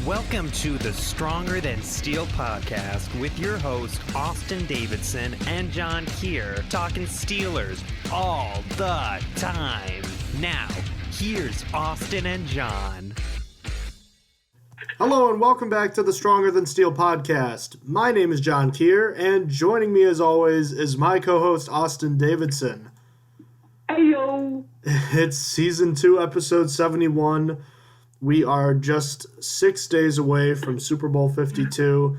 Welcome to the Stronger Than Steel podcast with your host, Austin Davidson and John Keir, talking Steelers all the time. Now, here's Austin and John. Hello and welcome back to the Stronger Than Steel podcast. My name is John Keir, and joining me as always is my co-host, Austin Davidson. Heyo! It's Season 2, Episode 71. We are just 6 days away from Super Bowl 52.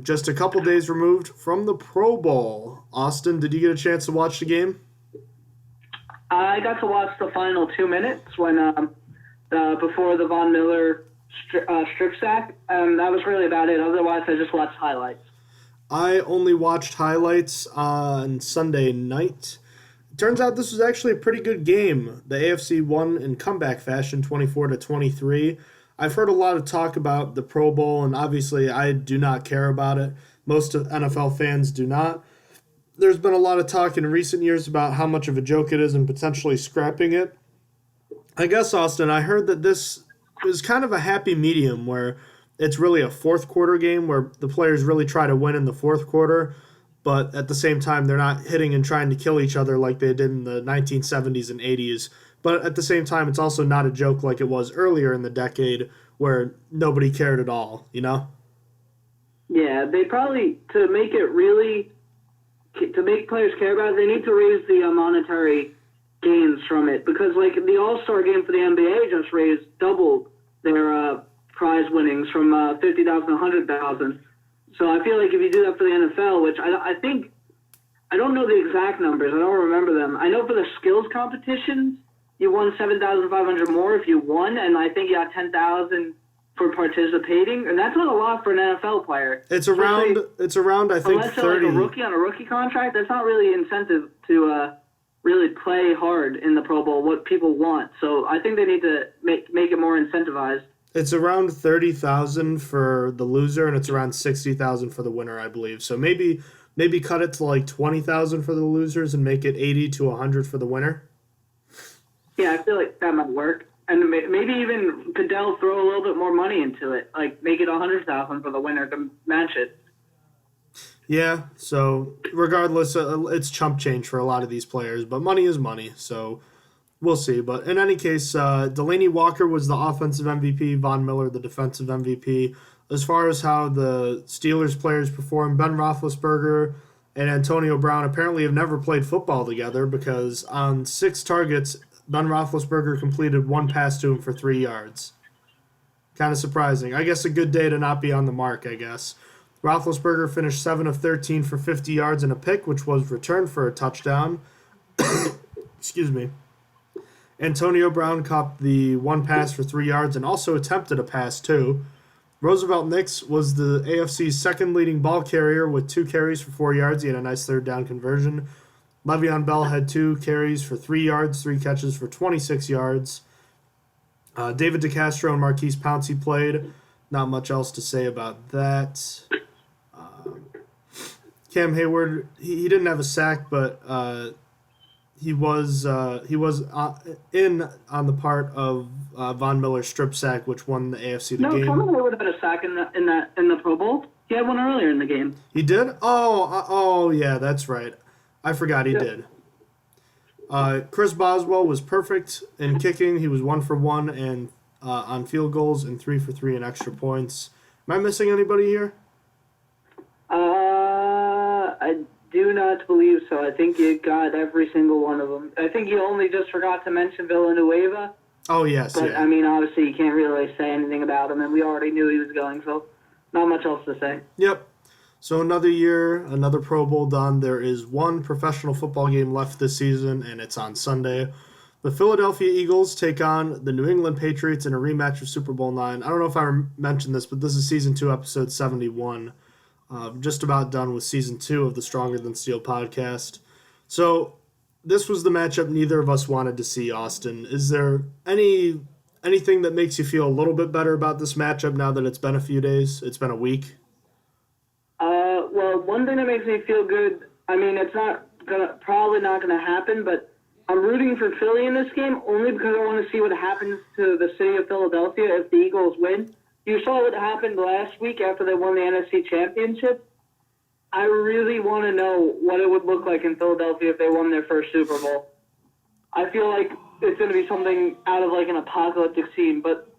Just a couple days removed from the Pro Bowl. Austin, did you get a chance to watch the game? I got to watch the final 2 minutes when before the Von Miller strip sack. That was really about it. Otherwise, I just watched highlights. I only watched highlights on Sunday night. Turns out this was actually a pretty good game. The AFC won in comeback fashion, 24-23. I've heard a lot of talk about the Pro Bowl, and obviously I do not care about it. Most of NFL fans do not. There's been a lot of talk in recent years about how much of a joke it is and potentially scrapping it. I guess, Austin, I heard that this is kind of a happy medium where it's really a fourth quarter game where the players really try to win in the fourth quarter, but at the same time, they're not hitting and trying to kill each other like they did in the 1970s and 80s. But at the same time, it's also not a joke like it was earlier in the decade where nobody cared at all, you know? Yeah, they probably, to make players care about it, they need to raise the monetary gains from it. Because, like, the All-Star game for the NBA just doubled their prize winnings from $50,000 to $100,000. So I feel like if you do that for the NFL, which I think, I don't know the exact numbers, I don't remember them. I know for the skills competitions, you won $7,500 more if you won, and I think you got $10,000 for participating, and that's not a lot for an NFL player. It's around I think, unless 30. Unless like a rookie on a rookie contract, that's not really incentive to really play hard in the Pro Bowl, what people want. So I think they need to make it more incentivized. It's around $30,000 for the loser, and it's around $60,000 for the winner, I believe. So maybe cut it to like $20,000 for the losers and make it $80,000 to $100,000 for the winner. Yeah, I feel like that might work, and maybe even Goodell throw a little bit more money into it, like make it $100,000 for the winner to match it. Yeah. So regardless, it's chump change for a lot of these players, but money is money. So. We'll see, but in any case, Delanie Walker was the offensive MVP, Von Miller the defensive MVP. As far as how the Steelers players performed, Ben Roethlisberger and Antonio Brown apparently have never played football together because on 6 targets, Ben Roethlisberger completed 1 pass to him for 3 yards. Kind of surprising. I guess a good day to not be on the mark, I guess. Roethlisberger finished 7 of 13 for 50 yards and a pick, which was returned for a touchdown. Excuse me. Antonio Brown caught the 1 pass for 3 yards and also attempted a pass too. Roosevelt Nix was the AFC's second leading ball carrier with 2 carries for 4 yards. He had a nice third down conversion. Le'Veon Bell had 2 carries for 3 yards, 3 catches for 26 yards. David DeCastro and Marquise Pouncey played. Not much else to say about that. Cam Hayward, he didn't have a sack, but he was in on the part of Von Miller's strip sack, which won the AFC the game. No, Hayward had a sack in the Pro Bowl. He had one earlier in the game. He did? Oh, yeah, that's right. I forgot he did. Chris Boswell was perfect in kicking. He was 1 for 1 and on field goals and 3 for 3 in extra points. Am I missing anybody here? I do not believe so. I think you got every single one of them. I think you only just forgot to mention Villanueva. Oh, yes. But, yeah. I mean, obviously you can't really say anything about him, and we already knew he was going, so not much else to say. Yep. So another year, another Pro Bowl done. There is 1 professional football game left this season, and it's on Sunday. The Philadelphia Eagles take on the New England Patriots in a rematch of Super Bowl IX. I don't know if I mentioned this, but this is Season 2, Episode 71. Just about done with Season 2 of the Stronger Than Steel podcast. So this was the matchup neither of us wanted to see, Austin. Is there anything that makes you feel a little bit better about this matchup now that it's been a few days? It's been a week? Well, one thing that makes me feel good, I mean, it's probably not gonna happen, but I'm rooting for Philly in this game only because I want to see what happens to the city of Philadelphia if the Eagles win. you saw what happened last week after they won the NFC Championship. I really want to know what it would look like in Philadelphia if they won their first Super Bowl. I feel like it's going to be something out of like an apocalyptic scene, but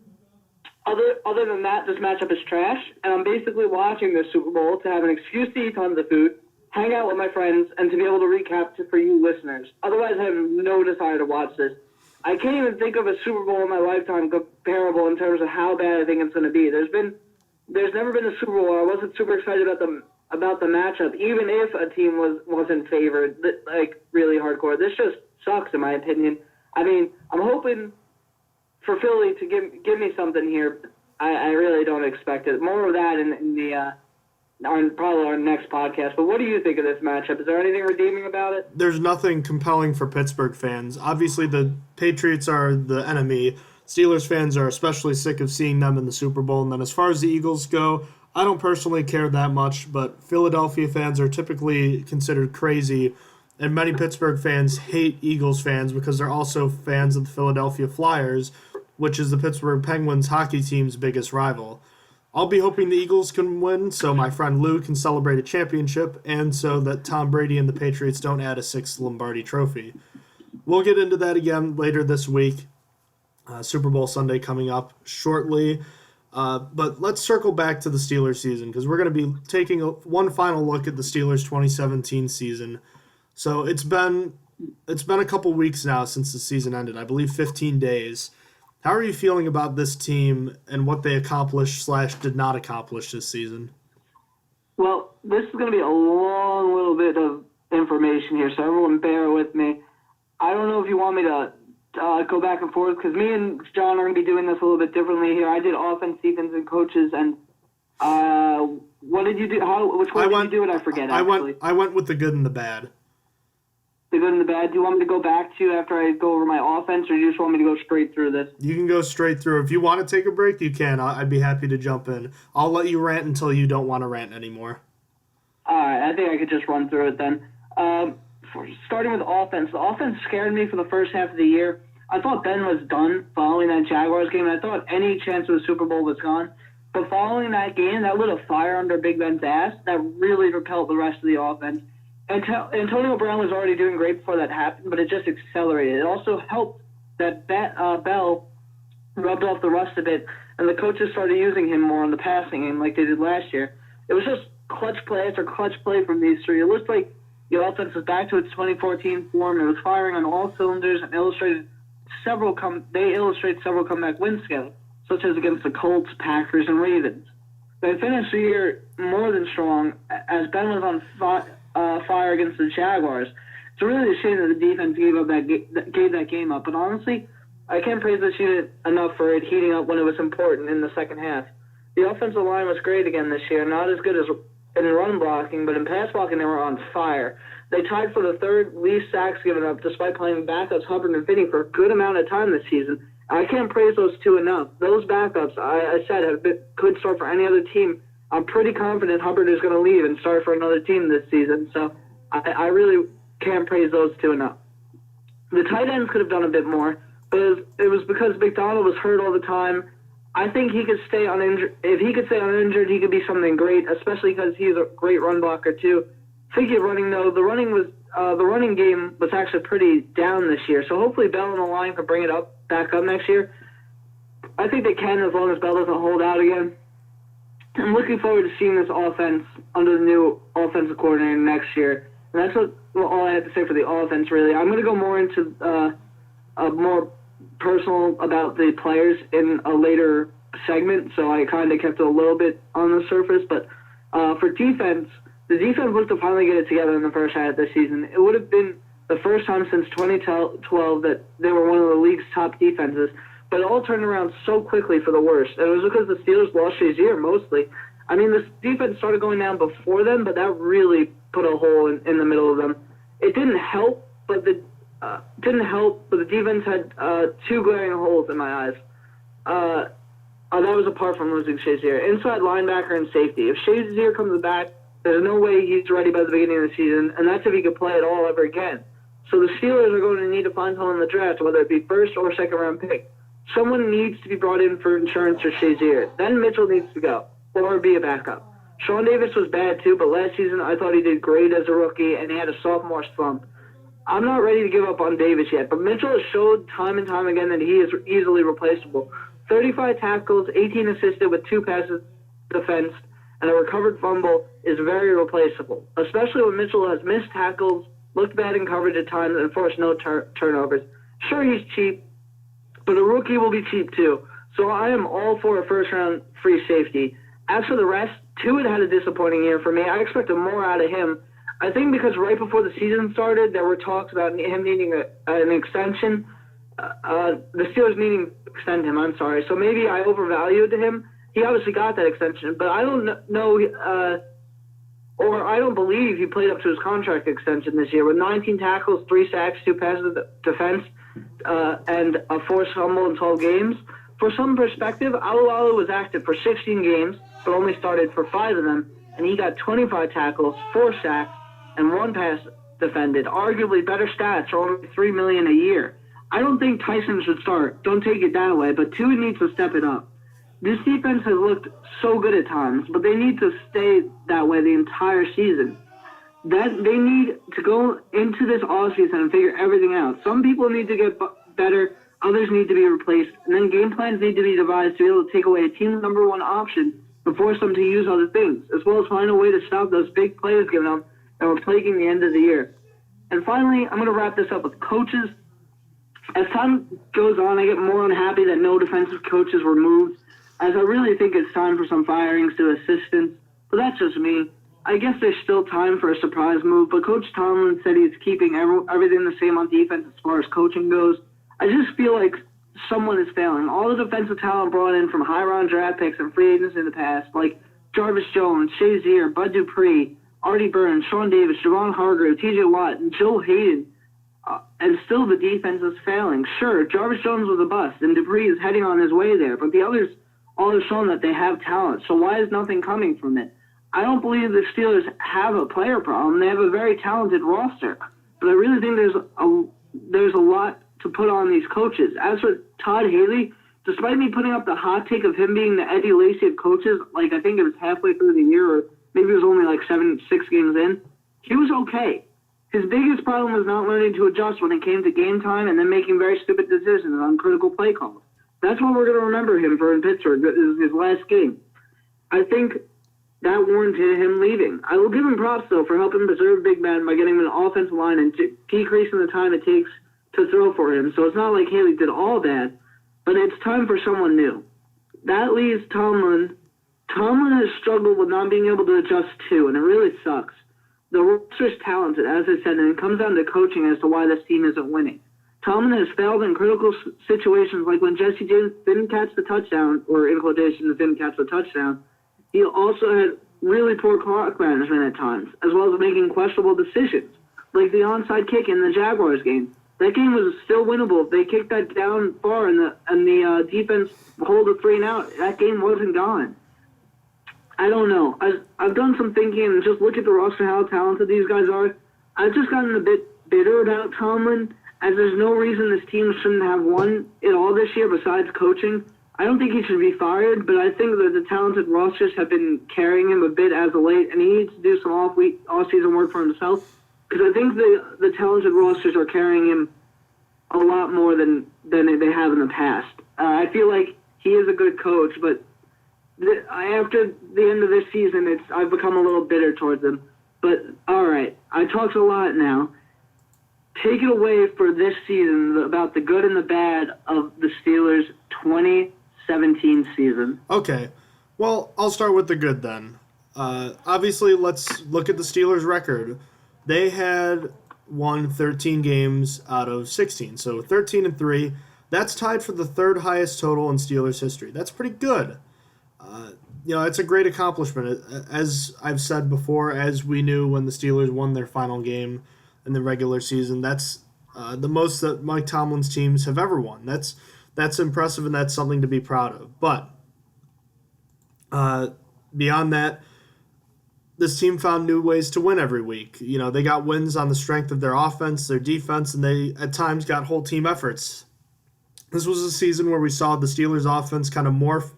other than that, this matchup is trash, and I'm basically watching this Super Bowl to have an excuse to eat tons of food, hang out with my friends, and to be able to recap for you listeners. Otherwise, I have no desire to watch this. I can't even think of a Super Bowl in my lifetime comparable in terms of how bad I think it's going to be. There's never been a Super Bowl where I wasn't super excited about the matchup, even if a team wasn't favored, like really hardcore. This just sucks, in my opinion. I mean, I'm hoping for Philly to give me something here. I really don't expect it. More of that in the probably our next podcast. But what do you think of this matchup? Is there anything redeeming about it? There's nothing compelling for Pittsburgh fans. Obviously, the Patriots are the enemy. Steelers fans are especially sick of seeing them in the Super Bowl. And then as far as the Eagles go, I don't personally care that much, but Philadelphia fans are typically considered crazy, and many Pittsburgh fans hate Eagles fans because they're also fans of the Philadelphia Flyers, which is the Pittsburgh Penguins hockey team's biggest rival. I'll be hoping the Eagles can win so my friend Lou can celebrate a championship and so that Tom Brady and the Patriots don't add a sixth Lombardi trophy. We'll get into that again later this week. Super Bowl Sunday coming up shortly. But let's circle back to the Steelers season because we're going to be taking one final look at the Steelers 2017 season. So it's been a couple weeks now since the season ended. I believe 15 days. How are you feeling about this team and what they accomplished / did not accomplish this season? Well, this is going to be a long little bit of information here, so everyone bear with me. I don't know if you want me to go back and forth because me and John are going to be doing this a little bit differently here. I did offense, defense, and coaches, and what did you do? Which one did you do it? I forget, actually. I went with the good and the bad. The good and the bad. Do you want me to go back to you after I go over my offense, or do you just want me to go straight through this? You can go straight through. If you want to take a break, you can. I'd be happy to jump in. I'll let you rant until you don't want to rant anymore. All right. I think I could just run through it then. Starting with offense. The offense scared me for the first half of the year. I thought Ben was done following that Jaguars game. I thought any chance of a Super Bowl was gone. But following that game, that lit a fire under Big Ben's ass that really repelled the rest of the offense. Antonio Brown was already doing great before that happened, but it just accelerated. It also helped that Bell rubbed off the rust a bit, and the coaches started using him more on the passing game like they did last year. It was just clutch play after clutch play from these three. It looked like the offense was back to its 2014 form. It was firing on all cylinders and illustrated several comeback wins together, such as against the Colts, Packers, and Ravens. They finished the year more than strong as Ben was on fire against the Jaguars. It's really a shame that the defense gave that game up, but honestly, I can't praise this unit enough for it heating up when it was important in the second half. The offensive line was great again this year, not as good as in run blocking, but in pass blocking they were on fire. They tied for the third least sacks given up despite playing backups Hubbard and Finney for a good amount of time this season. I can't praise those two enough. Those backups, I said, could start for any other team. I'm pretty confident Hubbard is going to leave and start for another team this season, so I really can't praise those two enough. The tight ends could have done a bit more, but it was because McDonald was hurt all the time. I think he could stay uninjured. If he could stay uninjured, he could be something great, especially because he's a great run blocker too. Speaking of running, though, the running game was actually pretty down this year, so hopefully Bell and the line can bring it back up next year. I think they can as long as Bell doesn't hold out again. I'm looking forward to seeing this offense under the new offensive coordinator next year. And that's all I have to say for the offense, really. I'm going to go more into more personal about the players in a later segment, so I kind of kept it a little bit on the surface. But for defense, the defense looked to finally get it together in the first half of the season. It would have been the first time since 2012 that they were one of the league's top defenses. But it all turned around so quickly for the worst. And it was because the Steelers lost Shazier mostly. I mean, the defense started going down before then, but that really put a hole in the middle of them. It didn't help, but the defense had two glaring holes in my eyes. That was apart from losing Shazier. Inside linebacker and safety. If Shazier comes back, there's no way he's ready by the beginning of the season, and that's if he could play at all ever again. So the Steelers are going to need to find someone in the draft, whether it be first or second round pick. someone needs to be brought in for insurance for Shazier. Then Mitchell needs to go or be a backup. Sean Davis was bad too, but last season I thought he did great as a rookie, and he had a sophomore slump. I'm not ready to give up on Davis yet, but Mitchell has showed time and time again that he is easily replaceable. 35 tackles, 18 assisted with 2 passes defensed, and a recovered fumble is very replaceable, especially when Mitchell has missed tackles, looked bad in coverage at times, and forced no turnovers. Sure, he's cheap, but a rookie will be cheap too, so I am all for a first-round free safety. As for the rest, Tuitt had a disappointing year for me. I expected more out of him. I think because right before the season started, there were talks about him needing an extension. The Steelers needing to extend him, I'm sorry. So maybe I overvalued him. He obviously got that extension, but I don't know, or I don't believe he played up to his contract extension this year with 19 tackles, 3 sacks, 2 passes defense, and a forced fumble in 12 games. For some perspective, Alualu was active for 16 games, but only started for 5 of them, and he got 25 tackles, 4 sacks, and 1 pass defended. Arguably better stats for only $3 million a year. I don't think Tyson should start. Don't take it that way, but Tuitt needs to step it up. This defense has looked so good at times, but they need to stay that way the entire season. That they need to go into this offseason and figure everything out. Some people need to get better, others need to be replaced, and then game plans need to be devised to be able to take away a team's number 1 option and force them to use other things, as well as find a way to stop those big plays given up that were plaguing the end of the year. And finally, I'm going to wrap this up with coaches. As time goes on, I get more unhappy that no defensive coaches were moved, as I really think it's time for some firings to assistants. But that's just me. I guess there's still time for a surprise move, but Coach Tomlin said he's keeping everything the same on defense as far as coaching goes. I just feel like someone is failing. All the defensive talent brought in from high-round draft picks and free agents in the past, like Jarvis Jones, Shazier, Bud Dupree, Artie Burns, Sean Davis, Javon Hargrave, T.J. Watt, and Joe Hayden, and still the defense is failing. Sure, Jarvis Jones was a bust, and Dupree is heading on his way there, but the others all have shown that they have talent, so why is nothing coming from it? I don't believe the Steelers have a player problem. They have a very talented roster, but I really think there's a lot to put on these coaches. As for Todd Haley, despite me putting up the hot take of him being the Eddie Lacy of coaches, like I think it was halfway through the year, or maybe it was only like 6 games in, he was okay. His biggest problem was not learning to adjust when it came to game time and then making very stupid decisions on critical play calls. That's what we're going to remember him for in Pittsburgh. This is his last game. I think that warranted him leaving. I will give him props, though, for helping preserve Big Ben by getting him an offensive line and decreasing the time it takes to throw for him. So it's not like Haley did all bad, but it's time for someone new. That leaves Tomlin. Tomlin has struggled with not being able to adjust too, and it really sucks. The roster is talented, as I said, and it comes down to coaching as to why this team isn't winning. Tomlin has failed in critical situations, like when Jesse James didn't catch the touchdown, or in quotations, didn't catch the touchdown. He also had really poor clock management at times, as well as making questionable decisions, like the onside kick in the Jaguars game. That game was still winnable. If they kicked that down far and the defense hold a 3-and-out, that game wasn't gone. I don't know. I've done some thinking and just look at the roster, how talented these guys are. I've just gotten a bit bitter about Tomlin, as there's no reason this team shouldn't have won it all this year besides coaching. I don't think he should be fired, but I think that the talented rosters have been carrying him a bit as of late, and he needs to do some off-season work for himself, because I think the talented rosters are carrying him a lot more than they have in the past. I feel like he is a good coach, but after the end of this season, I've become a little bitter towards him. But, all right, I talked a lot now. Take it away for this season about the good and the bad of the Steelers' 2017 season. Okay. Well, I'll start with the good then. Obviously, let's look at the Steelers' record. They had won 13 games out of 16, so 13-3. That's tied for the 3rd highest total in Steelers history. That's pretty good. It's a great accomplishment. As I've said before, as we knew when the Steelers won their final game in the regular season, that's the most that Mike Tomlin's teams have ever won. That's impressive, and that's something to be proud of. But beyond that, this team found new ways to win every week. They got wins on the strength of their offense, their defense, and they at times got whole team efforts. This was a season where we saw the Steelers' offense kind of morph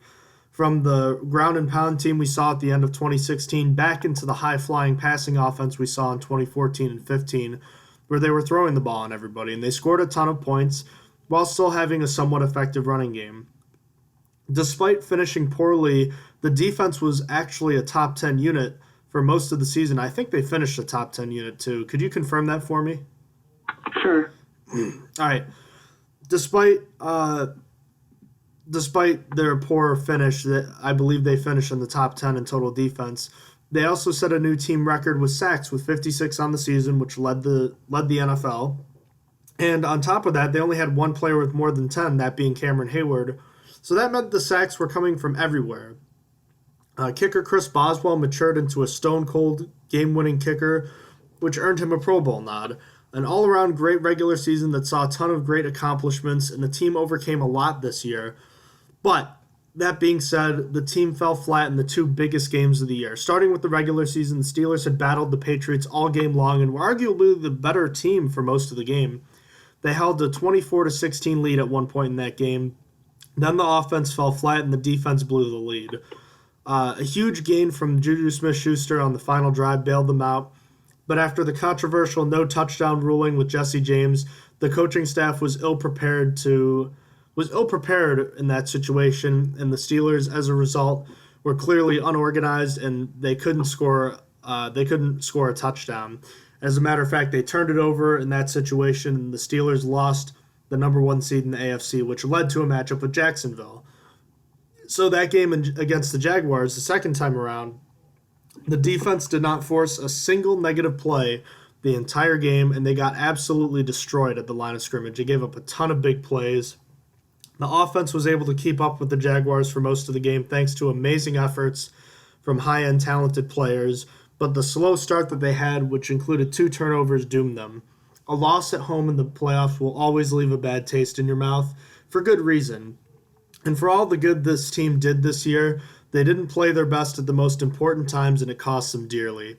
from the ground and pound team we saw at the end of 2016 back into the high-flying passing offense we saw in 2014 and 15, where they were throwing the ball on everybody, and they scored a ton of points while still having a somewhat effective running game. Despite finishing poorly, the defense was actually a top 10 unit for most of the season. I think they finished a top 10 unit too. Could you confirm that for me? Sure. All right. Despite their poor finish, that I believe they finished in the top 10 in total defense, they also set a new team record with sacks with 56 on the season, which led the NFL. And on top of that, they only had one player with more than 10, that being Cameron Hayward. So that meant the sacks were coming from everywhere. Kicker Chris Boswell matured into a stone-cold game-winning kicker, which earned him a Pro Bowl nod. An all-around great regular season that saw a ton of great accomplishments, and the team overcame a lot this year. But that being said, the team fell flat in the two biggest games of the year. Starting with the regular season, the Steelers had battled the Patriots all game long and were arguably the better team for most of the game. They held a 24-16 lead at one point in that game. Then the offense fell flat and the defense blew the lead. A huge gain from Juju Smith-Schuster on the final drive bailed them out. But after the controversial no-touchdown ruling with Jesse James, the coaching staff was ill-prepared in that situation, and the Steelers, as a result, were clearly unorganized, and they couldn't score a touchdown. As a matter of fact, they turned it over in that situation, and the Steelers lost the number one seed in the AFC, which led to a matchup with Jacksonville. So that game against the Jaguars, the second time around, the defense did not force a single negative play the entire game, and they got absolutely destroyed at the line of scrimmage. They gave up a ton of big plays. The offense was able to keep up with the Jaguars for most of the game thanks to amazing efforts from high-end talented players, but the slow start that they had, which included 2 turnovers, doomed them. A loss at home in the playoffs will always leave a bad taste in your mouth, for good reason. And for all the good this team did this year, they didn't play their best at the most important times, and it cost them dearly.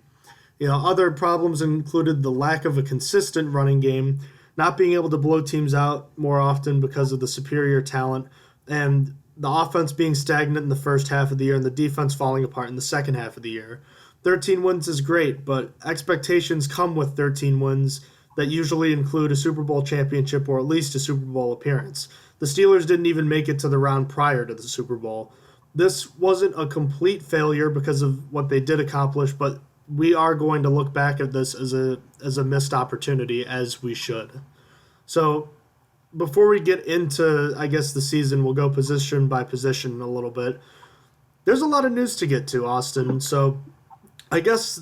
Other problems included the lack of a consistent running game, not being able to blow teams out more often because of the superior talent, and the offense being stagnant in the first half of the year and the defense falling apart in the second half of the year. 13 wins is great, but expectations come with 13 wins that usually include a Super Bowl championship or at least a Super Bowl appearance. The Steelers didn't even make it to the round prior to the Super Bowl. This wasn't a complete failure because of what they did accomplish, but we are going to look back at this as a missed opportunity, as we should. So before we get into, I guess, the season, we'll go position by position a little bit. There's a lot of news to get to, Austin. So I guess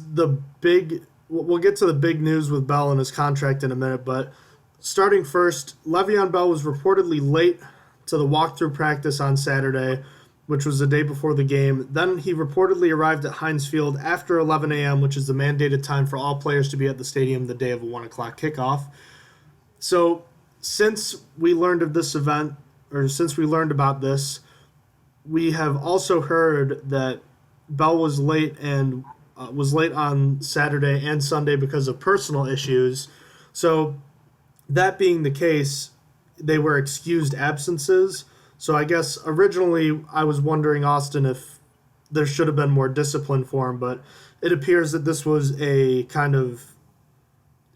we'll get to the big news with Bell and his contract in a minute, but starting first, Le'Veon Bell was reportedly late to the walkthrough practice on Saturday, which was the day before the game. Then he reportedly arrived at Heinz Field after 11 a.m., which is the mandated time for all players to be at the stadium the day of a 1 o'clock kickoff. So since we learned of this event, or since we learned about this, we have also heard that Bell was late on Saturday and Sunday because of personal issues. So that being the case, they were excused absences. So I guess originally I was wondering, Austin, if there should have been more discipline for him, but it appears that this was a kind of,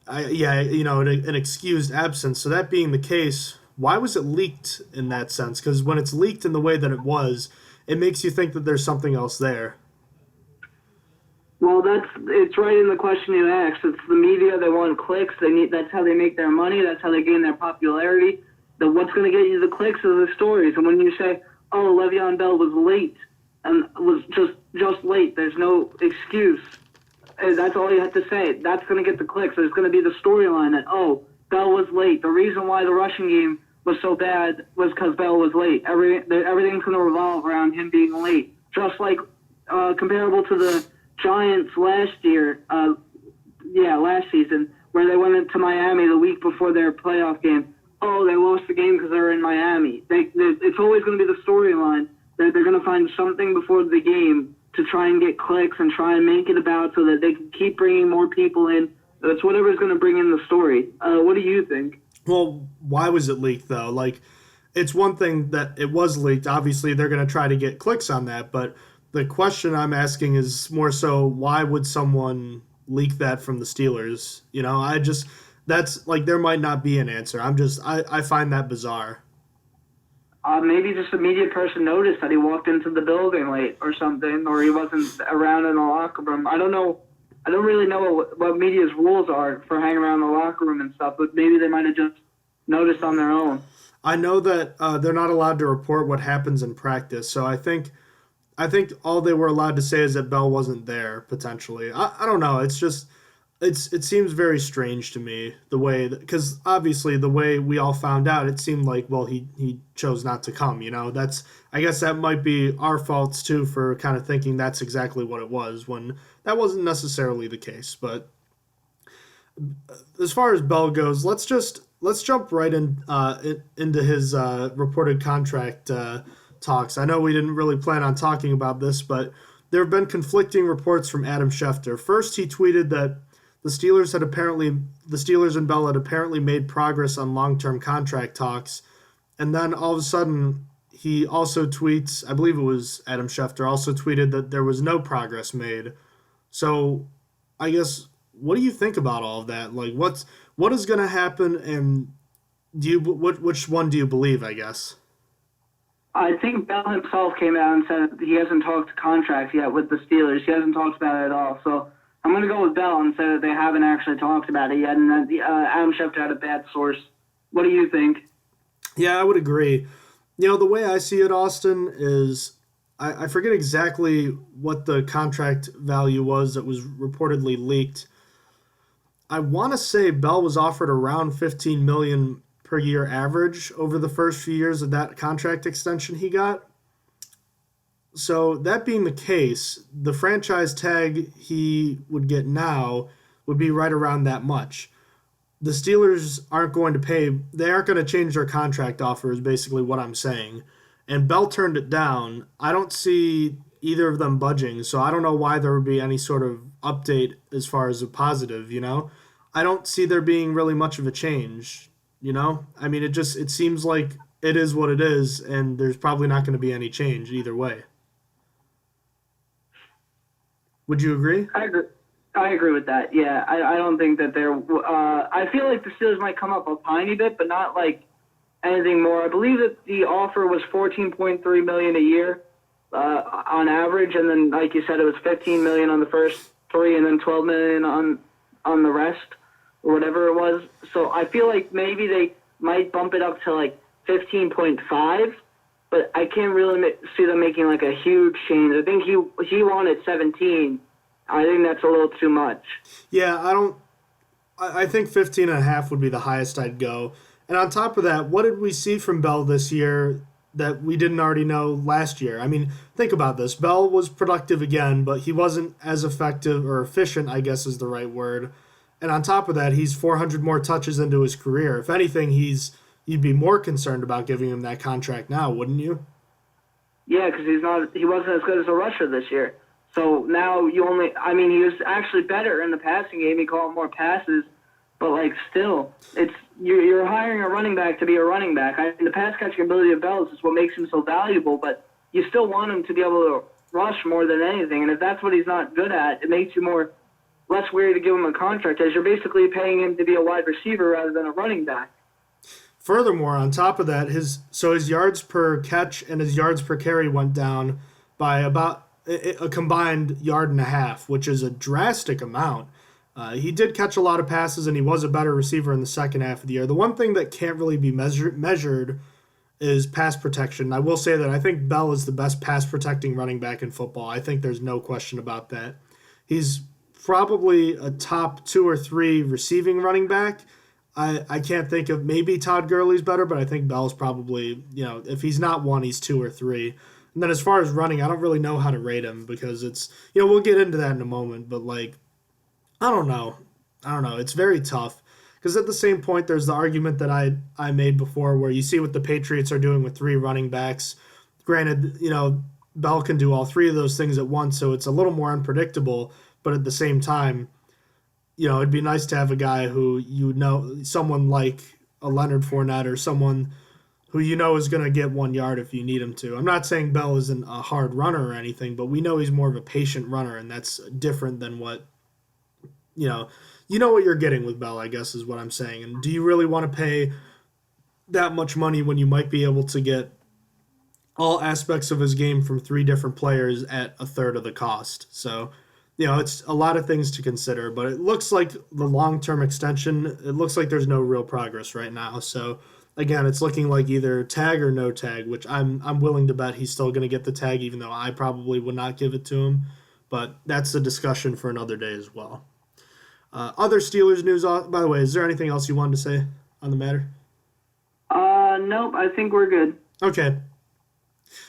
an excused absence. So that being the case, why was it leaked in that sense? Because when it's leaked in the way that it was, it makes you think that there's something else there. Well, it's right in the question you asked. It's the media. They want clicks. That's how they make their money. That's how they gain their popularity. What's going to get you the clicks is the stories. And when you say, "Oh, Le'Veon Bell was late," and was just late, there's no excuse. And that's all you have to say. That's going to get the clicks. There's going to be the storyline that, oh, Bell was late. The reason why the rushing game was so bad was because Bell was late. Everything's going to revolve around him being late. Just like comparable to the Giants last season, where they went into Miami the week before their playoff game. Oh, they lost the game because they were in Miami. It's always going to be the storyline. They're going to find something before the game to try and get clicks and try and make it about so that they can keep bringing more people in. It's whatever's going to bring in the story. What do you think? Well, why was it leaked, though? Like, it's one thing that it was leaked. Obviously, they're going to try to get clicks on that, but the question I'm asking is more so, why would someone leak that from the Steelers? That's like, there might not be an answer. I find that bizarre. Maybe just a media person noticed that he walked into the building late or something, or he wasn't around in the locker room. I don't know. I don't really know what media's rules are for hanging around the locker room and stuff, but maybe they might have just noticed on their own. I know that they're not allowed to report what happens in practice, so I think all they were allowed to say is that Bell wasn't there, potentially. I don't know. It seems very strange to me, the way, because obviously the way we all found out, it seemed like, well, he chose not to come. I guess that might be our faults too for kind of thinking that's exactly what it was, when that wasn't necessarily the case. But as far as Bell goes, let's jump right into his reported contract talks. I know we didn't really plan on talking about this, but there have been conflicting reports from Adam Schefter. First, he tweeted that the Steelers and Bell had apparently made progress on long-term contract talks, and then all of a sudden he also tweets, I believe it was Adam Schefter, also tweeted that there was no progress made. So I guess, what do you think about all of that? Like, what is going to happen, and which one do you believe, I guess? I think Bell himself came out and said he hasn't talked contracts yet with the Steelers. He hasn't talked about it at all. So I'm going to go with Bell and say that they haven't actually talked about it yet, and that Adam Schefter had a bad source. What do you think? Yeah, I would agree. The way I see it, Austin, is I forget exactly what the contract value was that was reportedly leaked. I want to say Bell was offered around $15 million per year average over the first few years of that contract extension he got. So that being the case, the franchise tag he would get now would be right around that much. The Steelers aren't going to change their contract offer, is basically what I'm saying. And Bell turned it down. I don't see either of them budging, so I don't know why there would be any sort of update as far as a positive, I don't see there being really much of a change, I mean, it seems like it is what it is, and there's probably not going to be any change either way. Would you agree? I agree with that. Yeah, I don't think that they're. I feel like the Steelers might come up a tiny bit, but not like anything more. I believe that the offer was $14.3 million a year on average, and then, like you said, it was $15 million on the first three, and then $12 million on the rest, or whatever it was. So I feel like maybe they might bump it up to like 15.5, but I can't really see them making like a huge change. I think he wanted 17. I think that's a little too much. Yeah, I think 15.5 would be the highest I'd go. And on top of that, what did we see from Bell this year that we didn't already know last year? I mean, think about this. Bell was productive again, but he wasn't as effective or efficient, I guess is the right word. And on top of that, he's 400 more touches into his career. If anything, you'd be more concerned about giving him that contract now, wouldn't you? Yeah, because he wasn't as good as a rusher this year. So now he was actually better in the passing game. He caught more passes, but like still, you're hiring a running back to be a running back. The pass catching ability of Bell is what makes him so valuable, but you still want him to be able to rush more than anything. And if that's what he's not good at, it makes you less wary to give him a contract, as you're basically paying him to be a wide receiver rather than a running back. Furthermore, on top of that, his yards per catch and his yards per carry went down by about a combined 1.5 yards, which is a drastic amount. He did catch a lot of passes, and he was a better receiver in the second half of the year. The one thing that can't really be measured is pass protection. I will say that I think Bell is the best pass-protecting running back in football. I think there's no question about that. He's probably a top 2 or 3 receiving running back. I can't think of, maybe Todd Gurley's better, but I think Bell's probably, if he's not 1, he's 2 or 3. And then as far as running, I don't really know how to rate him, because it's, we'll get into that in a moment, but like, I don't know. It's very tough, because at the same point, there's the argument that I made before, where you see what the Patriots are doing with 3 running backs. Granted, Bell can do all 3 of those things at once, so it's a little more unpredictable, but at the same time, it'd be nice to have a guy who, someone like a Leonard Fournette, or someone who you know is going to get 1 yard if you need him to. I'm not saying Bell isn't a hard runner or anything, but we know he's more of a patient runner, and that's different than what, you know what you're getting with Bell, I guess is what I'm saying. And do you really want to pay that much money when you might be able to get all aspects of his game from 3 different players at a third of the cost? So, it's a lot of things to consider, but it looks like the long-term extension, it looks like there's no real progress right now. So, again, it's looking like either tag or no tag, which I'm willing to bet he's still going to get the tag, even though I probably would not give it to him. But that's a discussion for another day as well. Other Steelers news, by the way, is there anything else you wanted to say on the matter? Nope, I think we're good. Okay.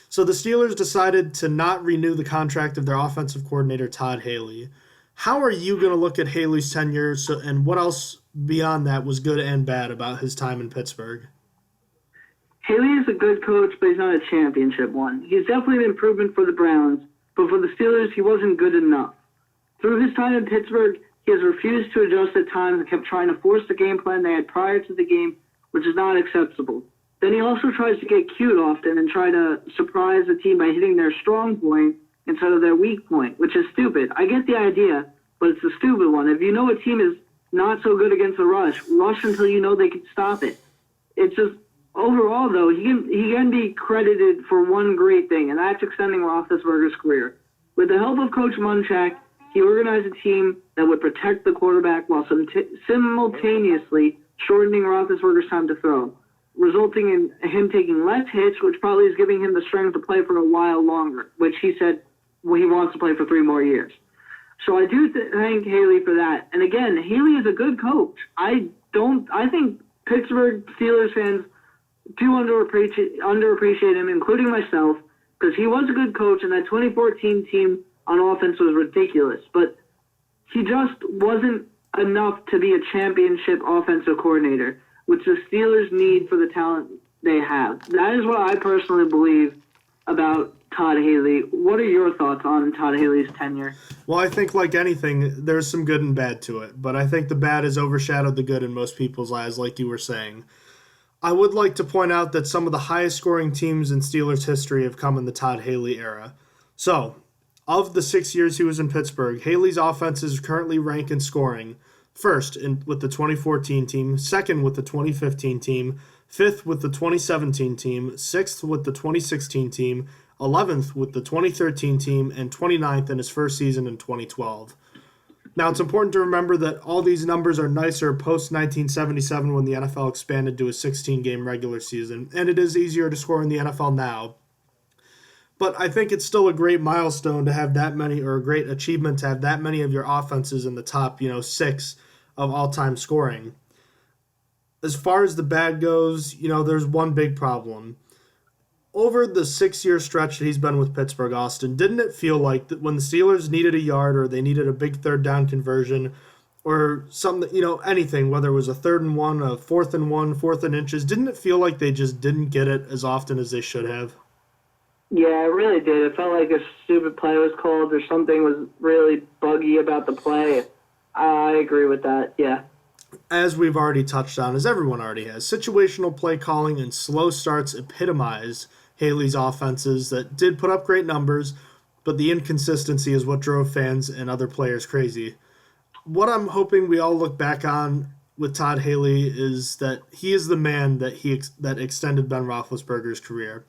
So the Steelers decided to not renew the contract of their offensive coordinator, Todd Haley. How are you going to look at Haley's tenure, and what else beyond that was good and bad about his time in Pittsburgh? Haley is a good coach, but he's not a championship one. He's definitely an improvement for the Browns, but for the Steelers, he wasn't good enough. Through his time in Pittsburgh, he has refused to adjust at times and kept trying to force the game plan they had prior to the game, which is not acceptable. Then he also tries to get cute often and try to surprise the team by hitting their strong point instead of their weak point, which is stupid. I get the idea, but it's a stupid one. If you know a team is not so good against the rush until you know they can stop it. It's just, overall, though, he can be credited for one great thing, and that's extending Roethlisberger's career. With the help of Coach Munchak, he organized a team that would protect the quarterback while simultaneously shortening Roethlisberger's time to throw, resulting in him taking less hits, which probably is giving him the strength to play for a while longer, which he said he wants to play for 3 more years. So I do thank Haley for that. And again, Haley is a good coach. I think Pittsburgh Steelers fans do underappreciate him, including myself, because he was a good coach, and that 2014 team on offense was ridiculous. But he just wasn't enough to be a championship offensive coordinator, which the Steelers need for the talent they have. That is what I personally believe about Todd Haley. What are your thoughts on Todd Haley's tenure? Well, I think like anything, there's some good and bad to it, but I think the bad has overshadowed the good in most people's eyes, like you were saying. I would like to point out that some of the highest scoring teams in Steelers history have come in the Todd Haley era. So, of the 6 years he was in Pittsburgh, Haley's offenses currently rank in scoring first with the 2014 team, second with the 2015 team, fifth with the 2017 team, sixth with the 2016 team, 11th with the 2013 team, and 29th in his first season in 2012. Now, it's important to remember that all these numbers are nicer post-1977 when the NFL expanded to a 16-game regular season, and it is easier to score in the NFL now. But I think it's still a great milestone to have that many, or a great achievement to have that many of your offenses in the top, 6 of all-time scoring. As far as the bad goes, there's one big problem. Over the 6-year stretch that he's been with Pittsburgh, Austin, didn't it feel like that when the Steelers needed a yard or they needed a big third down conversion or something, anything, whether it was a 3rd and 1, a 4th and 1, 4th and inches, didn't it feel like they just didn't get it as often as they should have? Yeah, it really did. It felt like a stupid play was called or something was really buggy about the play. I agree with that, yeah. As we've already touched on, as everyone already has, situational play calling and slow starts epitomize Haley's offenses that did put up great numbers, but the inconsistency is what drove fans and other players crazy. What I'm hoping we all look back on with Todd Haley is that he is the man that extended Ben Roethlisberger's career.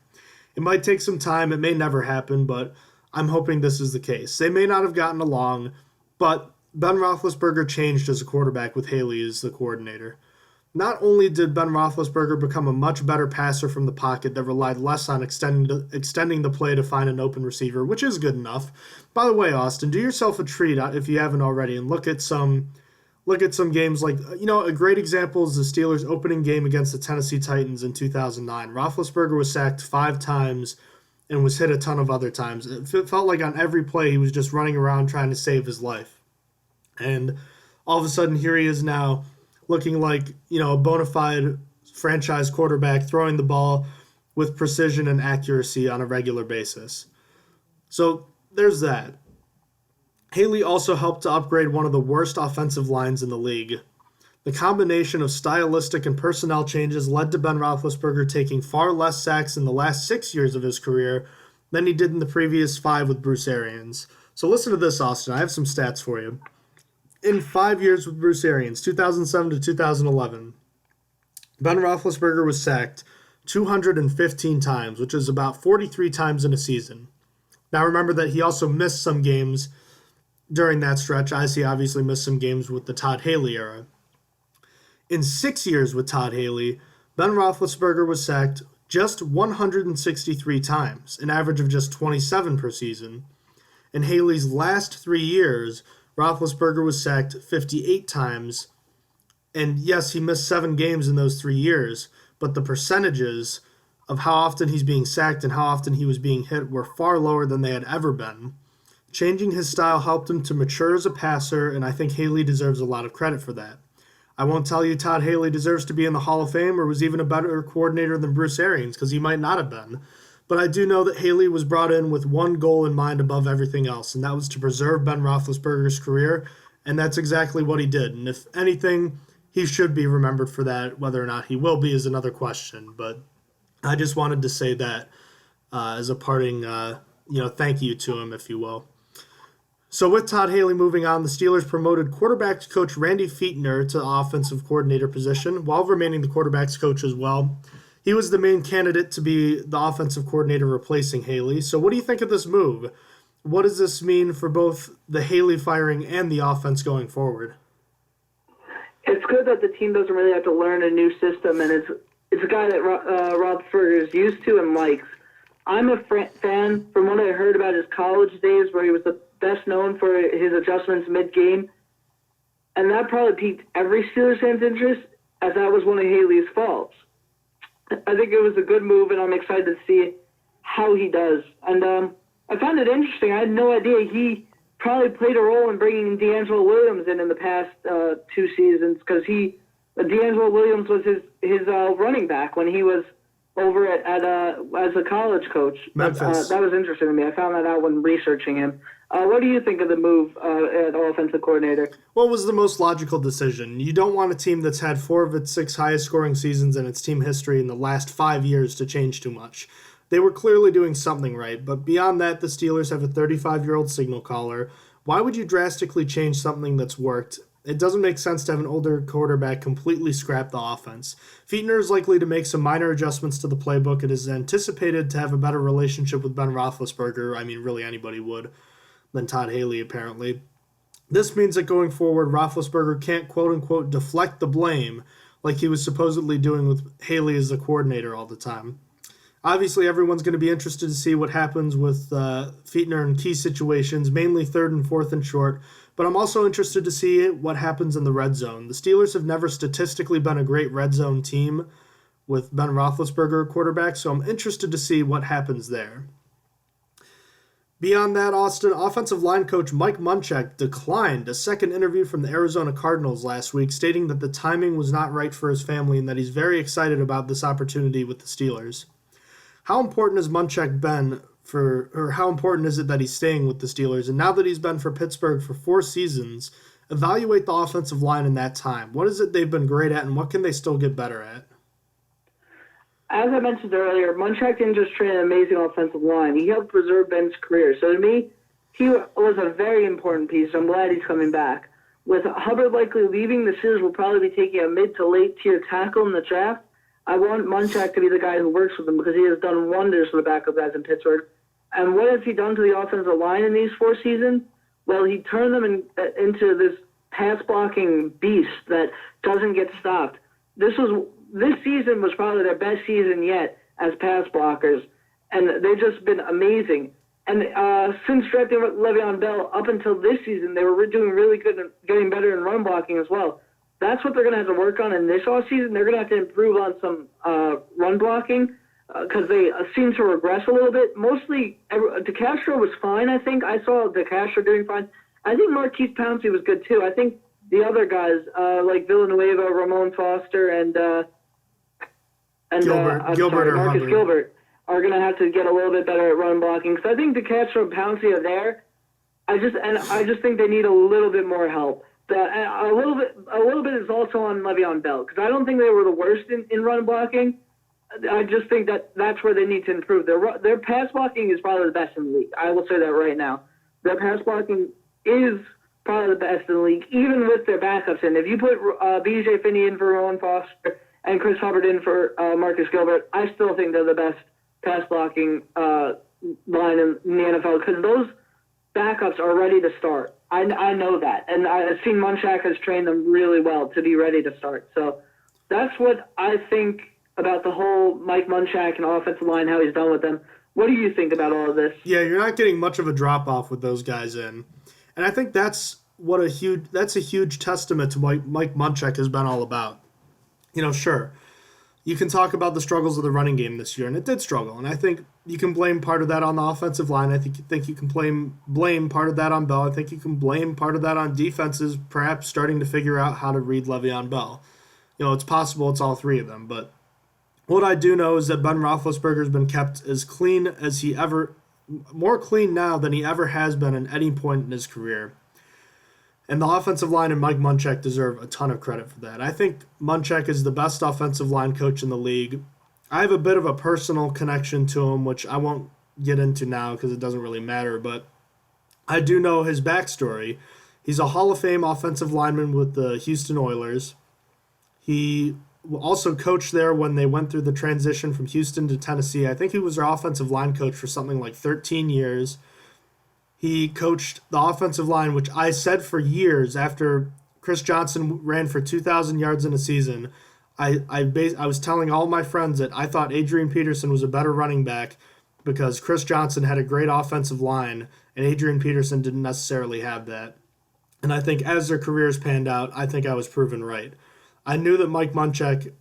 It might take some time, it may never happen, but I'm hoping this is the case. They may not have gotten along, but Ben Roethlisberger changed as a quarterback with Haley as the coordinator. Not only did Ben Roethlisberger become a much better passer from the pocket that relied less on extending the play to find an open receiver, which is good enough. By the way, Austin, do yourself a treat if you haven't already and look at some games like, a great example is the Steelers' opening game against the Tennessee Titans in 2009. Roethlisberger was sacked 5 times and was hit a ton of other times. It felt like on every play he was just running around trying to save his life. And all of a sudden, here he is now looking like, a bona fide franchise quarterback throwing the ball with precision and accuracy on a regular basis. So there's that. Haley also helped to upgrade one of the worst offensive lines in the league. The combination of stylistic and personnel changes led to Ben Roethlisberger taking far less sacks in the last 6 years of his career than he did in the previous 5 with Bruce Arians. So listen to this, Austin. I have some stats for you. In 5 years with Bruce Arians, 2007 to 2011, Ben Roethlisberger was sacked 215 times, which is about 43 times in a season. Now remember that he also missed some games during that stretch, as he obviously missed some games with the Todd Haley era. In 6 years with Todd Haley, Ben Roethlisberger was sacked just 163 times, an average of just 27 per season. In Haley's last 3 years, Roethlisberger was sacked 58 times, and yes, he missed 7 games in those 3 years, but the percentages of how often he's being sacked and how often he was being hit were far lower than they had ever been. Changing his style helped him to mature as a passer, and I think Haley deserves a lot of credit for that. I won't tell you Todd Haley deserves to be in the Hall of Fame or was even a better coordinator than Bruce Arians, because he might not have been. But I do know that Haley was brought in with one goal in mind above everything else, and that was to preserve Ben Roethlisberger's career, and that's exactly what he did. And if anything, he should be remembered for that. Whether or not he will be is another question. But I just wanted to say that as a parting, thank you to him, if you will. So with Todd Haley moving on, the Steelers promoted quarterbacks coach Randy Fichtner to the offensive coordinator position, while remaining the quarterbacks coach as well. He was the main candidate to be the offensive coordinator replacing Haley. So what do you think of this move? What does this mean for both the Haley firing and the offense going forward? It's good that the team doesn't really have to learn a new system, and it's a guy that Roethlisberger is used to and likes. I'm a fan from what I heard about his college days, where he was the best known for his adjustments mid-game, and that probably piqued every Steelers fan's interest, as that was one of Haley's faults. I think it was a good move, and I'm excited to see how he does. And I found it interesting. I had no idea he probably played a role in bringing D'Angelo Williams in the past 2 seasons, because D'Angelo Williams was his running back when he was over at as a college coach. Memphis. That was interesting to me. I found that out when researching him. What do you think of the move at offensive coordinator? What was the most logical decision? You don't want a team that's had 4 of its 6 highest scoring seasons in its team history in the last 5 years to change too much. They were clearly doing something right, but beyond that, the Steelers have a 35-year-old signal caller. Why would you drastically change something that's worked? It doesn't make sense to have an older quarterback completely scrap the offense. Fichtner is likely to make some minor adjustments to the playbook. It is anticipated to have a better relationship with Ben Roethlisberger. I mean, really anybody would, than Todd Haley, apparently. This means that going forward, Roethlisberger can't quote-unquote deflect the blame like he was supposedly doing with Haley as the coordinator all the time. Obviously, everyone's going to be interested to see what happens with Fichtner in key situations, mainly 3rd and 4th and short, but I'm also interested to see what happens in the red zone. The Steelers have never statistically been a great red zone team with Ben Roethlisberger quarterback, so I'm interested to see what happens there. Beyond that, Austin, offensive line coach Mike Munchak declined a second interview from the Arizona Cardinals last week, stating that the timing was not right for his family and that he's very excited about this opportunity with the Steelers. How important has Munchak been how important is it that he's staying with the Steelers? And now that he's been for Pittsburgh for 4 seasons, evaluate the offensive line in that time. What is it they've been great at, and what can they still get better at? As I mentioned earlier, Munchak didn't just train an amazing offensive line. He helped preserve Ben's career. So to me, he was a very important piece. I'm glad he's coming back. With Hubbard likely leaving, the Steelers will probably be taking a mid to late tier tackle in the draft. I want Munchak to be the guy who works with them, because he has done wonders for the backup guys in Pittsburgh. And what has he done to the offensive line in these 4 seasons? Well, he turned them into this pass-blocking beast that doesn't get stopped. This season was probably their best season yet as pass blockers, and they've just been amazing. And since drafting Le'Veon Bell up until this season, they were doing really good and getting better in run blocking as well. That's what they're going to have to work on in this offseason. They're going to have to improve on some run blocking because they seem to regress a little bit. Mostly, DeCastro was fine, I think. I saw DeCastro doing fine. I think Marquise Pouncey was good, too. I think the other guys, like Villanueva, Ramon Foster, and Marcus Gilbert, are going to have to get a little bit better at run blocking. Because I think DeCastro and Pouncey are there. I just think they need a little bit more help. A little bit is also on Le'Veon Bell, because I don't think they were the worst in run blocking. I just think that's where they need to improve. Their pass blocking is probably the best in the league. I will say that right now. Their pass blocking is probably the best in the league, even with their backups in. If you put B.J. Finney in for Rowan Foster and Chris Hubbard in for Marcus Gilbert, I still think they're the best pass blocking line in the NFL, because those backups are ready to start. I know that, and I've seen Munchak has trained them really well to be ready to start. So that's what I think about the whole Mike Munchak and offensive line, how he's done with them. What do you think about all of this? Yeah, you're not getting much of a drop-off with those guys in. And I think that's a huge testament to what Mike Munchak has been all about. Sure, you can talk about the struggles of the running game this year, and it did struggle. And I think you can blame part of that on the offensive line. I think you can blame part of that on Bell. I think you can blame part of that on defenses perhaps starting to figure out how to read Le'Veon Bell. It's possible it's all three of them. But what I do know is that Ben Roethlisberger's been kept as clean as more clean now than he ever has been at any point in his career. And the offensive line and Mike Munchak deserve a ton of credit for that. I think Munchak is the best offensive line coach in the league. I have a bit of a personal connection to him, which I won't get into now because it doesn't really matter, but I do know his backstory. He's a Hall of Fame offensive lineman with the Houston Oilers. He also coached there when they went through the transition from Houston to Tennessee. I think he was their offensive line coach for something like 13 years. He coached the offensive line, which I said for years after Chris Johnson ran for 2,000 yards in a season. I was telling all my friends that I thought Adrian Peterson was a better running back because Chris Johnson had a great offensive line and Adrian Peterson didn't necessarily have that. And I think as their careers panned out, I think I was proven right. I knew that Mike Munchak,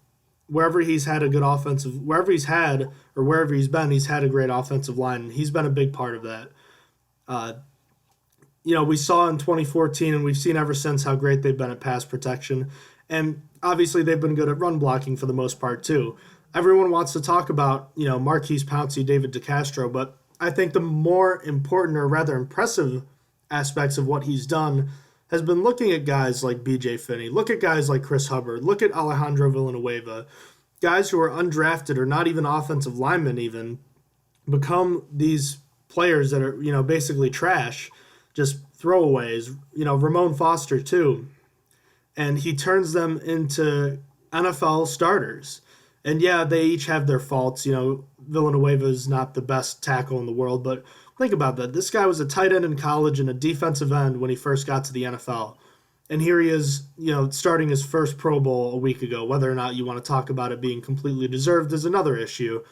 wherever he's had, he's had a great offensive line. And he's been a big part of that. We saw in 2014, and we've seen ever since how great they've been at pass protection. And obviously they've been good at run blocking for the most part too. Everyone wants to talk about, Marquise Pouncey, David DeCastro, but I think the more important or rather impressive aspects of what he's done has been looking at guys like B.J. Finney, look at guys like Chris Hubbard, look at Alejandro Villanueva, guys who are undrafted or not even offensive linemen even, become these players that are, basically trash, just throwaways, Ramon Foster too. And he turns them into NFL starters. And yeah, they each have their faults. Villanueva is not the best tackle in the world, but think about that. This guy was a tight end in college and a defensive end when he first got to the NFL. And here he is, starting his first Pro Bowl a week ago. Whether or not you want to talk about it being completely deserved is another issue.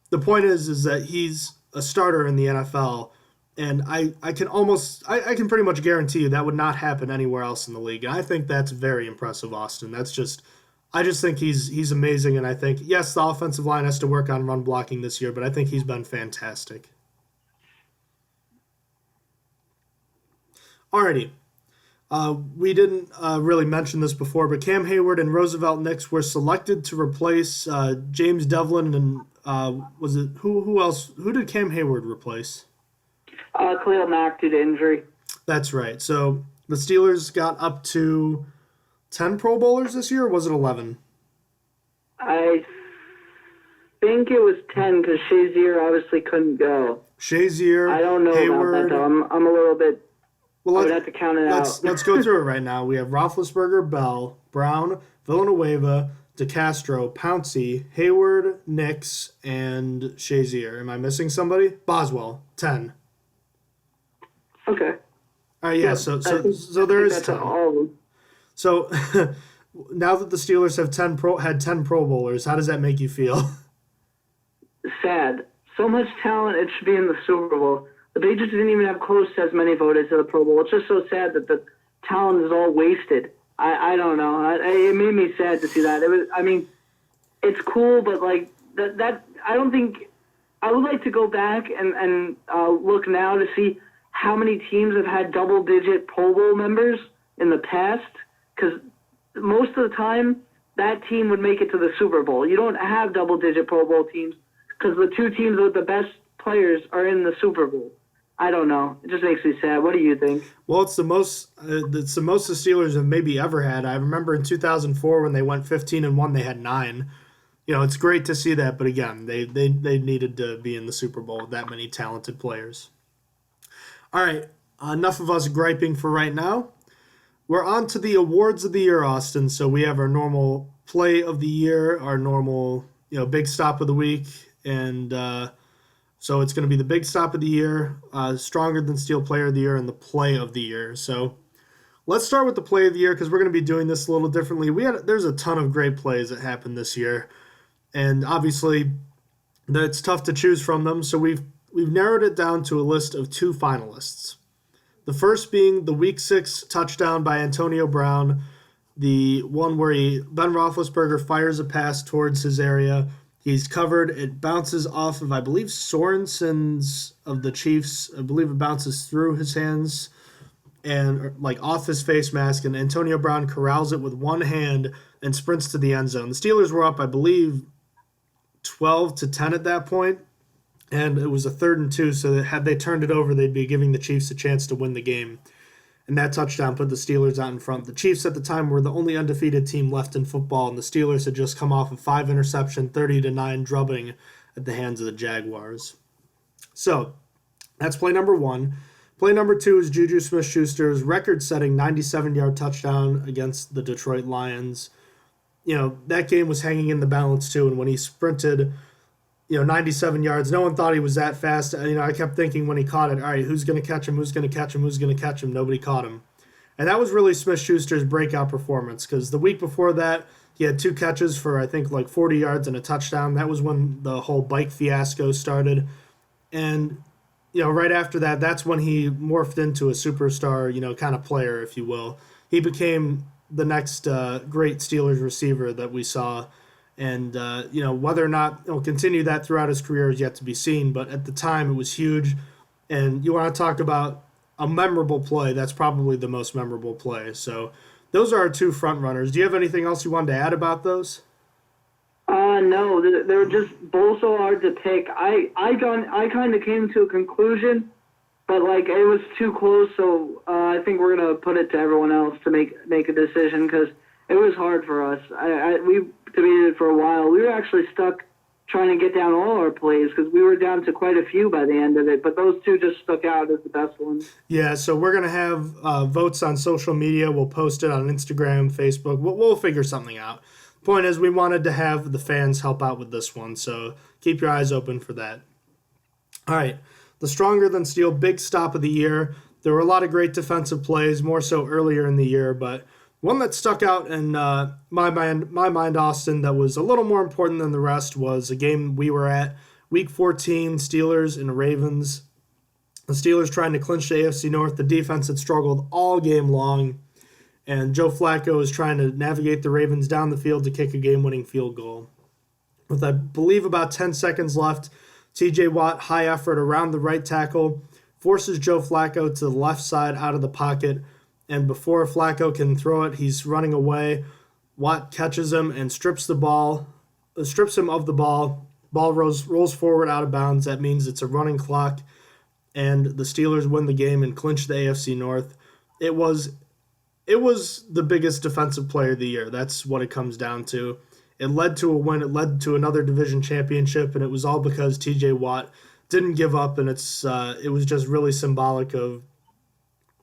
The point is that he's a starter in the NFL, and I can pretty much guarantee you that would not happen anywhere else in the league. And I think that's very impressive, Austin. I just think he's amazing, and I think, yes, the offensive line has to work on run blocking this year, but I think he's been fantastic. Alrighty. We didn't really mention this before, but Cam Hayward and Roosevelt Nix were selected to replace James Devlin and was it who else? Who did Cam Hayward replace? Khalil Mack due to injury. That's right. So the Steelers got up to 10 Pro Bowlers this year, or was it 11? I think it was 10 because Shazier obviously couldn't go. Shazier, I don't know Hayward. about that, though. I'm a little bit... Well, I would have to count it out. Let's go through it right now. We have Roethlisberger, Bell, Brown, Villanueva, DeCastro, Pouncey, Hayward, Nix, and Shazier. Am I missing somebody? Boswell, 10. Okay. All right, yeah, so there is 10. All of them. So now that the Steelers have 10 Pro Bowlers, how does that make you feel? Sad. So much talent, it should be in the Super Bowl. But they just didn't even have close to as many voted to the Pro Bowl. It's just so sad that the talent is all wasted. I don't know. It made me sad to see that. It's cool, but that I don't think I would like to go back and look now to see how many teams have had double-digit Pro Bowl members in the past, because most of the time that team would make it to the Super Bowl. You don't have double-digit Pro Bowl teams because the two teams with the best players are in the Super Bowl. I don't know. It just makes me sad. What do you think? Well, it's the most the Steelers have maybe ever had. I remember in 2004 when they went 15-1, they had 9. It's great to see that, but again, they needed to be in the Super Bowl with that many talented players. All right, enough of us griping for right now. We're on to the awards of the year, Austin. So we have our normal play of the year, our normal big stop of the week, and so it's going to be the big stop of the year, stronger than steel player of the year, and the play of the year. So let's start with the play of the year because we're going to be doing this a little differently. There's a ton of great plays that happened this year. And obviously, it's tough to choose from them, so we've narrowed it down to a list of 2 finalists. The first being the Week 6 touchdown by Antonio Brown, the one where Ben Roethlisberger fires a pass towards his area. He's covered. It bounces off of, I believe, Sorensen's of the Chiefs. I believe it bounces through his hands and off his face mask, and Antonio Brown corrals it with one hand and sprints to the end zone. The Steelers were up, I believe, 12-10 at that point, and it was a 3rd and 2, so that had they turned it over, they'd be giving the Chiefs a chance to win the game. And that touchdown put the Steelers out in front. The Chiefs at the time were the only undefeated team left in football, and the Steelers had just come off a 5-interception, 30-9 drubbing at the hands of the Jaguars. So that's play number 1. Play number 2 is Juju Smith-Schuster's record-setting 97-yard touchdown against the Detroit Lions. That game was hanging in the balance too, and when he sprinted, 97 yards, no one thought he was that fast. I kept thinking when he caught it, all right, who's going to catch him, who's going to catch him, who's going to catch him? Nobody caught him. And that was really Smith-Schuster's breakout performance because the week before that, he had 2 catches for, I think, 40 yards and a touchdown. That was when the whole bike fiasco started. And, right after that, that's when he morphed into a superstar, kind of player, if you will. He became the next great Steelers receiver that we saw. And, whether or not he'll continue that throughout his career is yet to be seen. But at the time, it was huge. And you want to talk about a memorable play, that's probably the most memorable play. So those are our 2 front runners. Do you have anything else you wanted to add about those? No, they're just both so hard to pick. I kind of came to a conclusion, but it was too close, so I think we're gonna put it to everyone else to make a decision because it was hard for us. We debated for a while. We were actually stuck trying to get down all our plays because we were down to quite a few by the end of it, but those 2 just stuck out as the best ones. Yeah, so we're gonna have votes on social media. We'll post it on Instagram, Facebook. We'll figure something out. Point is, we wanted to have the fans help out with this one, so keep your eyes open for that. All right, the Stronger Than Steel big stop of the year. There were a lot of great defensive plays, more so earlier in the year, but one that stuck out in my mind, Austin, that was a little more important than the rest was a game we were at, Week 14, Steelers and Ravens. The Steelers trying to clinch the AFC North. The defense had struggled all game long. And Joe Flacco is trying to navigate the Ravens down the field to kick a game-winning field goal. With, I believe, about 10 seconds left, T.J. Watt, high effort around the right tackle, forces Joe Flacco to the left side out of the pocket. And before Flacco can throw it, he's running away. Watt catches him and strips him of the ball. Ball rolls forward out of bounds. That means it's a running clock. And the Steelers win the game and clinch the AFC North. It was the biggest defensive player of the year. That's what it comes down to. It led to a win. It led to another division championship, and it was all because T.J. Watt didn't give up, and it was just really symbolic of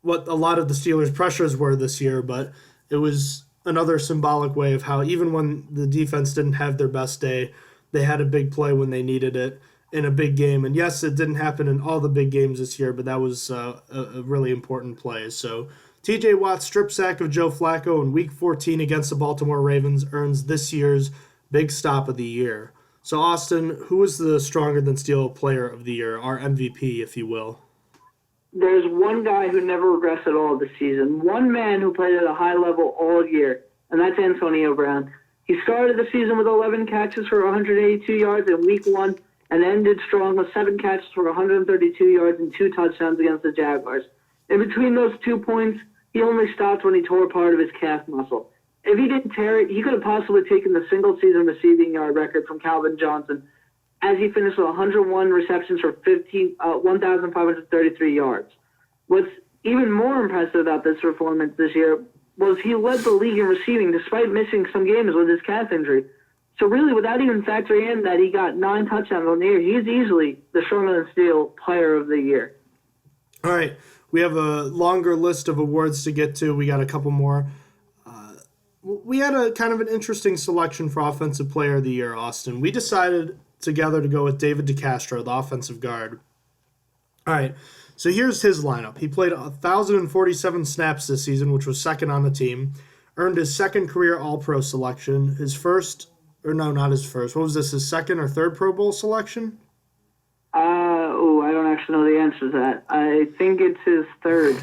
what a lot of the Steelers' pressures were this year, but it was another symbolic way of how even when the defense didn't have their best day, they had a big play when they needed it in a big game. And yes, it didn't happen in all the big games this year, but that was a really important play. So T.J. Watt's strip sack of Joe Flacco in Week 14 against the Baltimore Ravens earns this year's big stop of the year. So, Austin, who is the Stronger Than Steel player of the year, our MVP, if you will? There's one guy who never regressed at all this season, one man who played at a high level all year, and that's Antonio Brown. He started the season with 11 catches for 182 yards in Week 1 and ended strong with 7 catches for 132 yards and 2 touchdowns against the Jaguars. In between those 2 points, he only stopped when he tore part of his calf muscle. If he didn't tear it, he could have possibly taken the single-season receiving yard record from Calvin Johnson. as he finished with 101 receptions for 1,533 yards. What's even more impressive about this performance this year was he led the league in receiving despite missing some games with his calf injury. So really, without even factoring in that he got 9 touchdowns on the year, he's easily the Stronger Than Steel Player of the Year. All right, we have a longer list of awards to get to. We got a couple more. We had a kind of an interesting selection for Offensive Player of the Year, Austin. We decided together to go with David DeCastro, the offensive guard. All right, so here's his lineup. He played 1,047 snaps this season, which was second on the team. Earned his second career All-Pro selection. His first, or no, not his first. What was this, his second or third Pro Bowl selection? I don't actually know the answer to that. I think it's his third.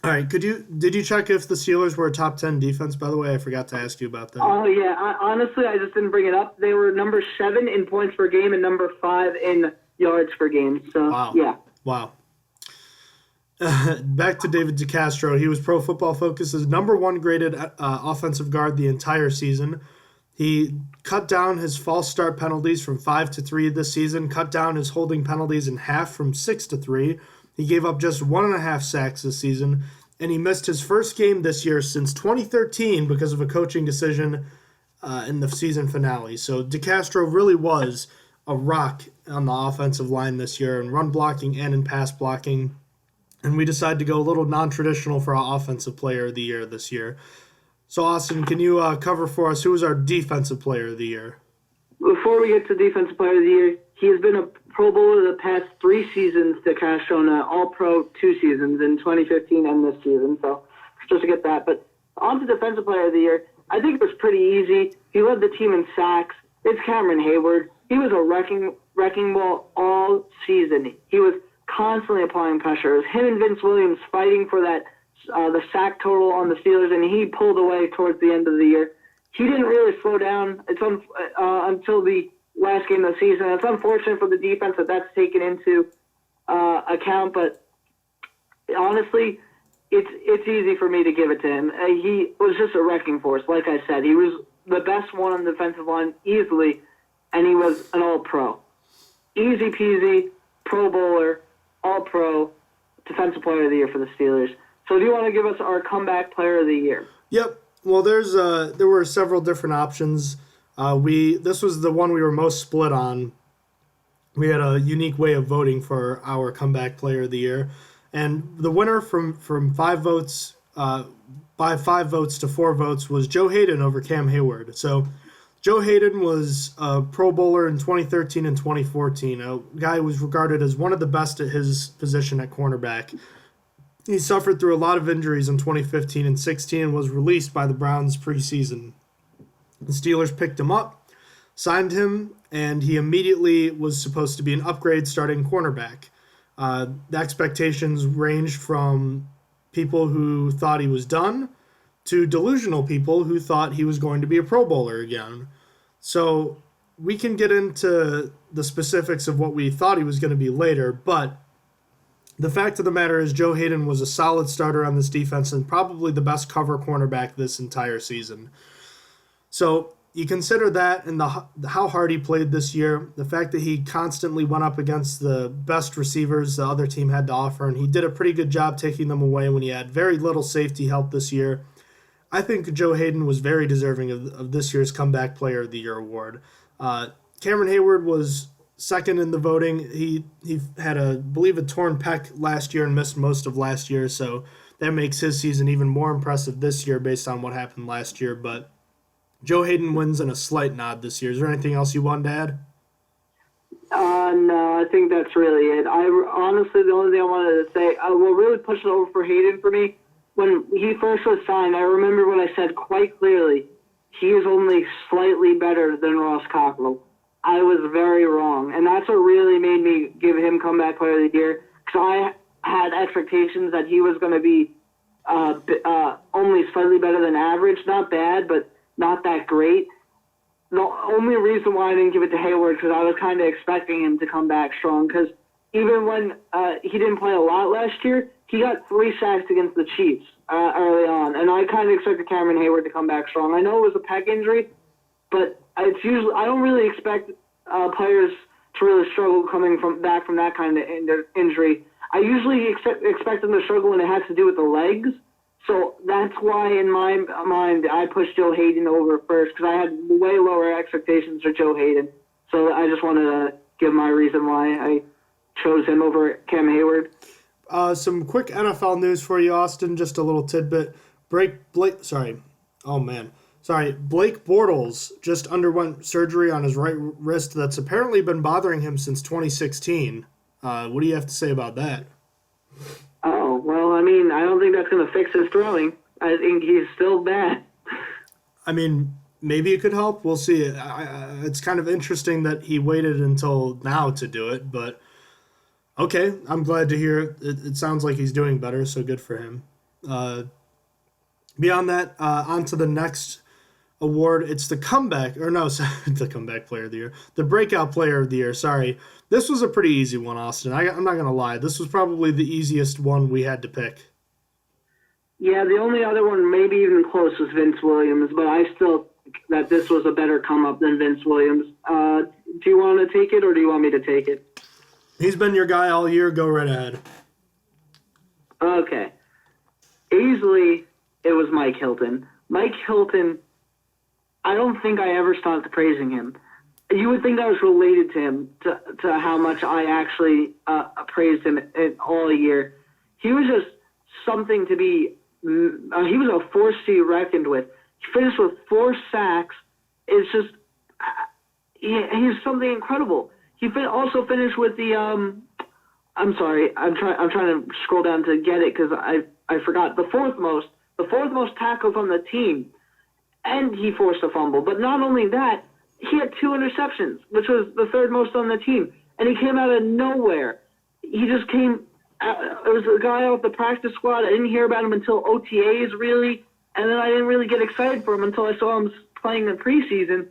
All right, did you check if the Steelers were a top 10 defense, by the way? I forgot to ask you about that. Oh, yeah. Honestly, I just didn't bring it up. They were number 7 in points per game and number 5 in yards per game. So, wow. Yeah. Wow. Back to David DeCastro. He was Pro Football Focus's number 1 graded offensive guard the entire season. He cut down his false start penalties from 5 to 3 this season, cut down his holding penalties in half from 6 to 3. He gave up just 1.5 sacks this season, and he missed his first game this year since 2013 because of a coaching decision in the season finale. So DeCastro really was a rock on the offensive line this year in run blocking and in pass blocking. And we decided to go a little non-traditional for our Offensive Player of the Year this year. So, Austin, can you cover for us who was our Defensive Player of the Year? Before we get to Defensive Player of the Year, he has been a Pro Bowler the past 3 seasons. DeCastro, and All-Pro 2 seasons in 2015 and this season. So, just to get that. But on to Defensive Player of the Year, I think it was pretty easy. He led the team in sacks. It's Cameron Hayward. He was a wrecking ball all season. He was constantly applying pressure. It was him and Vince Williams fighting for that the sack total on the Steelers, and he pulled away towards the end of the year. He didn't really slow down until the last game of the season. It's unfortunate for the defense that that's taken into account, but honestly, it's easy for me to give it to him. He was just a wrecking force. Like I said, he was the best one on the defensive line easily, and he was an All-Pro. Easy peasy, Pro Bowler, All-Pro, Defensive Player of the Year for the Steelers. So do you want to give us our Comeback Player of the Year? Yep. Well, there were several different options. This was the one we were most split on. We had a unique way of voting for our Comeback Player of the Year. And the winner from 5 votes, by 5 votes to 4 votes, was Joe Hayden over Cam Hayward. So Joe Hayden was a Pro Bowler in 2013 and 2014, a guy who was regarded as one of the best at his position at cornerback. He suffered through a lot of injuries in 2015 and 16 and was released by the Browns preseason. The Steelers picked him up, signed him, and he immediately was supposed to be an upgrade starting cornerback. The expectations ranged from people who thought he was done to delusional people who thought he was going to be a Pro Bowler again. So we can get into the specifics of what we thought he was going to be later, but the fact of the matter is Joe Hayden was a solid starter on this defense and probably the best cover cornerback this entire season. So you consider that and how hard he played this year, the fact that he constantly went up against the best receivers the other team had to offer, and he did a pretty good job taking them away when he had very little safety help this year. I think Joe Hayden was very deserving of this year's Comeback Player of the Year award. Cameron Hayward was second in the voting. He had, I believe, a torn pec last year and missed most of last year, so that makes his season even more impressive this year based on what happened last year. But Joe Hayden wins in a slight nod this year. Is there anything else you wanted to add? No, I think that's really it. Honestly, the only thing I wanted to say, what really pushed it over for Hayden for me, when he first was signed, I remember what I said quite clearly. He is only slightly better than Ross Cockrell. I was very wrong, and that's what really made me give him Comeback Player of the Year, because I had expectations that he was going to be only slightly better than average. Not bad, but not that great. The only reason why I didn't give it to Hayward, because I was kind of expecting him to come back strong, because even when he didn't play a lot last year, he got 3 sacks against the Chiefs early on, and I kind of expected Cameron Hayward to come back strong. I know it was a pec injury, but it's usually I don't really expect players to really struggle coming back from that kind of injury. I usually expect them to struggle when it has to do with the legs. So that's why, in my mind, I pushed Joe Hayden over first because I had way lower expectations for Joe Hayden. So I just wanted to give my reason why I chose him over Cam Hayward. Some quick NFL news for you, Austin. Just a little tidbit. Blake Bortles just underwent surgery on his right wrist that's apparently been bothering him since 2016. What do you have to say about that? Oh, well, I mean, I don't think that's going to fix his throwing. I think he's still bad. I mean, maybe it could help. We'll see. It's kind of interesting that he waited until now to do it, but okay, I'm glad to hear it. It sounds like he's doing better, so good for him. Beyond that, on to the next award. It's the the comeback player of the year. The breakout player of the year, sorry. This was a pretty easy one, Austin. I'm not going to lie. This was probably the easiest one we had to pick. Yeah, the only other one maybe even close was Vince Williams, but I still think that this was a better come-up than Vince Williams. Do you want to take it or do you want me to take it? He's been your guy all year. Go right ahead. Okay. Easily, it was Mike Hilton. Mike Hilton, I don't think I ever stopped praising him. You would think that was related to him, to how much I actually praised him all year. He was just something to be he was a force to be reckoned with. He finished with 4 sacks. It's just he's something incredible. He also finished with the I'm sorry, I'm trying to scroll down to get it because I forgot the fourth most tackles on the team, and he forced a fumble. But not only that, he had 2 interceptions, which was the third most on the team, and he came out of nowhere. He just came. It was a guy off the practice squad. I didn't hear about him until OTAs, really, and then I didn't really get excited for him until I saw him playing in preseason.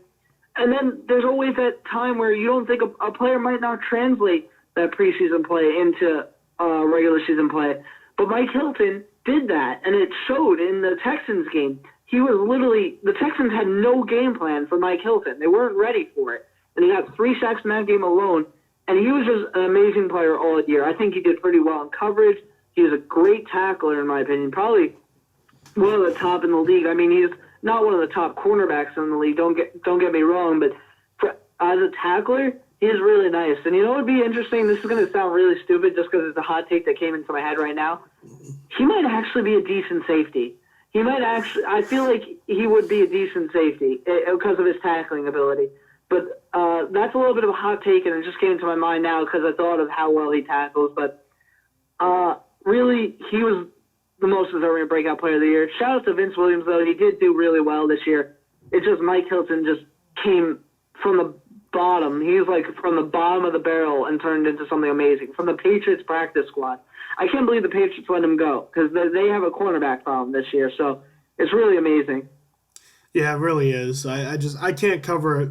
And then there's always that time where you don't think a player might not translate that preseason play into regular season play. But Mike Hilton did that, and it showed in the Texans game. The Texans had no game plan for Mike Hilton. They weren't ready for it. And he got 3 sacks in that game alone. And he was just an amazing player all year. I think he did pretty well in coverage. He was a great tackler, in my opinion. Probably one of the top in the league. I mean, he's not one of the top cornerbacks in the league. Don't get me wrong, but as a tackler, he's really nice. And you know what would be interesting? This is going to sound really stupid just because it's a hot take that came into my head right now. He might actually be a decent safety. He might actually. I feel like he would be a decent safety because of his tackling ability. But that's a little bit of a hot take, and it just came into my mind now because I thought of how well he tackles. But really, he was the most deserving breakout player of the year. Shout out to Vince Williams, though. He did do really well this year. It's just Mike Hilton just came from the bottom. He was like from the bottom of the barrel and turned into something amazing. From the Patriots practice squad. I can't believe the Patriots let him go because they have a cornerback problem this year. So it's really amazing. Yeah, it really is. I can't cover it.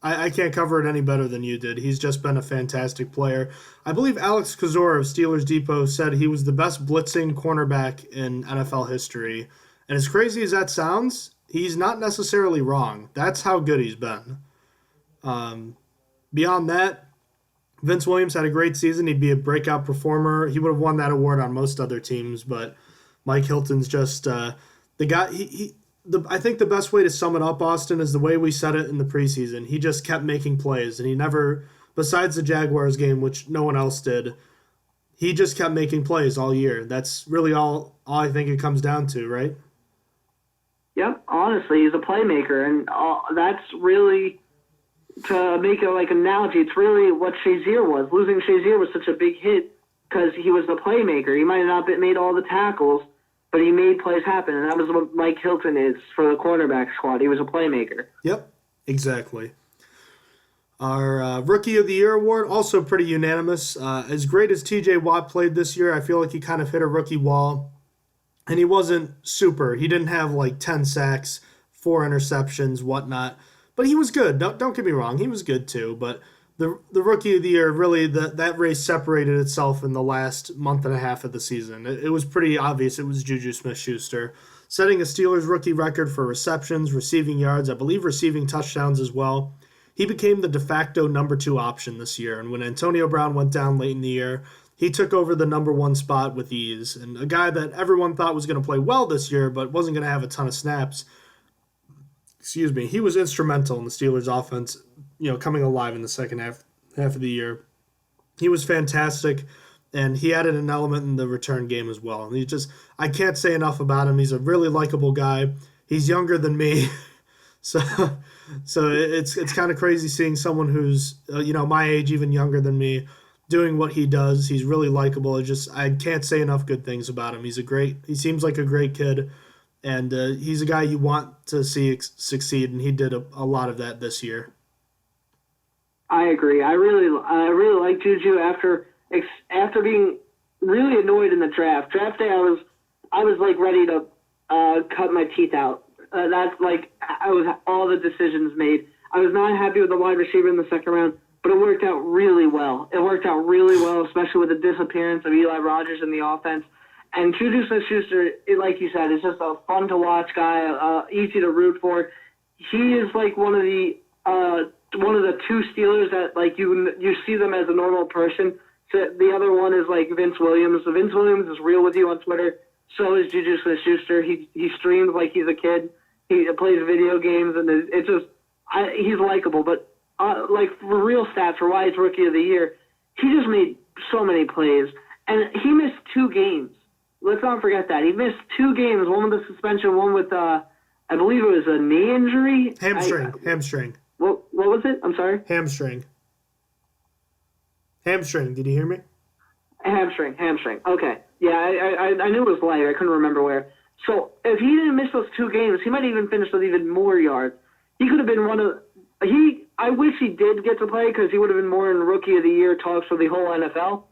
I can't cover it any better than you did. He's just been a fantastic player. I believe Alex Kozor of Steelers Depot said he was the best blitzing cornerback in NFL history. And as crazy as that sounds, he's not necessarily wrong. That's how good he's been. Beyond that, Vince Williams had a great season. He'd be a breakout performer. He would have won that award on most other teams, but Mike Hilton's just the guy. I think the best way to sum it up, Austin, is the way we said it in the preseason. He just kept making plays, and he never, besides the Jaguars game, which no one else did, he just kept making plays all year. That's really all I think it comes down to, right? Yep, honestly, he's a playmaker, and that's really, to make it like an analogy, it's really what Shazier was. Losing Shazier was such a big hit because he was the playmaker. He might have not made all the tackles, but he made plays happen, and that was what Mike Hilton is for the quarterback squad. He was a playmaker. Yep, exactly. Our Rookie of the Year award, also pretty unanimous. As great as TJ Watt played this year, I feel like he kind of hit a rookie wall, and he wasn't super. He didn't have like 10 sacks, 4 interceptions, whatnot, but he was good. Don't get me wrong, he was good too, but the Rookie of the Year, really, that race separated itself in the last month and a half of the season. It was pretty obvious it was Juju Smith-Schuster, setting a Steelers rookie record for receptions, receiving yards, I believe receiving touchdowns as well. he became the de facto number 2 option this year. And when Antonio Brown went down late in the year, he took over the number 1 spot with ease. And a guy that everyone thought was going to play well this year, but wasn't going to have a ton of snaps. Excuse me. He was instrumental in the Steelers' offense, coming alive in the second half of the year. He was fantastic, and he added an element in the return game as well. And I can't say enough about him. He's a really likable guy. He's younger than me, so it's kind of crazy seeing someone who's my age, even younger than me, doing what he does. He's really likable. I can't say enough good things about him. He seems like a great kid, and he's a guy you want to see succeed, and he did a lot of that this year. I agree. I really like Juju after being really annoyed in the draft. Draft day, I was like ready to cut my teeth out. That's like I was all the decisions made. I was not happy with the wide receiver in the second round, but it worked out really well. It worked out really well, especially with the disappearance of Eli Rogers in the offense. And Juju Smith-Schuster, like you said, is just a fun to watch guy, easy to root for. He is like one of the 2 Steelers that like you see them as a normal person. So the other one is like Vince Williams. So Vince Williams is real with you on Twitter. So is Juju Smith-Schuster. He streams like he's a kid. He plays video games, and he's likable. But like for real stats, for why he's Rookie of the Year, he just made so many plays, and he missed 2 games. Let's not forget that he missed 2 games. One with a suspension, one with I believe it was a knee injury. Hamstring. What was it? I'm sorry. Hamstring. Did you hear me? Hamstring. Okay. Yeah, I knew it was light. I couldn't remember where. So if he didn't miss those 2 games, he might even finish with even more yards. He could have been I wish he did get to play because he would have been more in Rookie of the Year talks for the whole NFL.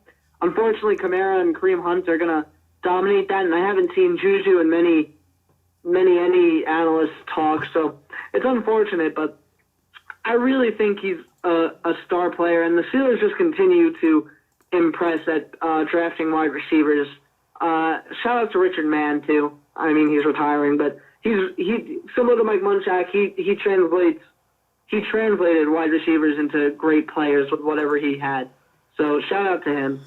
Unfortunately, Kamara and Kareem Hunt are going to dominate that, and I haven't seen Juju in any analyst talk, so it's unfortunate, but I really think he's a star player, and the Steelers just continue to impress at drafting wide receivers. Shout out to Richard Mann too. I mean, he's retiring, but he similar to Mike Munchak. He translated wide receivers into great players with whatever he had. So shout out to him.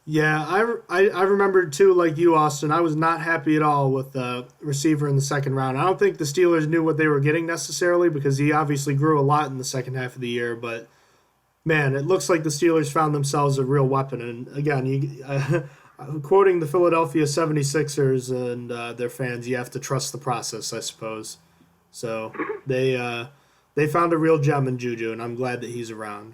Yeah, I remember too, like you, Austin. I was not happy at all with the receiver in the second round. I don't think the Steelers knew what they were getting necessarily because he obviously grew a lot in the second half of the year. But man, it looks like the Steelers found themselves a real weapon. And again, quoting the Philadelphia 76ers and their fans, you have to trust the process, I suppose. So they found a real gem in Juju, and I'm glad that he's around.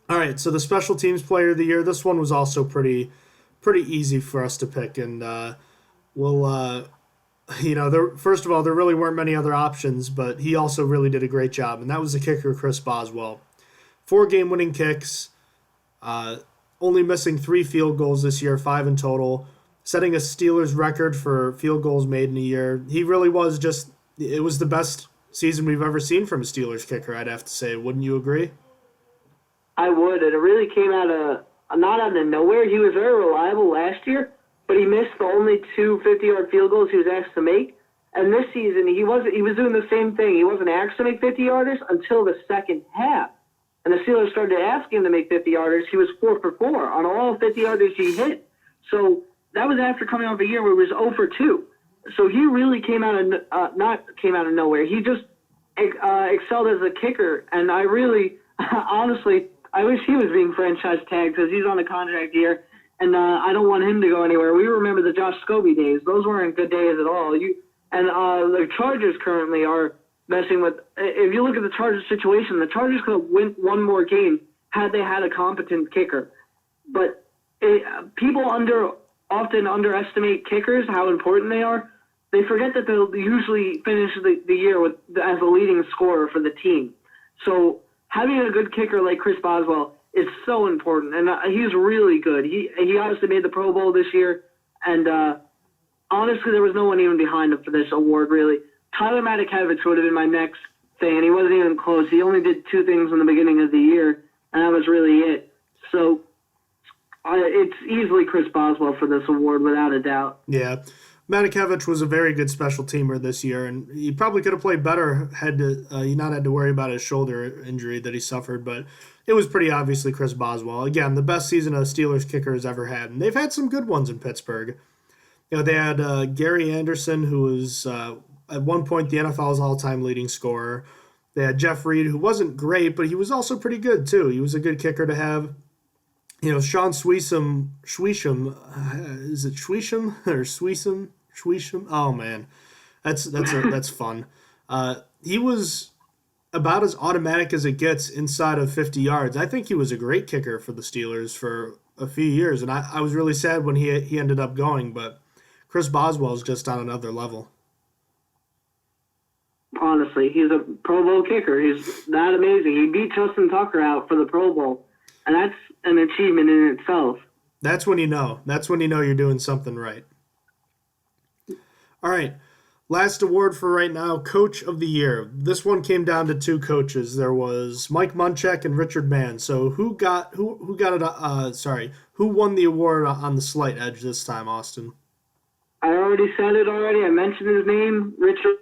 All right, so the special teams player of the year, this one was also pretty easy for us to pick, and first of all, there really weren't many other options, but he also really did a great job, and that was the kicker, Chris Boswell. 4 game-winning kicks, only missing 3 field goals this year, 5 in total, setting a Steelers record for field goals made in a year. He really was it was the best season we've ever seen from a Steelers kicker, I'd have to say. Wouldn't you agree? I would, and it really came not out of nowhere. He was very reliable last year, but he missed the only 2 50-yard field goals he was asked to make. And this season, he was doing the same thing. He wasn't asked to make 50-yarders until the second half. And the Steelers started asking him to make 50-yarders. He was 4 for 4 on all 50-yarders he hit. So that was after coming off a year where he was 0 for 2. So he really not came out of nowhere. He just excelled as a kicker, and I really, honestly, I wish he was being franchise tagged because he's on a contract year, and I don't want him to go anywhere. We remember the Josh Scobie days; those weren't good days at all. The Chargers currently are messing with. If you look at the Chargers situation, the Chargers could have won one more game had they had a competent kicker. But people often underestimate kickers, how important they are. They forget that they'll usually finish the year as a leading scorer for the team. So having a good kicker like Chris Boswell is so important, and he's really good. He obviously made the Pro Bowl this year, and honestly, there was no one even behind him for this award, really. Tyler Matakevich would have been my next thing, and he wasn't even close. He only did 2 things in the beginning of the year, and that was really it. So it's easily Chris Boswell for this award, without a doubt. Yeah. Matakevich was a very good special teamer this year, and he probably could have played better had he not had to worry about his shoulder injury that he suffered. But it was pretty obviously Chris Boswell. Again, the best season a Steelers kicker has ever had, and they've had some good ones in Pittsburgh. They had Gary Anderson, who was at one point the NFL's all-time leading scorer. They had Jeff Reed, who wasn't great, but he was also pretty good too. He was a good kicker to have. Sean Swisham, is it Swisham or Swisham? Oh man, that's fun. He was about as automatic as it gets inside of 50 yards. I think he was a great kicker for the Steelers for a few years, and I was really sad when he ended up going. But Chris Boswell is just on another level. Honestly, he's a Pro Bowl kicker. He's that amazing. He beat Justin Tucker out for the Pro Bowl, and that's an achievement in itself. That's when you know. That's when you know you're doing something right. All right, last award for right now, Coach of the Year. This one came down to two coaches. There was Mike Munchak and Richard Mann. So who won the award on the slight edge this time, Austin? I already said it already. I mentioned his name, Richard,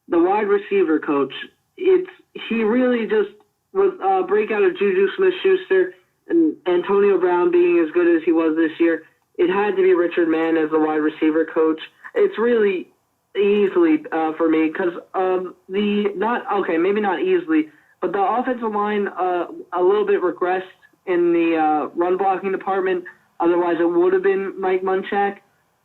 the wide receiver coach. He really just was a breakout of Juju Smith-Schuster and Antonio Brown being as good as he was this year. It had to be Richard Mann as the wide receiver coach. It's really easily for me because maybe not easily, but the offensive line a little bit regressed in the run blocking department. Otherwise, it would have been Mike Munchak.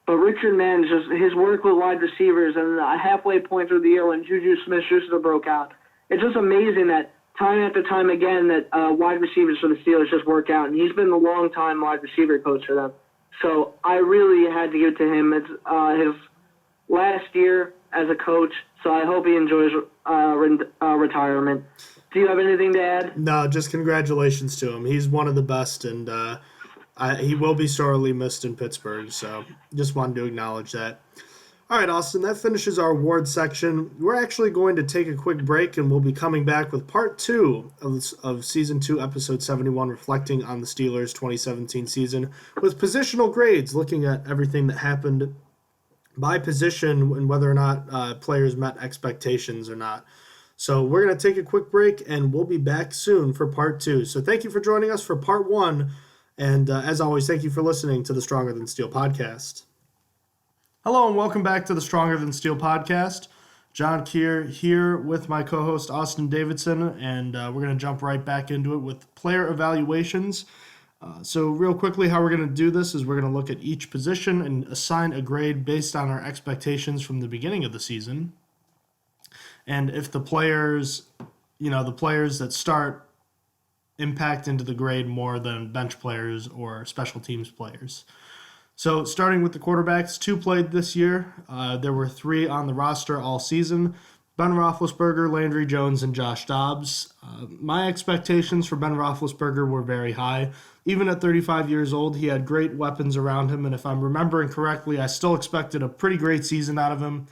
But Richard Mann, just his work with wide receivers and a halfway point through the year when Juju Smith-Schuster broke out, it's just amazing that time after time again that wide receivers for the Steelers just work out. And he's been the long-time wide receiver coach for them. So I really had to give it to him. It's his last year as a coach, so I hope he enjoys retirement. Do you have anything to add? No, just congratulations to him. He's one of the best, and he will be sorely missed in Pittsburgh, so just wanted to acknowledge that. All right, Austin, that finishes our award section. We're actually going to take a quick break, and we'll be coming back with part 2 of Season 2, Episode 71, reflecting on the Steelers' 2017 season, with positional grades, looking at everything that happened by position and whether or not players met expectations or not. So we're going to take a quick break, and we'll be back soon for part 2. So thank you for joining us for part 1, and as always, thank you for listening to the Stronger Than Steel podcast. Hello and welcome back to the Stronger Than Steel podcast. John Keir here with my co-host Austin Davidson, and we're going to jump right back into it with player evaluations. So real quickly, how we're going to do this is we're going to look at each position and assign a grade based on our expectations from the beginning of the season. And if the players that start impact into the grade more than bench players or special teams players. So starting with the quarterbacks, 2 played this year. There were 3 on the roster all season. Ben Roethlisberger, Landry Jones, and Josh Dobbs. My expectations for Ben Roethlisberger were very high. Even at 35 years old, he had great weapons around him, and if I'm remembering correctly, I still expected a pretty great season out of him.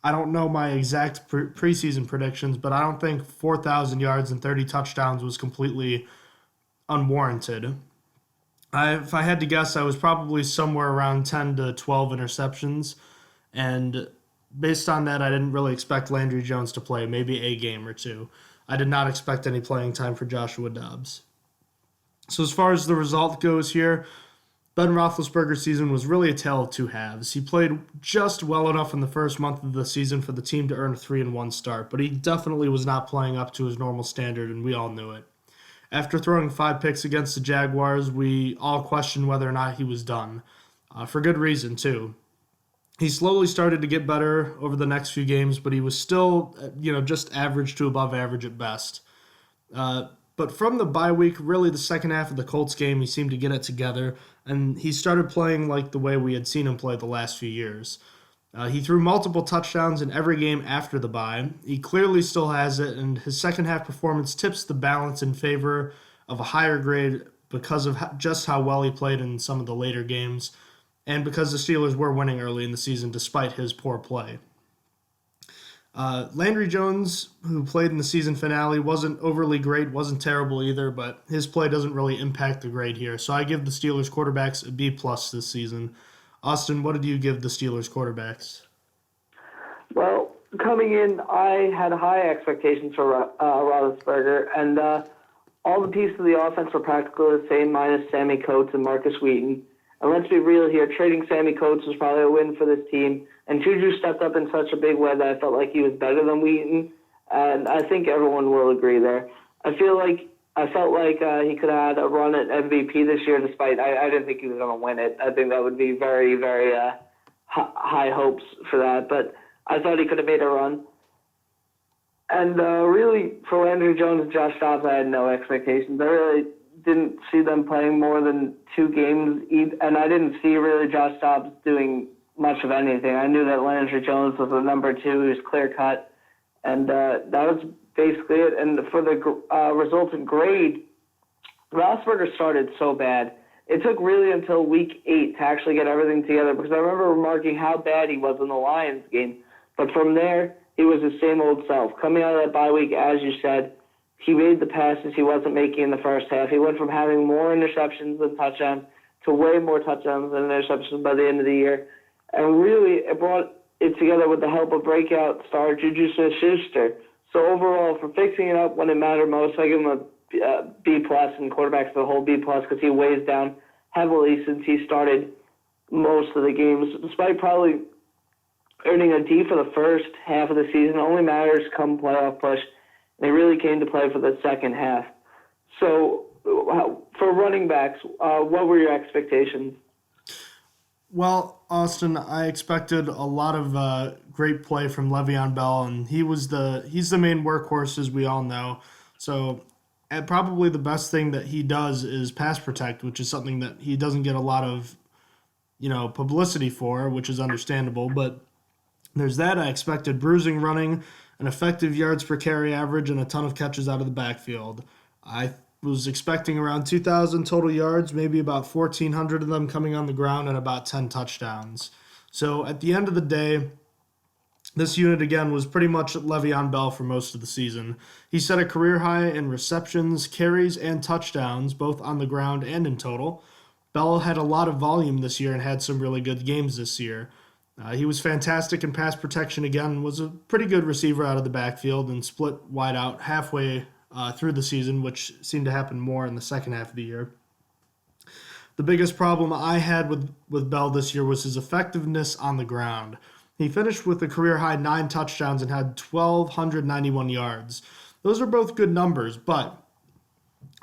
I don't know my exact preseason predictions, but I don't think 4,000 yards and 30 touchdowns was completely unwarranted. If I had to guess, I was probably somewhere around 10 to 12 interceptions, and based on that, I didn't really expect Landry Jones to play, maybe a game or 2. I did not expect any playing time for Joshua Dobbs. So as far as the result goes here, Ben Roethlisberger's season was really a tale of 2 halves. He played just well enough in the first month of the season for the team to earn a 3-1 start, but he definitely was not playing up to his normal standard, and we all knew it. After throwing 5 picks against the Jaguars, we all questioned whether or not he was done. For good reason, too. He slowly started to get better over the next few games, but he was still, just average to above average at best. But from the bye week, really the second half of the Colts game, he seemed to get it together, and he started playing like the way we had seen him play the last few years. He threw multiple touchdowns in every game after the bye. He clearly still has it, and his second half performance tips the balance in favor of a higher grade because of just how well he played in some of the later games, and because the Steelers were winning early in the season despite his poor play. Landry Jones, who played in the season finale, wasn't overly great, wasn't terrible either, but his play doesn't really impact the grade here. So I give the Steelers quarterbacks a B+ this season. Austin, what did you give the Steelers quarterbacks? Well, coming in, I had high expectations for Roethlisberger, and all the pieces of the offense were practically the same, minus Sammy Coates and Marcus Wheaton. And let's be real here, trading Sammy Coates was probably a win for this team. And Juju stepped up in such a big way that I felt like he was better than Wheaton. And I think everyone will agree there. I felt like he could have had a run at MVP this year, despite I didn't think he was going to win it. I think that would be very, very high hopes for that. But I thought he could have made a run. And really, for Landry Jones and Josh Dobbs, I had no expectations. I really didn't see them playing more than 2 games, and I didn't see really Josh Dobbs doing much of anything. I knew that Landry Jones was the number 2, he was clear-cut, and that was basically it. And for the resultant grade, Roethlisberger started so bad. It took really until week 8 to actually get everything together, because I remember remarking how bad he was in the Lions game. But from there, he was his same old self. Coming out of that bye week, as you said, he made the passes he wasn't making in the first half. He went from having more interceptions than touchdowns to way more touchdowns than interceptions by the end of the year. And really, it brought it together with the help of breakout star Juju Smith-Schuster. So overall, for fixing it up when it mattered most, I give him a B+, and quarterbacks the whole B+, because he weighs down heavily since he started most of the games, despite probably earning a D for the first half of the season. Only matters come playoff push. They really came to play for the second half. So for running backs, what were your expectations? Well, Austin, I expected a lot of great play from Le'Veon Bell, and he's the main workhorse, as we all know. So probably the best thing that he does is pass protect, which is something that he doesn't get a lot of publicity for, which is understandable. But there's that. I expected bruising running, an effective yards per carry average, and a ton of catches out of the backfield. I was expecting around 2,000 total yards, maybe about 1,400 of them coming on the ground, and about 10 touchdowns. So at the end of the day, this unit again was pretty much Le'Veon Bell for most of the season. He set a career high in receptions, carries, and touchdowns, both on the ground and in total. Bell had a lot of volume this year and had some really good games this year. He was fantastic in pass protection again, was a pretty good receiver out of the backfield, and split wide out halfway through the season, which seemed to happen more in the second half of the year. The biggest problem I had with Bell this year was his effectiveness on the ground. He finished with a career-high 9 touchdowns and had 1,291 yards. Those are both good numbers, but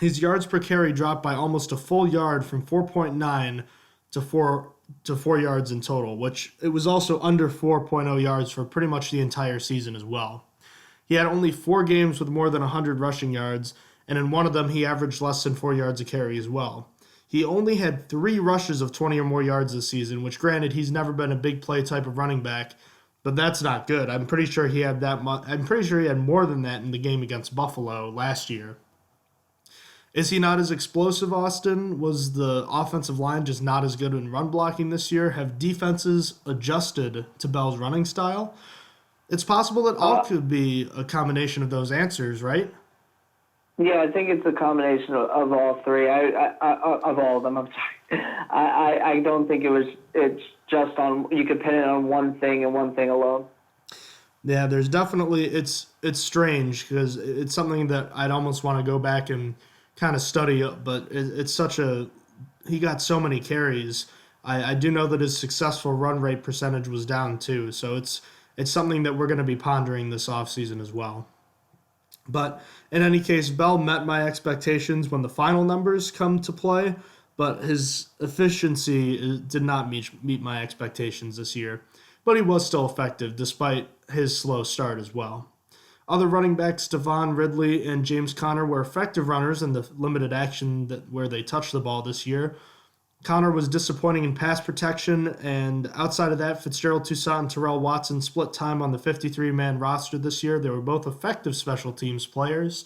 his yards per carry dropped by almost a full yard from 4.9 to 4 yards in total, which it was also under 4.0 yards for pretty much the entire season as well. He had only 4 games with more than 100 rushing yards, and in one of them he averaged less than 4 yards a carry as well. He only had 3 rushes of 20 or more yards this season, which granted he's never been a big play type of running back, but that's not good. I'm pretty sure he had more than that in the game against Buffalo last year. Is he not as explosive, Austin? Was the offensive line just not as good in run blocking this year? Have defenses adjusted to Bell's running style? It's possible that all could be a combination of those answers, right? Yeah, I think it's a combination of all three. Of all of them, I'm sorry. I don't think it's just on, you could pin it on one thing and one thing alone. Yeah, there's definitely, it's strange because it's something that I'd almost want to go back and kind of study up, but it's he got so many carries. I do know that his successful run rate percentage was down too, so it's something that we're going to be pondering this offseason as well. But in any case, Bell met my expectations when the final numbers come to play, but his efficiency did not meet my expectations this year. But he was still effective despite his slow start as well. Other running backs, Stephon Ridley and James Conner, were effective runners in the limited action where they touched the ball this year. Conner was disappointing in pass protection, and outside of that, Fitzgerald Toussaint and Terrell Watson split time on the 53-man roster this year. They were both effective special teams players.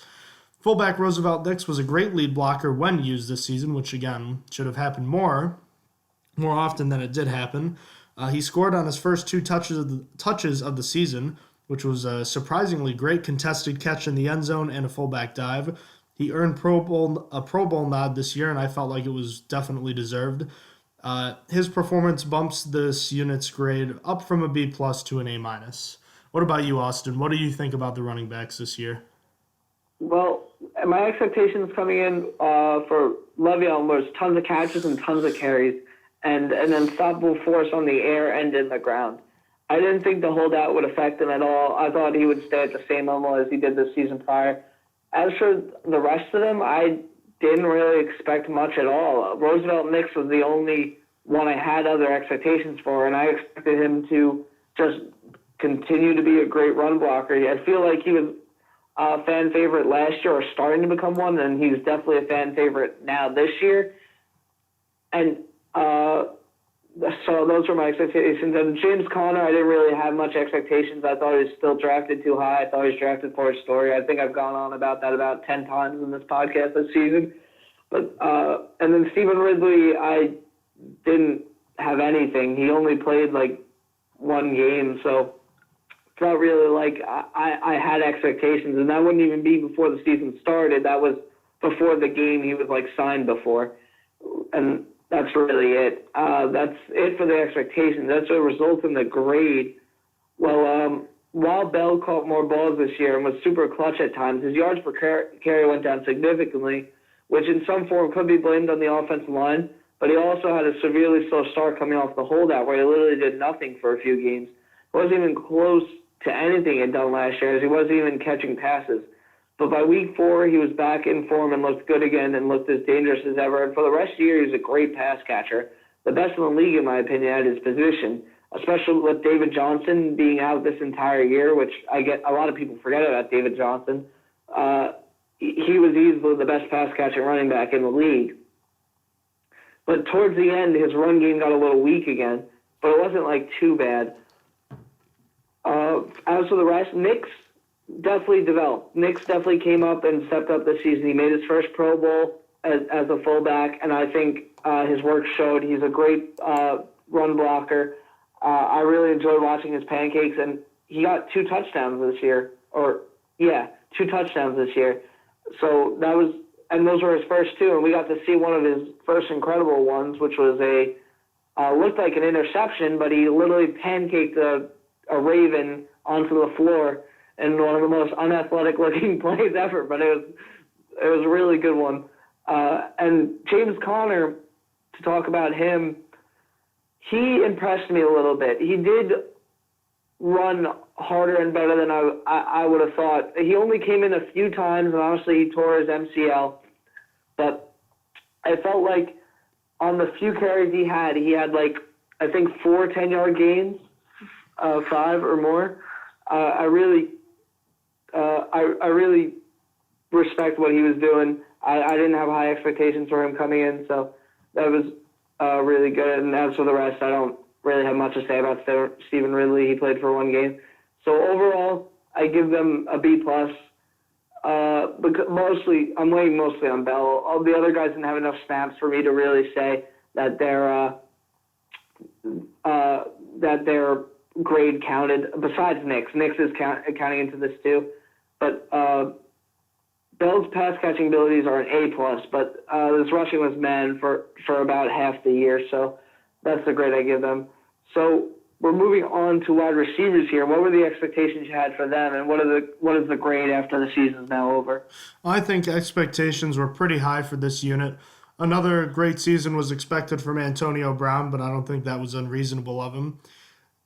Fullback Roosevelt Nix was a great lead blocker when used this season, which again should have happened more often than it did happen. He scored on his first 2 touches of the season, which was a surprisingly great contested catch in the end zone and a fullback dive. He earned a Pro Bowl nod this year, and I felt like it was definitely deserved. His performance bumps this unit's grade up from a B+ to an A-. What about you, Austin? What do you think about the running backs this year? Well, my expectations coming in for Le'Veon was tons of catches and tons of carries and an unstoppable force on the air and in the ground. I didn't think the holdout would affect him at all. I thought he would stay at the same level as he did the season prior. As for the rest of them, I didn't really expect much at all. Roosevelt Nix was the only one I had other expectations for, and I expected him to just continue to be a great run blocker. I feel like he was a fan favorite last year, or starting to become one, and he's definitely a fan favorite now this year. And so those were my expectations. And James Conner, I didn't really have much expectations. I thought he was still drafted too high. I thought he was drafted for his story. I think I've gone on about that about 10 times in this podcast this season. But and then Stephen Ridley, I didn't have anything. He only played like one game, so it's not really like I had expectations. And that wouldn't even be before the season started. That was before the game he was like signed before. And that's really it. That's it for the expectations. That's what results in the grade. Well, while Bell caught more balls this year and was super clutch at times, his yards per carry went down significantly, which in some form could be blamed on the offensive line. But he also had a severely slow start coming off the holdout where he literally did nothing for a few games. It wasn't even close to anything he'd done last year, as he wasn't even catching passes. But by week 4, he was back in form and looked good again and looked as dangerous as ever. And for the rest of the year, he was a great pass catcher, the best in the league, in my opinion, at his position, especially with David Johnson being out this entire year, which I get a lot of people forget about David Johnson. He was easily the best pass catching running back in the league. But towards the end, his run game got a little weak again, but it wasn't like too bad. As for the rest, Nix definitely developed. Nix definitely came up and stepped up this season. He made his first Pro Bowl as a fullback, and I think his work showed. He's a great run blocker. I really enjoyed watching his pancakes, and he got 2 touchdowns this year. 2 touchdowns this year. So that was, and those were his first 2, and we got to see one of his first incredible ones, which was looked like an interception, but he literally pancaked a Raven onto the floor in one of the most unathletic looking plays ever, but it was a really good one. And James Conner, to talk about him, he impressed me a little bit. He did run harder and better than I would have thought. He only came in a few times, and honestly, he tore his MCL. But I felt like on the few carries he had like, I think 4 10-yard gains, 5 or more. I really respect what he was doing. I didn't have high expectations for him coming in, so that was really good. And as for the rest, I don't really have much to say about Stephen Ridley. He played for 1 game. So overall, I give them a B+. Because I'm weighing mostly on Bell. All the other guys didn't have enough snaps for me to really say that their grade counted. Besides Nix is counting into this too. But Bell's pass catching abilities are an A+. But this rushing was man for about half the year, so that's the grade I give them. So we're moving on to wide receivers here. What were the expectations you had for them, and what is the grade after the season's now over? I think expectations were pretty high for this unit. Another great season was expected from Antonio Brown, but I don't think that was unreasonable of him.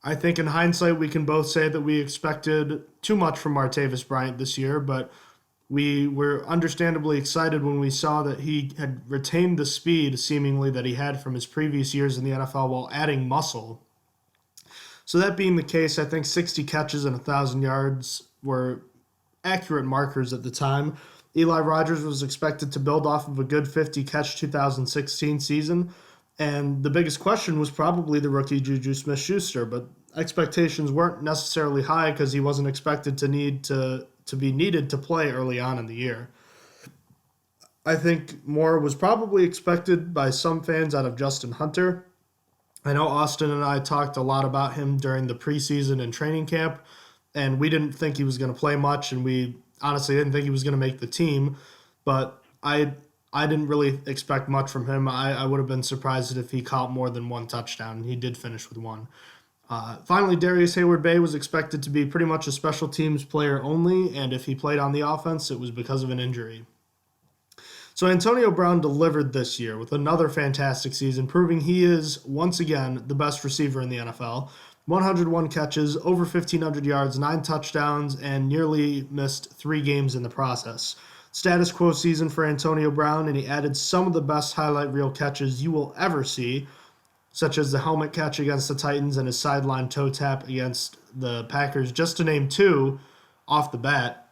I think in hindsight we can both say that we expected too much from Martavis Bryant this year, but we were understandably excited when we saw that he had retained the speed, seemingly, that he had from his previous years in the NFL while adding muscle. So that being the case, I think 60 catches and 1,000 yards were accurate markers at the time. Eli Rogers was expected to build off of a good 50-catch 2016 season, and the biggest question was probably the rookie Juju Smith-Schuster, but expectations weren't necessarily high because he wasn't expected to be needed to play early on in the year. I think more was probably expected by some fans out of Justin Hunter. I know Austin and I talked a lot about him during the preseason and training camp, and we didn't think he was going to play much, and we honestly didn't think he was going to make the team. But I I didn't really expect much from him. I would have been surprised if he caught more than one touchdown. He did finish with one. Finally, Darius Hayward-Bay was expected to be pretty much a special teams player only, and if he played on the offense, it was because of an injury. So Antonio Brown delivered this year with another fantastic season, proving he is, once again, the best receiver in the NFL. 101 catches, over 1,500 yards, 9 touchdowns, and nearly missed 3 games in the process. Status quo season for Antonio Brown, and he added some of the best highlight reel catches you will ever see, such as the helmet catch against the Titans and his sideline toe tap against the Packers, just to name 2 off the bat.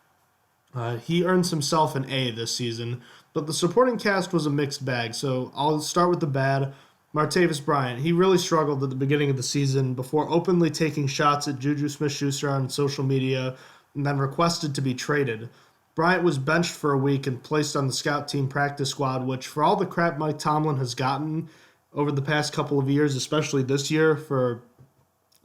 He earns himself an A this season, but the supporting cast was a mixed bag, so I'll start with the bad. Martavis Bryant, he really struggled at the beginning of the season before openly taking shots at Juju Smith-Schuster on social media and then requested to be traded. Bryant was benched for a week and placed on the scout team practice squad, which for all the crap Mike Tomlin has gotten over the past couple of years, especially this year for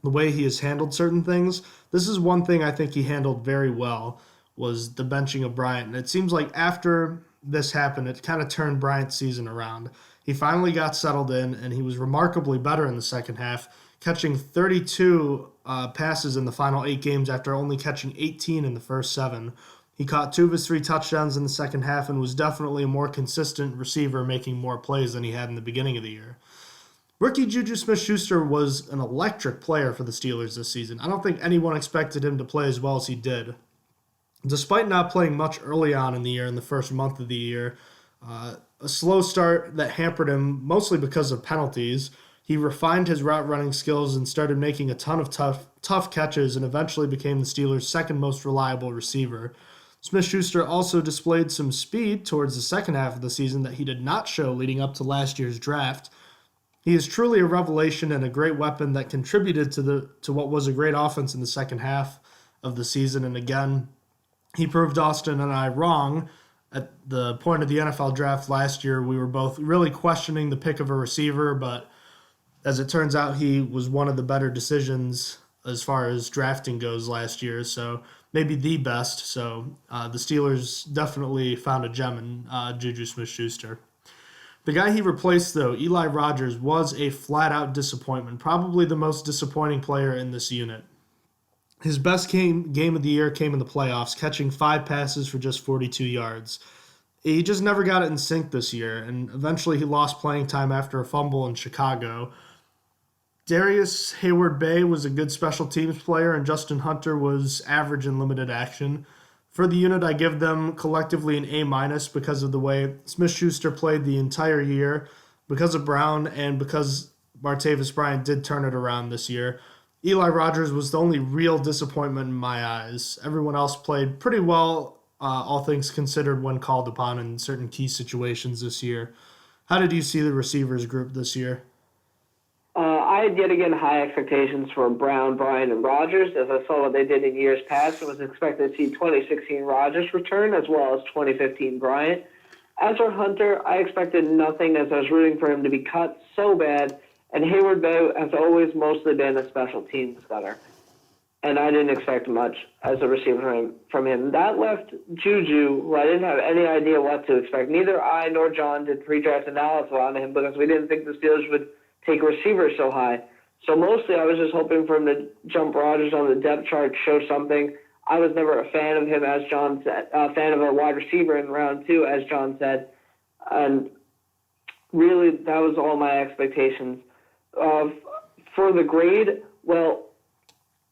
the way he has handled certain things, this is one thing I think he handled very well, was the benching of Bryant. And it seems like after this happened, it kind of turned Bryant's season around. He finally got settled in, and he was remarkably better in the second half, catching 32 passes in the final 8 games after only catching 18 in the first 7. He caught 2 of his 3 touchdowns in the second half and was definitely a more consistent receiver, making more plays than he had in the beginning of the year. Rookie Juju Smith-Schuster was an electric player for the Steelers this season. I don't think anyone expected him to play as well as he did. Despite not playing much early on in the year, in the first month of the year, a slow start that hampered him mostly because of penalties, he refined his route running skills and started making a ton of tough catches and eventually became the Steelers' second most reliable receiver. Smith-Schuster also displayed some speed towards the second half of the season that he did not show leading up to last year's draft. He is truly a revelation and a great weapon that contributed to what was a great offense in the second half of the season. And again, he proved Austin and I wrong. At the point of the NFL draft last year, we were both really questioning the pick of a receiver, but as it turns out, he was one of the better decisions as far as drafting goes last year, so maybe the best. So the Steelers definitely found a gem in Juju Smith-Schuster. The guy he replaced, though, Eli Rogers, was a flat-out disappointment, probably the most disappointing player in this unit. His best game of the year came in the playoffs, catching 5 passes for just 42 yards. He just never got it in sync this year, and eventually he lost playing time after a fumble in Chicago. Darius Hayward-Bay was a good special teams player, and Justin Hunter was average in limited action. For the unit, I give them collectively an A- because of the way Smith-Schuster played the entire year, because of Brown, and because Martavis Bryant did turn it around this year. Eli Rogers was the only real disappointment in my eyes. Everyone else played pretty well, all things considered, when called upon in certain key situations this year. How did you see the receivers group this year? I had yet again high expectations for Brown, Bryant, and Rodgers, as I saw what they did in years past and was expected to see 2016 Rodgers return as well as 2015 Bryant. As for Hunter, I expected nothing as I was rooting for him to be cut so bad, and Hayward-Bay has always mostly been a special teams gunner. And I didn't expect much as a receiver from him. That left Juju, who I didn't have any idea what to expect. Neither I nor John did pre-draft analysis on him because we didn't think the Steelers would take receivers so high. So mostly I was just hoping for him to jump Rodgers on the depth chart, show something. I was never a fan of him, as John said, a fan of a wide receiver in round 2, as John said. And really, that was all my expectations. For the grade, well,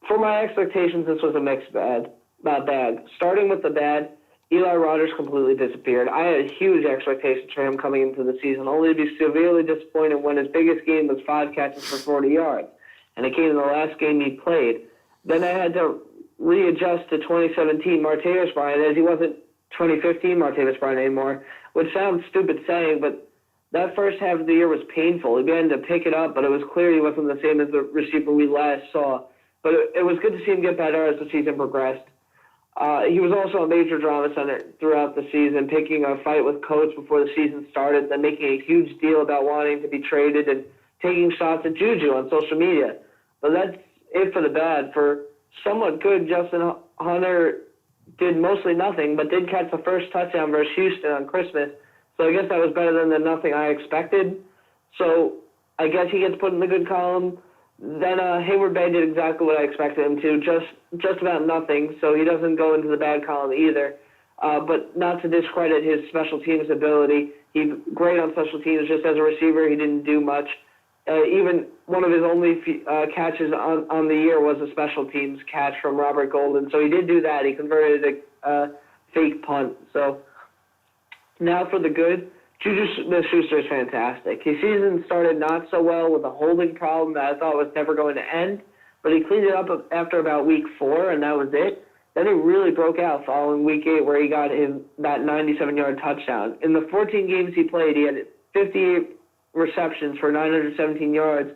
for my expectations, this was a mixed bag. Starting with the bad, Eli Rogers completely disappeared. I had huge expectations for him coming into the season, only to be severely disappointed when his biggest game was 5 catches for 40 yards, and it came in the last game he played. Then I had to readjust to 2017 Martavis Bryant, as he wasn't 2015 Martavis Bryant anymore, which sounds stupid saying, but that first half of the year was painful. He began to pick it up, but it was clear he wasn't the same as the receiver we last saw. But it was good to see him get better as the season progressed. He was also a major drama center throughout the season, picking a fight with Coates before the season started, then making a huge deal about wanting to be traded and taking shots at Juju on social media. But that's it for the bad. For somewhat good, Justin Hunter did mostly nothing, but did catch the first touchdown versus Houston on Christmas, So I guess that was better than the nothing I expected. So I guess he gets put in the good column. Then Hayward Bay did exactly what I expected him to, just about nothing, so he doesn't go into the bad column either. But not to discredit his special teams ability. He's great on special teams. Just as a receiver, he didn't do much. Even one of his only catches on the year was a special teams catch from Robert Golden. So he did do that. He converted a fake punt. So now for the good, Juju Smith-Schuster is fantastic. His season started not so well with a holding problem that I thought was never going to end, but he cleaned it up after about week 4, and that was it. Then he really broke out following week 8 where he got that 97-yard touchdown. In the 14 games he played, he had 58 receptions for 917 yards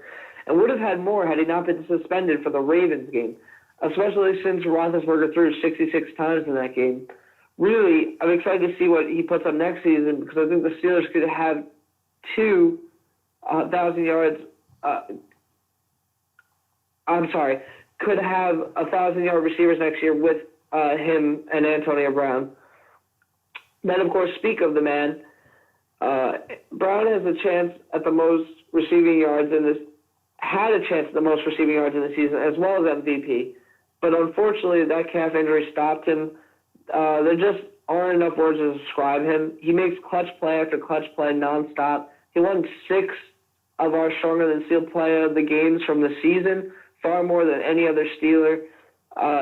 and would have had more had he not been suspended for the Ravens game, especially since Roethlisberger threw 66 times in that game. Really, I'm excited to see what he puts up next season because I think the Steelers could have 2,000 yards. Could have 1,000-yard receivers next year with him and Antonio Brown. Then, of course, speak of the man. Brown has a chance at the most receiving yards had a chance at the most receiving yards in the season as well as MVP. But unfortunately, that calf injury stopped him. There just aren't enough words to describe him. He makes clutch play after clutch play nonstop. He won 6 of our Stronger Than Steel Player of the games from the season, far more than any other Steeler.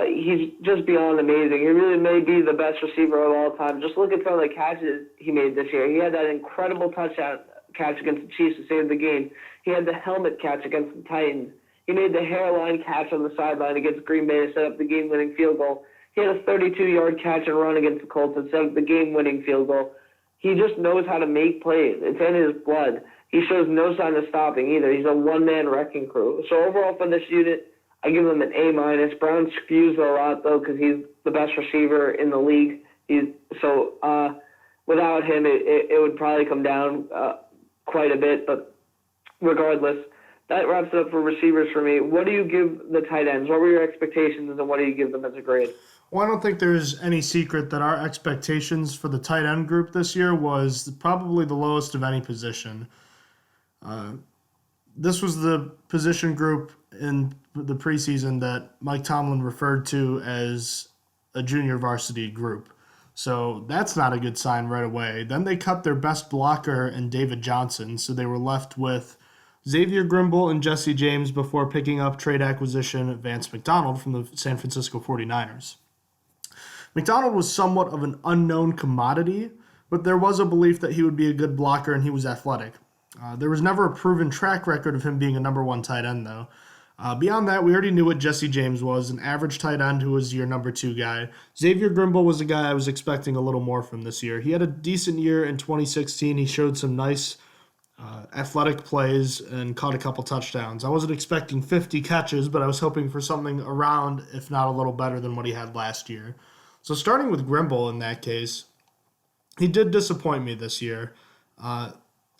He's just beyond amazing. He really may be the best receiver of all time. Just look at some of the catches he made this year. He had that incredible touchdown catch against the Chiefs to save the game. He had the helmet catch against the Titans. He made the hairline catch on the sideline against Green Bay to set up the game-winning field goal. He had a 32-yard catch and run against the Colts and set up the game-winning field goal. He just knows how to make plays. It's in his blood. He shows no sign of stopping either. He's a one-man wrecking crew. So overall for this unit, I give him an A-. Brown skews a lot, though, because he's the best receiver in the league. Without him, it would probably come down quite a bit. But regardless, that wraps it up for receivers for me. What do you give the tight ends? What were your expectations, and what do you give them as a grade? Well, I don't think there's any secret that our expectations for the tight end group this year was probably the lowest of any position. This was the position group in the preseason that Mike Tomlin referred to as a junior varsity group. So that's not a good sign right away. Then they cut their best blocker in David Johnson, so they were left with Xavier Grimble and Jesse James before picking up trade acquisition Vance McDonald from the San Francisco 49ers. McDonald was somewhat of an unknown commodity, but there was a belief that he would be a good blocker and he was athletic. There was never a proven track record of him being a number 1 tight end, though. Beyond that, we already knew what Jesse James was, an average tight end who was your number 2 guy. Xavier Grimble was a guy I was expecting a little more from this year. He had a decent year in 2016. He showed some nice athletic plays and caught a couple touchdowns. I wasn't expecting 50 catches, but I was hoping for something around, if not a little better than what he had last year. So starting with Grimble in that case, he did disappoint me this year.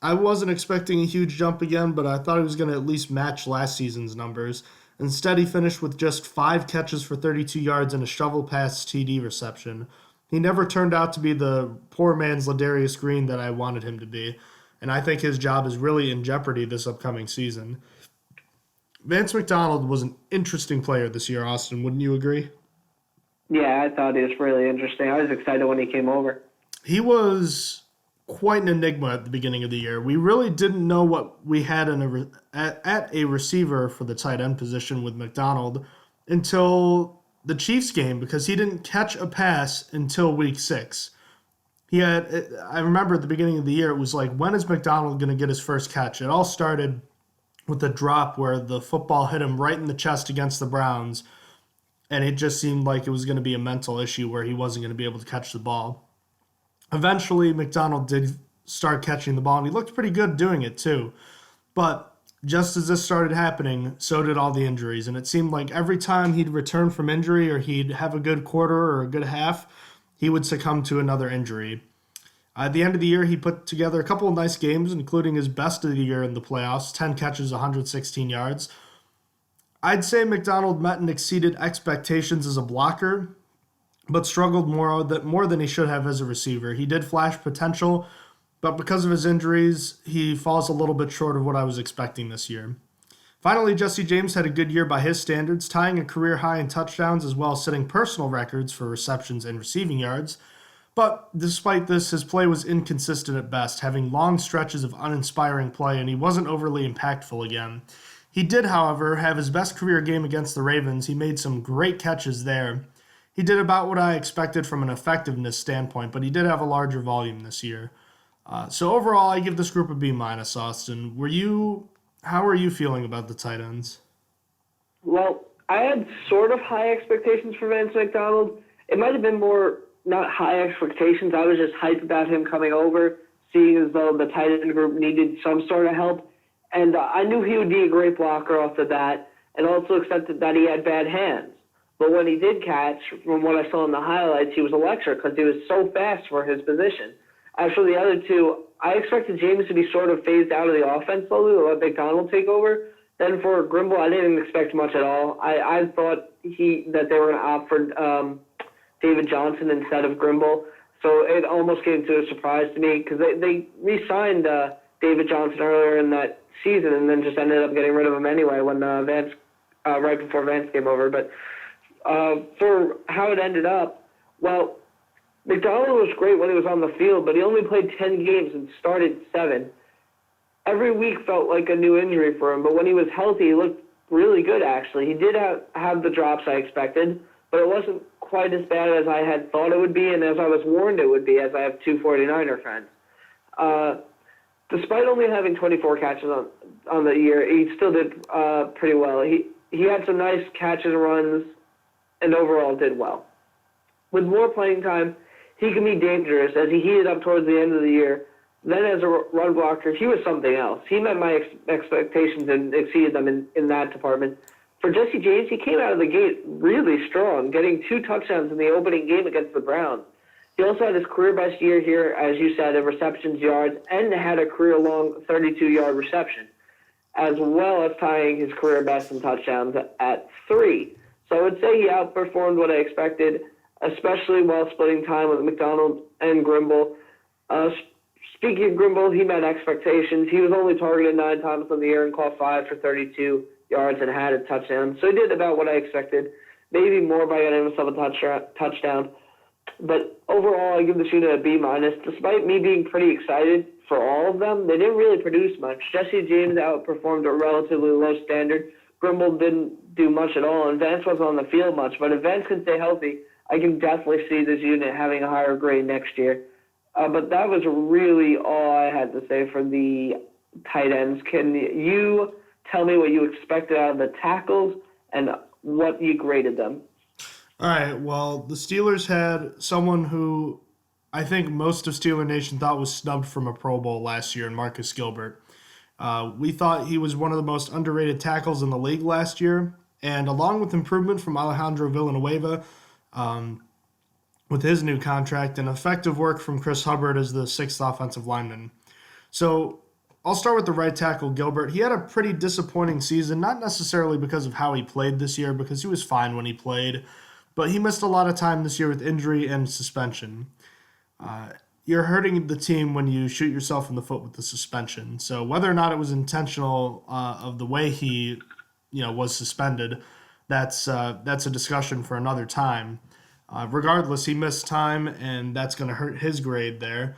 I wasn't expecting a huge jump again, but I thought he was going to at least match last season's numbers. Instead, he finished with just 5 catches for 32 yards and a shovel pass TD reception. He never turned out to be the poor man's Ladarius Green that I wanted him to be, and I think his job is really in jeopardy this upcoming season. Vance McDonald was an interesting player this year, Austin. Wouldn't you agree? Yeah, I thought he was really interesting. I was excited when he came over. He was quite an enigma at the beginning of the year. We really didn't know what we had at a receiver for the tight end position with McDonald until the Chiefs game because he didn't catch a pass until week 6. I remember at the beginning of the year, it was like, when is McDonald going to get his first catch? It all started with a drop where the football hit him right in the chest against the Browns, and it just seemed like it was going to be a mental issue where he wasn't going to be able to catch the ball. Eventually, McDonald did start catching the ball, and he looked pretty good doing it too. But just as this started happening, so did all the injuries, and it seemed like every time he'd return from injury or he'd have a good quarter or a good half, he would succumb to another injury. At the end of the year, he put together a couple of nice games, including his best of the year in the playoffs, 10 catches, 116 yards. I'd say McDonald met and exceeded expectations as a blocker, but struggled more than he should have as a receiver. He did flash potential, but because of his injuries, he falls a little bit short of what I was expecting this year. Finally, Jesse James had a good year by his standards, tying a career high in touchdowns as well as setting personal records for receptions and receiving yards. But despite this, his play was inconsistent at best, having long stretches of uninspiring play, and he wasn't overly impactful again. He did, however, have his best career game against the Ravens. He made some great catches there. He did about what I expected from an effectiveness standpoint, but he did have a larger volume this year. So overall, I give this group a B-, Austin. How are you feeling about the tight ends? Well, I had sort of high expectations for Vance McDonald. It might have been more not high expectations. I was just hyped about him coming over, seeing as though the tight end group needed some sort of help. And I knew he would be a great blocker off the bat, and also accepted that he had bad hands. But when he did catch, from what I saw in the highlights, he was electric because he was so fast for his position. As for the other two, I expected James to be sort of phased out of the offense slowly to let McDonald take over. Then for Grimble, I didn't expect much at all. I thought that they were going to opt for David Johnson instead of Grimble. So it almost came to a surprise to me because they re-signed David Johnson earlier in that season and then just ended up getting rid of him anyway when Vance, right before Vance came over. But for how it ended up, well, McDonald was great when he was on the field, but he only played 10 games and started 7. Every week felt like a new injury for him, but when he was healthy, he looked really good, actually. He did have the drops I expected, but it wasn't quite as bad as I had thought it would be and as I was warned it would be, as I have two 49er friends. Despite only having 24 catches on the year, he still did pretty well. He had some nice catches and runs and overall did well. With more playing time, he can be dangerous as he heated up towards the end of the year. Then as a run blocker, he was something else. He met my expectations and exceeded them in that department. For Jesse James, he came out of the gate really strong, getting 2 touchdowns in the opening game against the Browns. He also had his career-best year here, as you said, in receptions, yards, and had a career-long 32-yard reception, as well as tying his career-best in touchdowns at 3. So I would say he outperformed what I expected, especially while splitting time with McDonald and Grimble. Speaking of Grimble, he met expectations. He was only targeted 9 times on the year and caught 5 for 32 yards and had a touchdown. So he did about what I expected, maybe more by getting himself a touchdown. But overall, I give this unit a B-. Despite me being pretty excited for all of them, they didn't really produce much. Jesse James outperformed a relatively low standard. Grimble didn't do much at all, and Vance wasn't on the field much. But if Vance can stay healthy, I can definitely see this unit having a higher grade next year. But that was really all I had to say for the tight ends. Can you tell me what you expected out of the tackles and what you graded them? All right, well, the Steelers had someone who I think most of Steeler Nation thought was snubbed from a Pro Bowl last year in Marcus Gilbert. We thought he was one of the most underrated tackles in the league last year, and along with improvement from Alejandro Villanueva with his new contract and effective work from Chris Hubbard as the 6th offensive lineman. So I'll start with the right tackle, Gilbert. He had a pretty disappointing season, not necessarily because of how he played this year, because he was fine when he played, but he missed a lot of time this year with injury and suspension. You're hurting the team when you shoot yourself in the foot with the suspension. So whether or not it was intentional of the way he, was suspended, that's a discussion for another time. Regardless, he missed time, and that's going to hurt his grade there.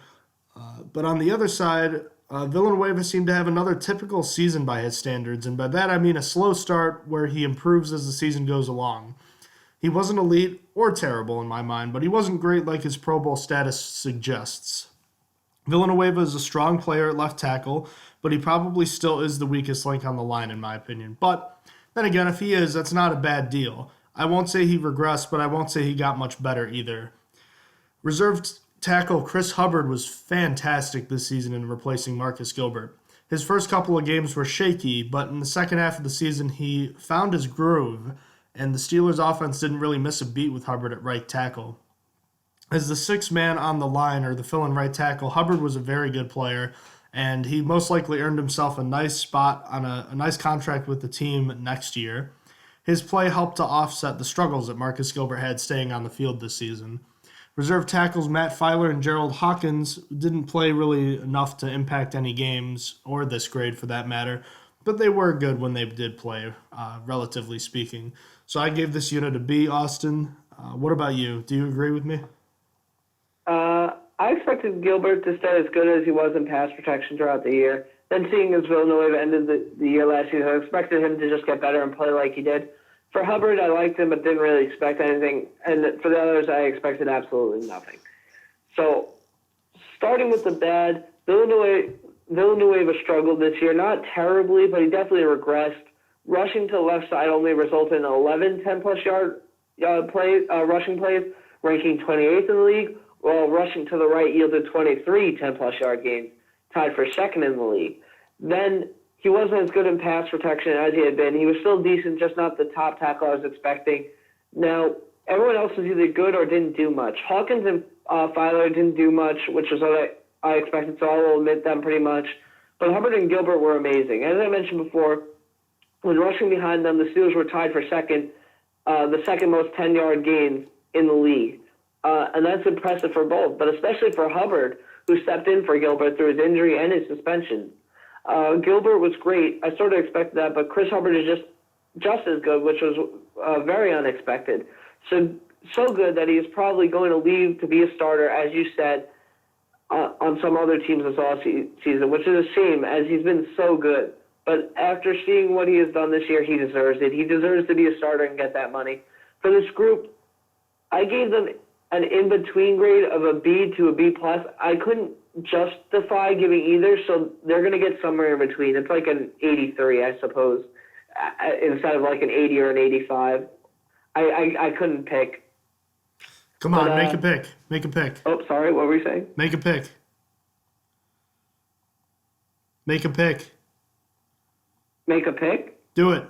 But on the other side, Villanueva seemed to have another typical season by his standards, and by that I mean a slow start where he improves as the season goes along. He wasn't elite or terrible in my mind, but he wasn't great like his Pro Bowl status suggests. Villanueva is a strong player at left tackle, but he probably still is the weakest link on the line in my opinion. But then again, if he is, that's not a bad deal. I won't say he regressed, but I won't say he got much better either. Reserved tackle Chris Hubbard was fantastic this season in replacing Marcus Gilbert. His first couple of games were shaky, but in the second half of the season he found his groove, and the Steelers' offense didn't really miss a beat with Hubbard at right tackle. As the 6th man on the line, or the fill-in right tackle, Hubbard was a very good player, and he most likely earned himself a nice spot on a nice contract with the team next year. His play helped to offset the struggles that Marcus Gilbert had staying on the field this season. Reserve tackles Matt Filer and Gerald Hawkins didn't play really enough to impact any games, or this grade for that matter, but they were good when they did play, relatively speaking. So I gave this unit a B, Austin. What about you? Do you agree with me? I expected Gilbert to stay as good as he was in pass protection throughout the year. Then seeing as Villanueva ended the year last season, I expected him to just get better and play like he did. For Hubbard, I liked him but didn't really expect anything. And for the others, I expected absolutely nothing. So starting with the bad, Villanueva struggled this year. Not terribly, but he definitely regressed. Rushing to the left side only resulted in 11 10-plus yard rushing plays, ranking 28th in the league, while rushing to the right yielded 23 10-plus yard games, tied for second in the league. Then he wasn't as good in pass protection as he had been. He was still decent, just not the top tackle I was expecting. Now, everyone else was either good or didn't do much. Hawkins and Filer didn't do much, which was what I expected, so I will admit them pretty much. But Hubbard and Gilbert were amazing. As I mentioned before, when rushing behind them, the Steelers were tied for second, the second most 10-yard gains in the league. And that's impressive for both, but especially for Hubbard, who stepped in for Gilbert through his injury and his suspension. Gilbert was great. I sort of expected that, but Chris Hubbard is just as good, which was very unexpected. So good that he is probably going to leave to be a starter, as you said, on some other teams this offseason, which is a shame, as he's been so good. But after seeing what he has done this year, he deserves it. He deserves to be a starter and get that money. For this group, I gave them an in-between grade of a B to a B+. I couldn't justify giving either, so they're going to get somewhere in between. It's like an 83, I suppose, instead of like an 80 or an 85. I couldn't pick. Come on, make a pick. Make a pick. Oh, sorry, what were you saying? Make a pick. Make a pick. Make a pick? Do it.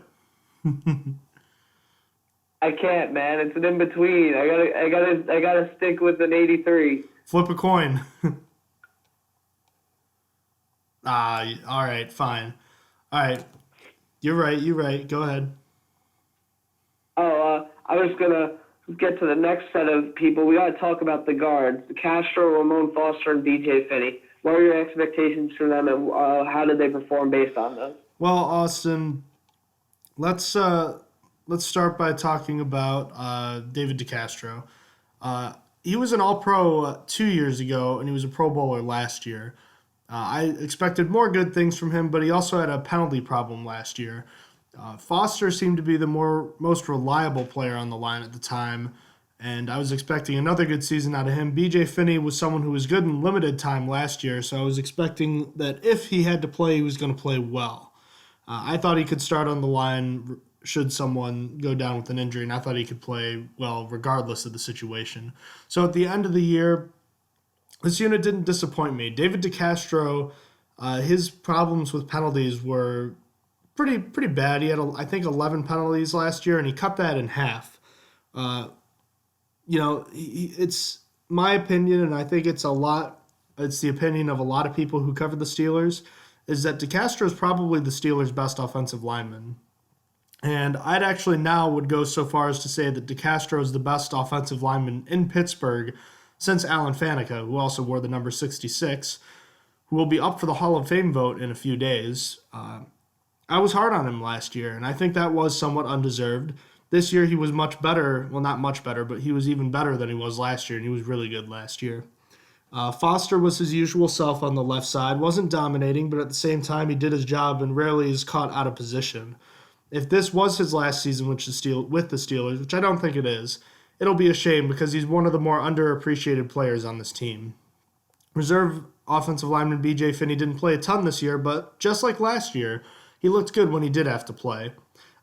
I can't, man. It's an in between. I gotta stick with an 83. Flip a coin. All right, fine. All right. You're right. Go ahead. I was gonna get to the next set of people. We gotta talk about the guards: Castro, Ramon Foster, and B.J. Finney. What are your expectations for them, and how did they perform based on those? Well, Austin, let's start by talking about David DeCastro. He was an All-Pro 2 years ago, and he was a Pro Bowler last year. I expected more good things from him, but he also had a penalty problem last year. Foster seemed to be the most reliable player on the line at the time, and I was expecting another good season out of him. B.J. Finney was someone who was good in limited time last year, so I was expecting that if he had to play, he was going to play well. I thought he could start on the line should someone go down with an injury, and I thought he could play well regardless of the situation. So at the end of the year, this unit didn't disappoint me. David DeCastro, his problems with penalties were pretty bad. He had, I think, 11 penalties last year, and he cut that in half. It's my opinion, and I think it's the opinion of a lot of people who cover the Steelers, is that DeCastro is probably the Steelers' best offensive lineman. And I'd actually now would go so far as to say that DeCastro is the best offensive lineman in Pittsburgh since Alan Faneca, who also wore the number 66, who will be up for the Hall of Fame vote in a few days. I was hard on him last year, and I think that was somewhat undeserved. This year he was much better. Well, not much better, but he was even better than he was last year, and he was really good last year. Foster was his usual self on the left side, wasn't dominating, but at the same time he did his job and rarely is caught out of position. If this was his last season with the Steelers, which I don't think it is, it'll be a shame because he's one of the more underappreciated players on this team. Reserve offensive lineman B.J. Finney didn't play a ton this year, but just like last year, he looked good when he did have to play.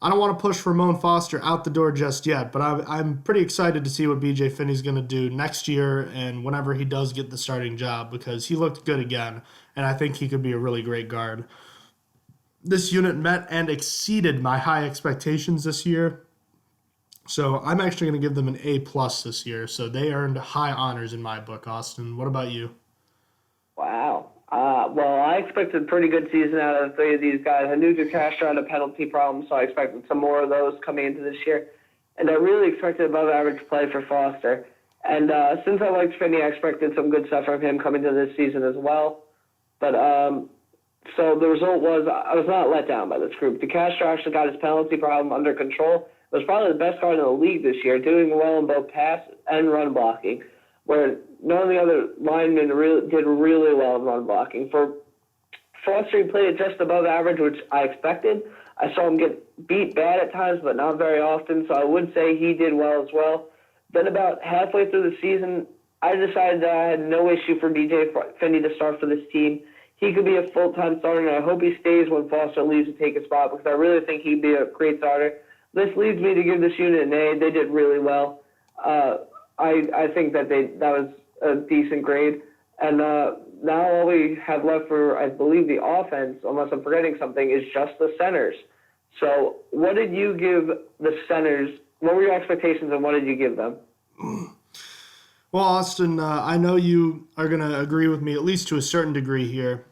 I don't want to push Ramon Foster out the door just yet, but I'm pretty excited to see what B.J. Finney's going to do next year and whenever he does get the starting job because he looked good again, and I think he could be a really great guard. This unit met and exceeded my high expectations this year, so I'm actually going to give them an A+ this year, so they earned high honors in my book. Austin, what about you? Wow. Well, I expected a pretty good season out of the three of these guys. I knew DeCastro had a penalty problem, so I expected some more of those coming into this year. And I really expected above-average play for Foster. And since I liked Finney, I expected some good stuff from him coming to this season as well. But so the result was I was not let down by this group. DeCastro actually got his penalty problem under control. It was probably the best guard in the league this year, doing well in both pass and run blocking, where none of the other linemen did really well in run blocking. For Foster, he played at just above average, which I expected. I saw him get beat bad at times, but not very often, so I would say he did well as well. Then about halfway through the season, I decided that I had no issue for DJ Finney to start for this team. He could be a full-time starter, and I hope he stays when Foster leaves to take a spot because I really think he'd be a great starter. This leads me to give this unit an A. They did really well. I think that was a decent grade. And now all we have left for, I believe, the offense, unless I'm forgetting something, is just the centers. So what did you give the centers? What were your expectations and what did you give them? Well, Austin, I know you are going to agree with me, at least to a certain degree here,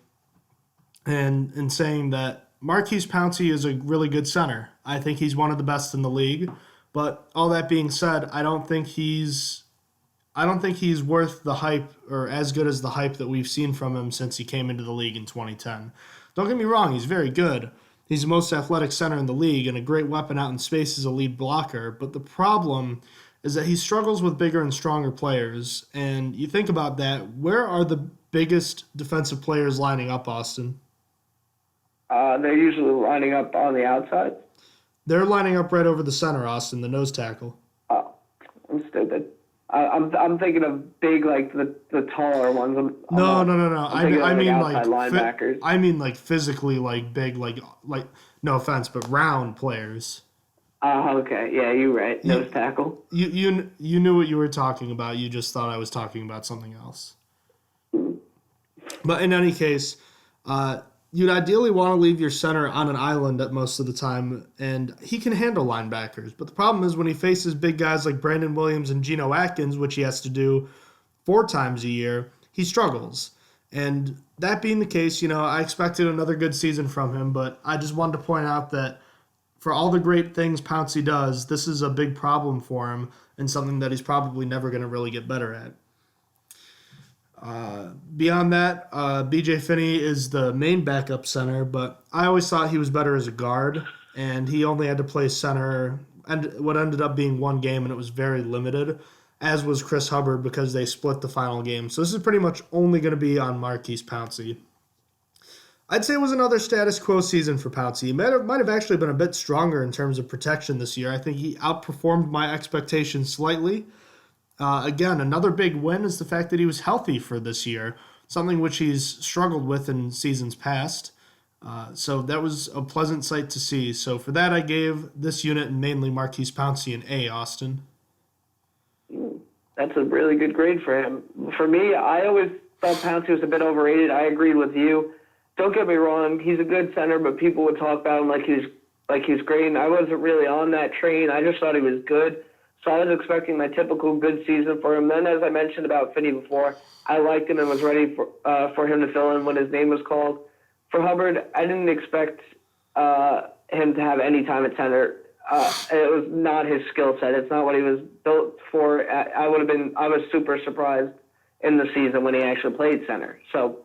and in saying that Marquise Pouncey is a really good center. I think he's one of the best in the league. But all that being said, I don't think he's worth the hype or as good as the hype that we've seen from him since he came into the league in 2010. Don't get me wrong, he's very good. He's the most athletic center in the league and a great weapon out in space as a lead blocker. But the problem is that he struggles with bigger and stronger players. And you think about that, where are the biggest defensive players lining up, Austin? They're usually lining up on the outside. They're lining up right over the center, Austin, the nose tackle. Oh, I'm stupid. I'm thinking of big, like the taller ones. No. I mean outside linebackers. I mean like physically like big, like no offense, but round players. Okay. Yeah, you're right. Nose tackle. You knew what you were talking about. You just thought I was talking about something else. But in any case, you'd ideally want to leave your center on an island at most of the time, and he can handle linebackers. But the problem is when he faces big guys like Brandon Williams and Geno Atkins, which he has to do 4 times a year, he struggles. And that being the case, I expected another good season from him, but I just wanted to point out that for all the great things Pouncey does, this is a big problem for him and something that he's probably never going to really get better at. Beyond that, BJ Finney is the main backup center, but I always thought he was better as a guard, and he only had to play center and what ended up being 1 game, and it was very limited, as was Chris Hubbard because they split the final game. So this is pretty much only going to be on Marquise Pouncey. I'd say it was another status quo season for Pouncey. He might have actually been a bit stronger in terms of protection this year. I think he outperformed my expectations slightly. Again, another big win is the fact that he was healthy for this year, something which he's struggled with in seasons past. So that was a pleasant sight to see. So for that, I gave this unit and mainly Marquise Pouncey an A, Austin. That's a really good grade for him. For me, I always thought Pouncey was a bit overrated. I agreed with you. Don't get me wrong, he's a good center, but people would talk about him like he's great, and I wasn't really on that train. I just thought he was good. So I was expecting my typical good season for him. Then, as I mentioned about Finney before, I liked him and was ready for him to fill in when his name was called. For Hubbard, I didn't expect him to have any time at center. It was not his skill set. It's not what he was built for. I was super surprised in the season when he actually played center. So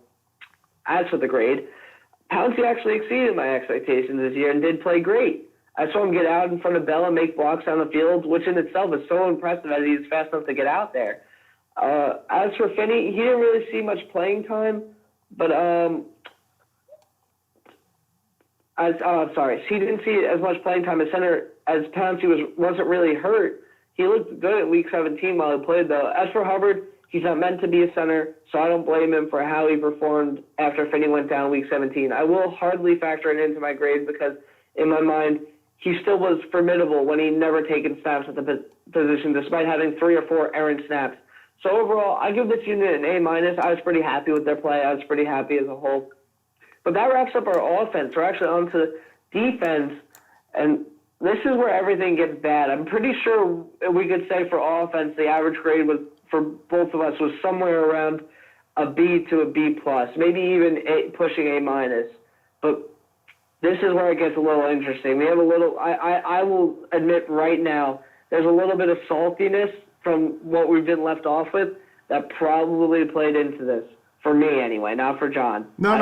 as for the grade, Pouncey actually exceeded my expectations this year and did play great. I saw him get out in front of Bell and make blocks down the field, which in itself is so impressive as he's fast enough to get out there. As for Finney, he didn't really see much playing time, but he didn't see as much playing time as center as Pouncey wasn't really hurt. He looked good at Week 17 while he played, though. As for Hubbard, he's not meant to be a center, so I don't blame him for how he performed after Finney went down Week 17. I will hardly factor it into my grade because, in my mind, he still was formidable when he never taken snaps at the position, despite having 3 or 4 errant snaps. So overall, I give this unit an A-. I was pretty happy with their play. I was pretty happy as a whole. But that wraps up our offense. We're actually on to defense, and this is where everything gets bad. I'm pretty sure we could say for offense, the average grade was for both of us was somewhere around a B to a B+, maybe even pushing A-. But this is where it gets a little interesting. We have a little, I will admit right now, there's a little bit of saltiness from what we've been left off with that probably played into this. For me, anyway, not for John. No.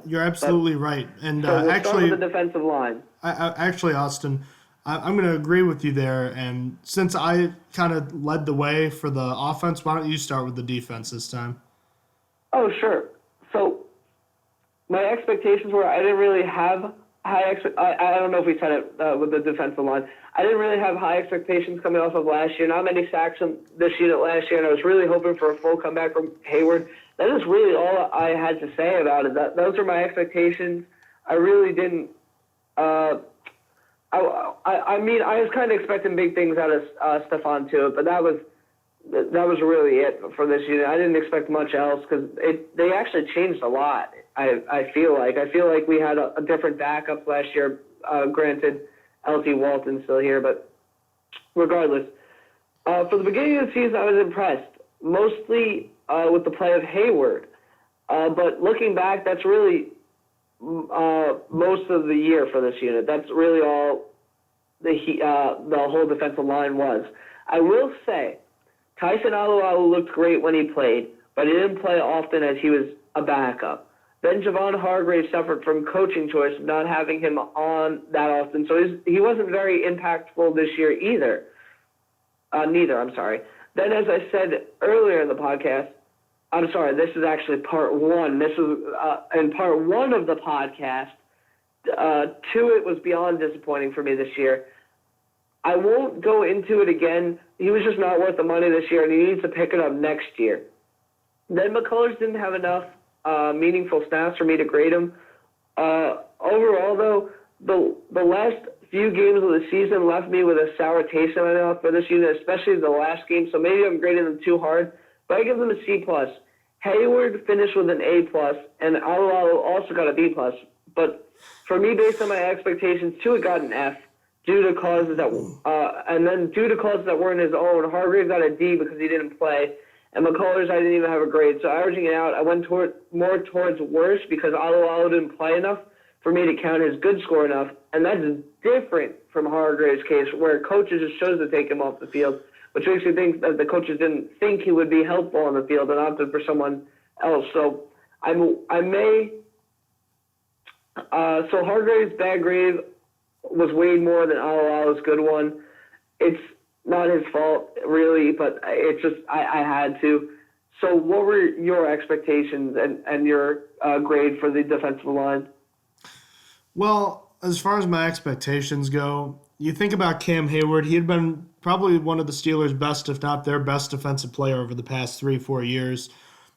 You're absolutely right. And so we'll actually, start with the defensive line. Actually, Austin, I'm going to agree with you there. And since I kind of led the way for the offense, why don't you start with the defense this time? Oh, sure. So my expectations were I didn't really have I don't know if we said it with the defensive line. I didn't really have high expectations coming off of last year. Not many sacks in this unit last year, and I was really hoping for a full comeback from Hayward. That is really all I had to say about it. Those are my expectations. I really didn't. I mean, I was kind of expecting big things out of Stephon Tuitt, but that was really it for this unit. I didn't expect much else because they actually changed a lot. I feel like we had a different backup last year. Granted, LT Walton's still here, but regardless, for the beginning of the season, I was impressed mostly with the play of Hayward. But looking back, that's really most of the year for this unit. That's really all the whole defensive line was. I will say, Tyson Alualu looked great when he played, but he didn't play often as he was a backup. Then Javon Hargrave suffered from coaching choice of not having him on that often, so he wasn't very impactful this year either. Then, as I said earlier in the podcast, this is actually part one. This is in part one of the podcast. Tuitt was beyond disappointing for me this year. I won't go into it again. He was just not worth the money this year, and he needs to pick it up next year. Then McCullers didn't have enough meaningful snaps for me to grade him. Overall, though, the last few games of the season left me with a sour taste in my mouth for this unit, especially the last game, so maybe I'm grading them too hard, but I give them a C+. Hayward finished with an A+, and Alualu also got a B+. But for me, based on my expectations, Tuitt got an F. Due to causes that weren't his own. Hargrave got a D because he didn't play, and McCullers I didn't even have a grade. So averaging it out, I went more towards worse because Alualu didn't play enough for me to count his good score enough, and that's different from Hargrave's case, where coaches just chose to take him off the field, which makes me think that the coaches didn't think he would be helpful on the field and opted for someone else. So so Hargrave's bad grade was way more than Alualu's good one. It's not his fault, really, but it's just I had to. So what were your expectations and your grade for the defensive line? Well, as far as my expectations go, you think about Cam Hayward, he had been probably one of the Steelers' best, if not their best defensive player over the past 3-4 years.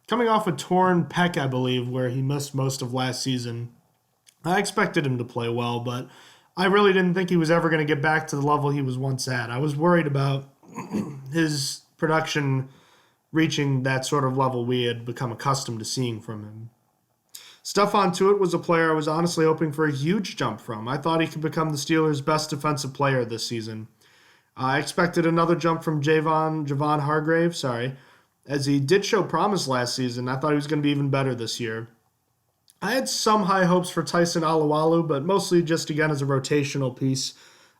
Coming off a torn pec, I believe, where he missed most of last season, I expected him to play well, but I really didn't think he was ever going to get back to the level he was once at. I was worried about his production reaching that sort of level we had become accustomed to seeing from him. Stephon Tuitt was a player I was honestly hoping for a huge jump from. I thought he could become the Steelers' best defensive player this season. I expected another jump from Javon Hargrave, as he did show promise last season. I thought he was going to be even better this year. I had some high hopes for Tyson Alualu, but mostly just, again, as a rotational piece.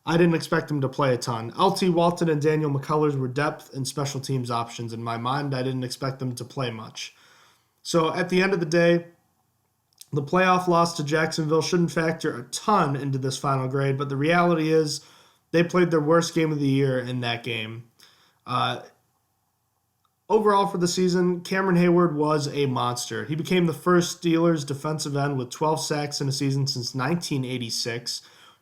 I didn't expect him to play a ton. LT Walton and Daniel McCullers were depth and special teams options in my mind. I didn't expect them to play much. So at the end of the day, the playoff loss to Jacksonville shouldn't factor a ton into this final grade, but the reality is they played their worst game of the year in that game. Overall for the season, Cameron Hayward was a monster. He became the first Steelers defensive end with 12 sacks in a season since 1986.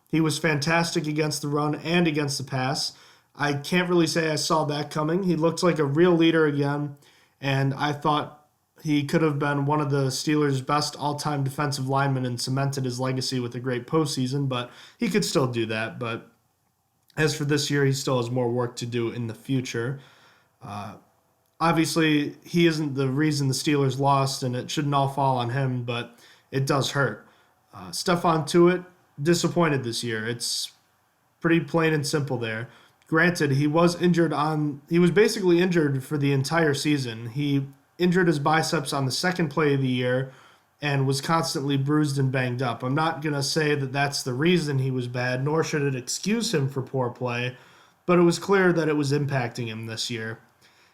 He was fantastic against the run and against the pass. I can't really say I saw that coming. He looked like a real leader again, and I thought he could have been one of the Steelers' best all-time defensive linemen and cemented his legacy with a great postseason, but he could still do that. But as for this year, he still has more work to do in the future. Obviously, he isn't the reason the Steelers lost, and it shouldn't all fall on him, but it does hurt. Stephon Tuitt, disappointed this year. It's pretty plain and simple there. Granted, he was basically injured for the entire season. He injured his biceps on the second play of the year and was constantly bruised and banged up. I'm not going to say that that's the reason he was bad, nor should it excuse him for poor play, but it was clear that it was impacting him this year.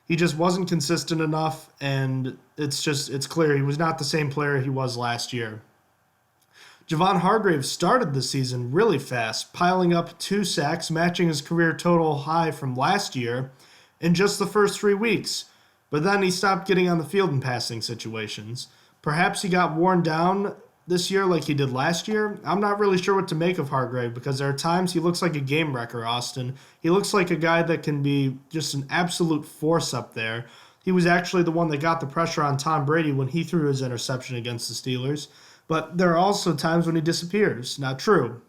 He just wasn't consistent enough, and it's clear he was not the same player he was last year. Javon Hargrave started the season really fast, piling up 2 sacks, matching his career total high from last year in just the first 3 weeks. But then he stopped getting on the field in passing situations. Perhaps he got worn down this year like he did last year. I'm not really sure what to make of Hargrave because there are times he looks like a game wrecker, Austin. He looks like a guy that can be just an absolute force up there. He was actually the one that got the pressure on Tom Brady when he threw his interception against the Steelers. But there are also times when he disappears. Now, true,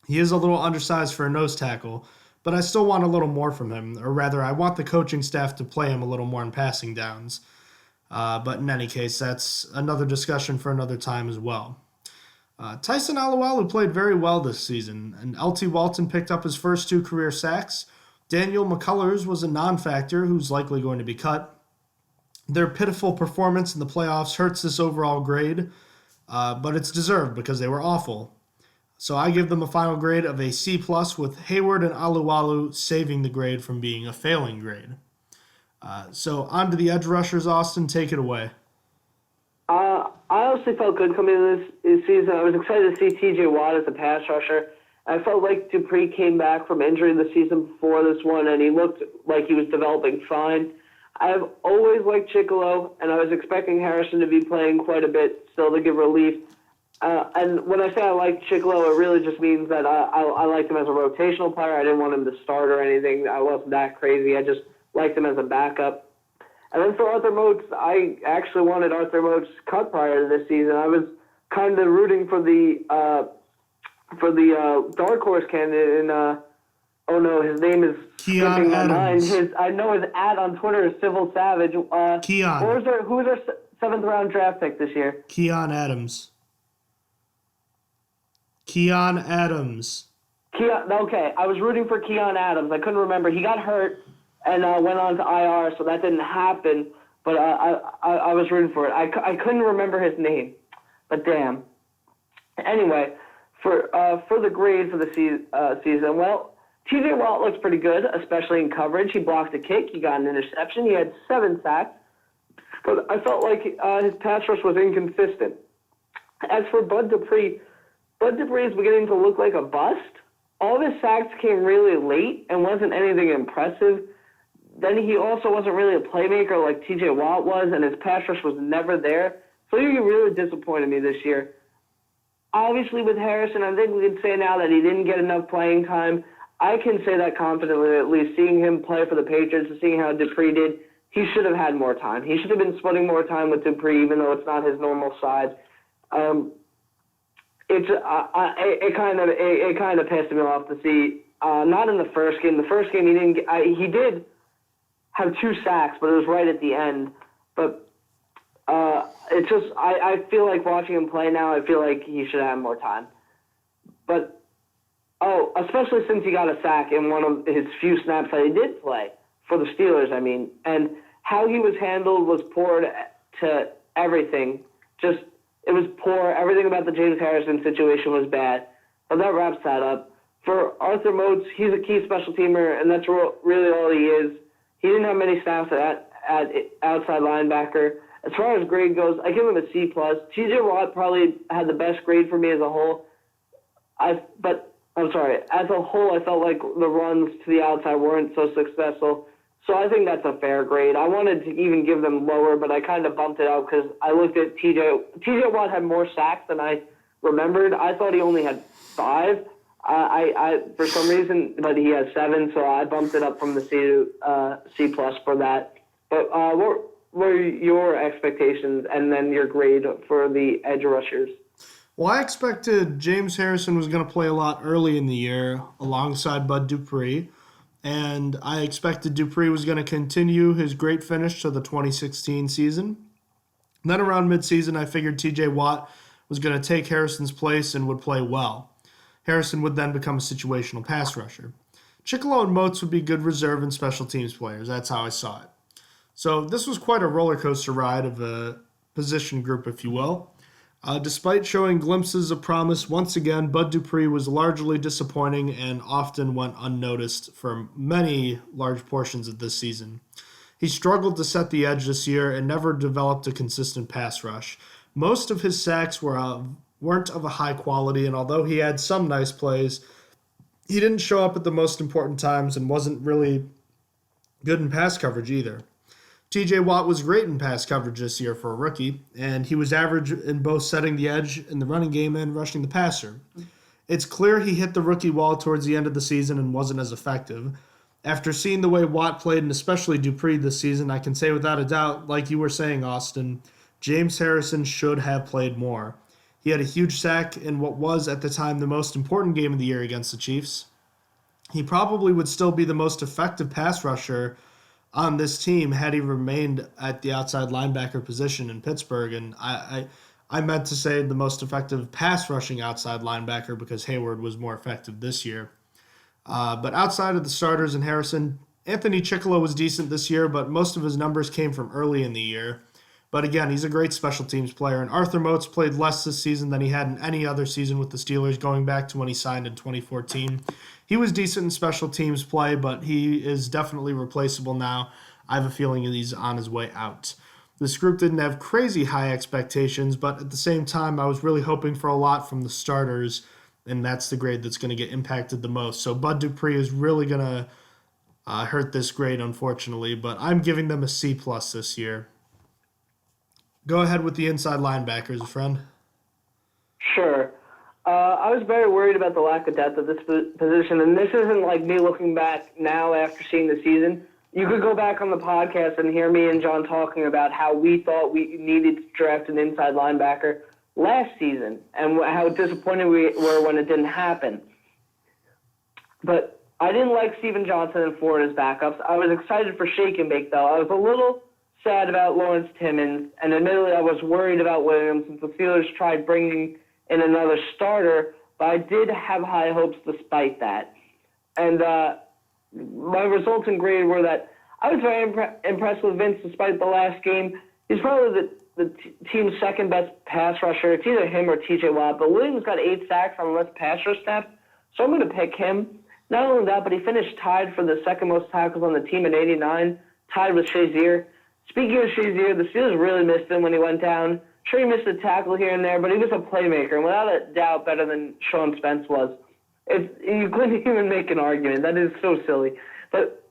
he is a little undersized for a nose tackle, but I still want a little more from him. Or rather, I want the coaching staff to play him a little more in passing downs. But in any case, that's another discussion for another time as well. Tyson Alualu played very well this season, and L.T. Walton picked up his first 2 career sacks. Daniel McCullers was a non-factor who's likely going to be cut. Their pitiful performance in the playoffs hurts this overall grade, but it's deserved because they were awful. So I give them a final grade of a C+, with Hayward and Alualu saving the grade from being a failing grade. So on to the edge rushers, Austin, take it away. I honestly felt good coming into this season. I was excited to see T.J. Watt as a pass rusher. I felt like Dupree came back from injury the season before this one, and he looked like he was developing fine. I've always liked Chicolo, and I was expecting Harrison to be playing quite a bit still to give relief. And when I say I like Chicolo, it really just means that I liked him as a rotational player. I didn't want him to start or anything. I wasn't that crazy. I just liked him as a backup. And then for Arthur Moats, I actually wanted Arthur Moats cut prior to this season. I was kind of rooting for the dark horse candidate in oh no, his name is Keon Adams. I know his ad on Twitter is Civil Savage. Keon. Who was our 7th round draft pick this year? Keon Adams. Keon Adams. Okay, I was rooting for Keon Adams. I couldn't remember. He got hurt and went on to IR, so that didn't happen. But I was rooting for it. I couldn't remember his name, but damn. Anyway, for the grade for the season, well, T.J. Watt looks pretty good, especially in coverage. He blocked a kick. He got an interception. He had 7 sacks. But I felt like his pass rush was inconsistent. As for Bud Dupree is beginning to look like a bust. All of his sacks came really late and wasn't anything impressive. Then he also wasn't really a playmaker like T.J. Watt was, and his pass rush was never there. So he really disappointed me this year. Obviously, with Harrison, I think we can say now that he didn't get enough playing time. I can say that confidently, at least seeing him play for the Patriots and seeing how Dupree did, he should have had more time. He should have been splitting more time with Dupree, even though it's not his normal side. It kind of pissed me off to see. Not in the first game. The first game he did have 2 sacks, but it was right at the end. But it's just I feel like watching him play now. I feel like he should have more time. But especially since he got a sack in one of his few snaps that he did play for the Steelers. I mean, and how he was handled was poor to everything. It was poor. Everything about the James Harrison situation was bad. But that wraps that up. For Arthur Moats, he's a key special teamer, and that's really all he is. He didn't have many snaps at outside linebacker. As far as grade goes, I give him a C+. T.J. Watt probably had the best grade for me as a whole. As a whole, I felt like the runs to the outside weren't so successful. So I think that's a fair grade. I wanted to even give them lower, but I kind of bumped it out because I looked at T.J. Watt had more sacks than I remembered. I thought he only had 5. I for some reason, but he has 7, so I bumped it up from the C to C+ for that. But what were your expectations and then your grade for the edge rushers? Well, I expected James Harrison was going to play a lot early in the year alongside Bud Dupree, and I expected Dupree was going to continue his great finish to the 2016 season. Then around midseason, I figured T.J. Watt was going to take Harrison's place and would play well. Harrison would then become a situational pass rusher. Chicolo and Moats would be good reserve and special teams players. That's how I saw it. So this was quite a roller coaster ride of a position group, if you will. Despite showing glimpses of promise, once again, Bud Dupree was largely disappointing and often went unnoticed for many large portions of this season. He struggled to set the edge this year and never developed a consistent pass rush. Most of his sacks weren't of a high quality, and although he had some nice plays, he didn't show up at the most important times and wasn't really good in pass coverage either. TJ Watt was great in pass coverage this year for a rookie, and he was average in both setting the edge in the running game and rushing the passer. It's clear he hit the rookie wall towards the end of the season and wasn't as effective. After seeing the way Watt played, and especially Dupree this season, I can say without a doubt, like you were saying, Austin, James Harrison should have played more. He had a huge sack in what was, at the time, the most important game of the year against the Chiefs. He probably would still be the most effective pass rusher on this team had he remained at the outside linebacker position in Pittsburgh. And I meant to say the most effective pass rushing outside linebacker because Hayward was more effective this year. But outside of the starters and Harrison, Anthony Chickillo was decent this year, but most of his numbers came from early in the year. But again, he's a great special teams player, and Arthur Moats played less this season than he had in any other season with the Steelers going back to when he signed in 2014. He was decent in special teams play, but he is definitely replaceable now. I have a feeling he's on his way out. This group didn't have crazy high expectations, but at the same time, I was really hoping for a lot from the starters, and that's the grade that's going to get impacted the most. So Bud Dupree is really going to hurt this grade, unfortunately, but I'm giving them a C+ this year. Go ahead with the inside linebackers, friend. Sure. I was very worried about the lack of depth at this position, and this isn't like me looking back now after seeing the season. You could go back on the podcast and hear me and John talking about how we thought we needed to draft an inside linebacker last season and how disappointed we were when it didn't happen. But I didn't like Steven Johnson and Ford as backups. I was excited for Shake and Bake, though. I was a little sad about Lawrence Timmons, and admittedly I was worried about Williams since the Steelers tried bringing in another starter, but I did have high hopes despite that. And my resulting grade were that I was very impressed with Vince despite the last game. He's probably the team's second best pass rusher. It's either him or TJ Watt, but Williams got 8 sacks on less pass rush snaps, so I'm going to pick him. Not only that, but he finished tied for the second most tackles on the team at 89, tied with Shazier. Speaking of Shazier, the Steelers really missed him when he went down. Sure, he missed a tackle here and there, but he was a playmaker, and without a doubt better than Sean Spence was. You couldn't even make an argument. That is so silly. But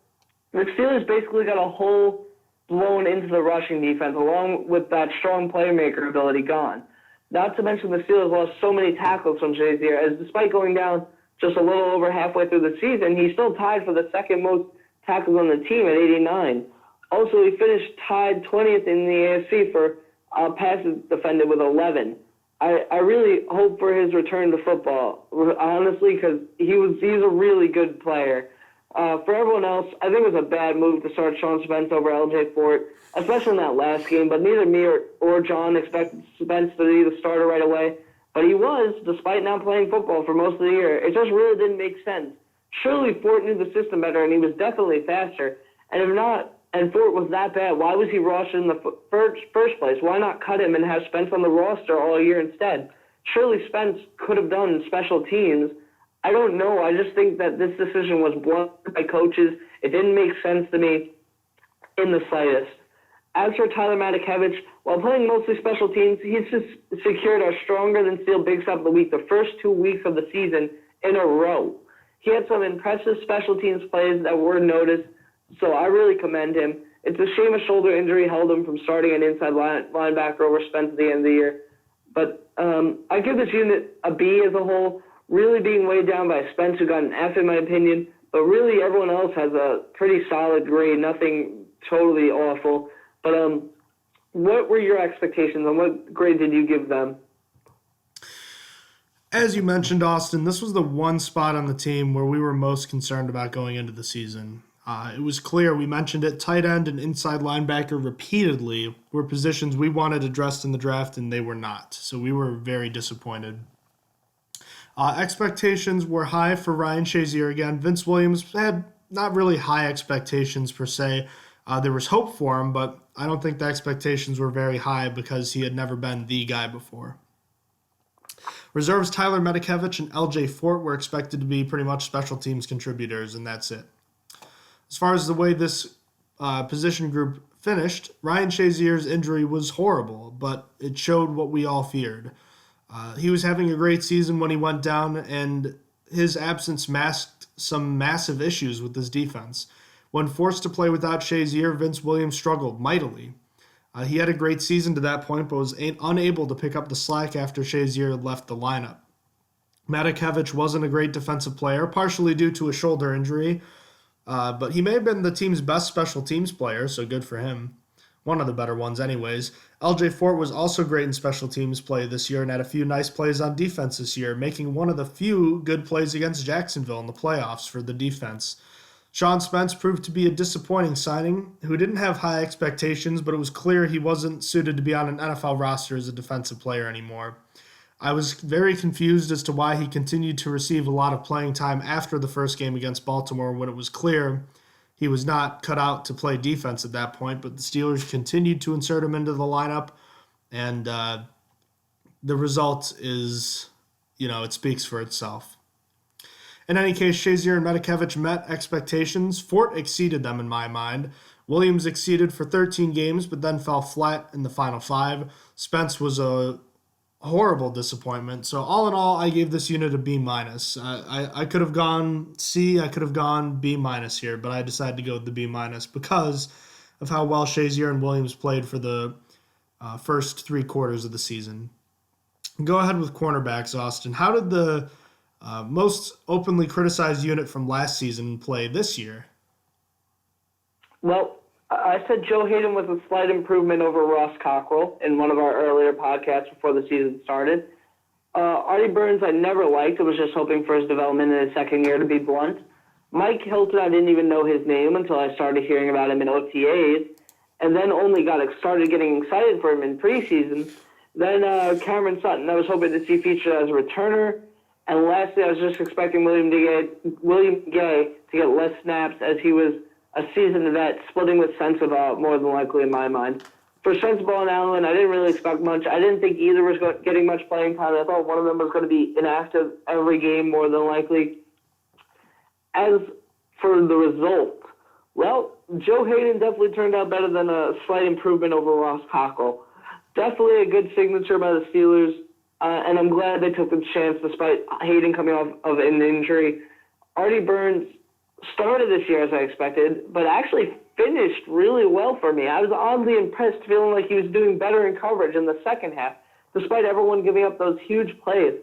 the Steelers basically got a hole blown into the rushing defense, along with that strong playmaker ability gone. Not to mention the Steelers lost so many tackles from Shazier, as despite going down just a little over halfway through the season, he still tied for the second most tackles on the team at 89. Also, he finished tied 20th in the AFC for passes defended with 11. I really hope for his return to football, honestly, because he's a really good player. For everyone else, I think it was a bad move to start Sean Spence over LJ Fort, especially in that last game, but neither me or John expected Spence to be the starter right away. But he was, despite not playing football for most of the year. It just really didn't make sense. Surely Fort knew the system better, and he was definitely faster. And if not, and Fort was that bad, why was he rostered in the first place? Why not cut him and have Spence on the roster all year instead? Surely Spence could have done special teams. I don't know. I just think that this decision was blocked by coaches. It didn't make sense to me in the slightest. As for Tyler Matakevich, while playing mostly special teams, he's just secured our Stronger Than Steel Big Step of the Week the first 2 weeks of the season in a row. He had some impressive special teams plays that were noticed, so I really commend him. It's a shame a shoulder injury held him from starting an inside linebacker over Spence at the end of the year. But I give this unit a B as a whole, really being weighed down by Spence, who got an F in my opinion, but really everyone else has a pretty solid grade, nothing totally awful. But what were your expectations, and what grade did you give them? As you mentioned, Austin, this was the one spot on the team where we were most concerned about going into the season. It was clear, we mentioned it, tight end and inside linebacker repeatedly were positions we wanted addressed in the draft, and they were not. So we were very disappointed. Expectations were high for Ryan Shazier again. Vince Williams had not really high expectations per se. There was hope for him, but I don't think the expectations were very high because he had never been the guy before. Reserves Tyler Medikevich and LJ Fort were expected to be pretty much special teams contributors, and that's it. As far as the way this position group finished, Ryan Shazier's injury was horrible, but it showed what we all feared. He was having a great season when he went down, and his absence masked some massive issues with his defense. When forced to play without Shazier, Vince Williams struggled mightily. He had a great season to that point, but was unable to pick up the slack after Shazier had left the lineup. Matakevich wasn't a great defensive player, partially due to a shoulder injury, but he may have been the team's best special teams player, so good for him. One of the better ones anyways. LJ Fort was also great in special teams play this year and had a few nice plays on defense this year, making one of the few good plays against Jacksonville in the playoffs for the defense. Sean Spence proved to be a disappointing signing, who didn't have high expectations, but it was clear he wasn't suited to be on an NFL roster as a defensive player anymore. I was very confused as to why he continued to receive a lot of playing time after the first game against Baltimore when it was clear he was not cut out to play defense at that point, but the Steelers continued to insert him into the lineup, and the result is, it speaks for itself. In any case, Shazier and Medikevich met expectations. Fort exceeded them in my mind. Williams exceeded for 13 games, but then fell flat in the final 5. Spence was a horrible disappointment. So all in all, I gave this unit a B-. I could have gone C, I could have gone B- here, but I decided to go with the B- because of how well Shazier and Williams played for the first 3 quarters of the season. Go ahead with cornerbacks, Austin. How did the most openly criticized unit from last season play this year? Well, I said Joe Hayden was a slight improvement over Ross Cockrell in one of our earlier podcasts before the season started. Artie Burns I never liked. I was just hoping for his development in his second year, to be blunt. Mike Hilton, I didn't even know his name until I started hearing about him in OTAs, and then only started getting excited for him in preseason. Then Cameron Sutton, I was hoping to see featured as a returner. And lastly, I was just expecting William Gay to get less snaps as he was a seasoned vet, splitting with Sensabaugh more than likely in my mind. For Sensabaugh and Allen, I didn't really expect much. I didn't think either was getting much playing time. I thought one of them was going to be inactive every game more than likely. As for the result, well, Joe Hayden definitely turned out better than a slight improvement over Ross Cockrell. Definitely a good signature by the Steelers. And I'm glad they took the chance despite Hayden coming off of an injury. Artie Burns started this year as I expected, but actually finished really well for me. I was oddly impressed, feeling like he was doing better in coverage in the second half, despite everyone giving up those huge plays.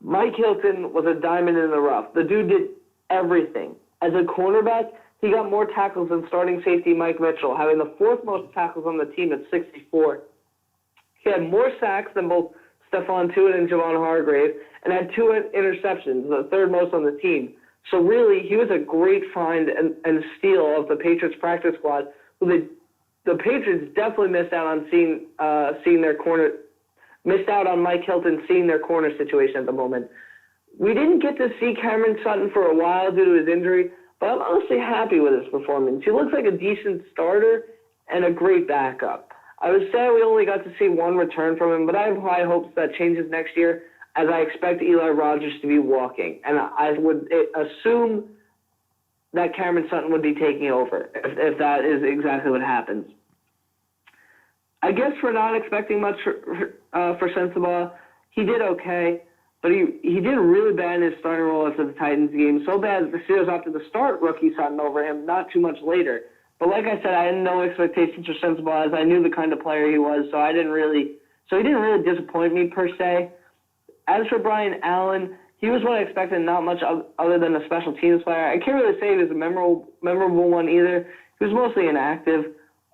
Mike Hilton was a diamond in the rough. The dude did everything. As a cornerback, he got more tackles than starting safety Mike Mitchell, having the 4th most tackles on the team at 64. He had more sacks than both Stephon Tuitt and Javon Hargrave, and had 2 interceptions, the 3rd most on the team. So really, he was a great find and steal of the Patriots practice squad. Who the Patriots definitely missed out on missed out on Mike Hilton seeing their corner situation at the moment. We didn't get to see Cameron Sutton for a while due to his injury, but I'm honestly happy with his performance. He looks like a decent starter and a great backup. I was sad we only got to see 1 return from him, but I have high hopes that changes next year, as I expect Eli Rogers to be walking. And I would assume that Cameron Sutton would be taking over, if that is exactly what happens. I guess we're not expecting much for Sensabaugh. He did okay, but he did really bad in his starting role after the Titans game, so bad that the Steelers opted to start rookie Sutton over him not too much later. But like I said, I had no expectations for Sensabaugh, as I knew the kind of player he was, so he didn't really disappoint me per se. As for Brian Allen, he was what I expected, not much other than a special teams player. I can't really say he was a memorable one either. He was mostly inactive.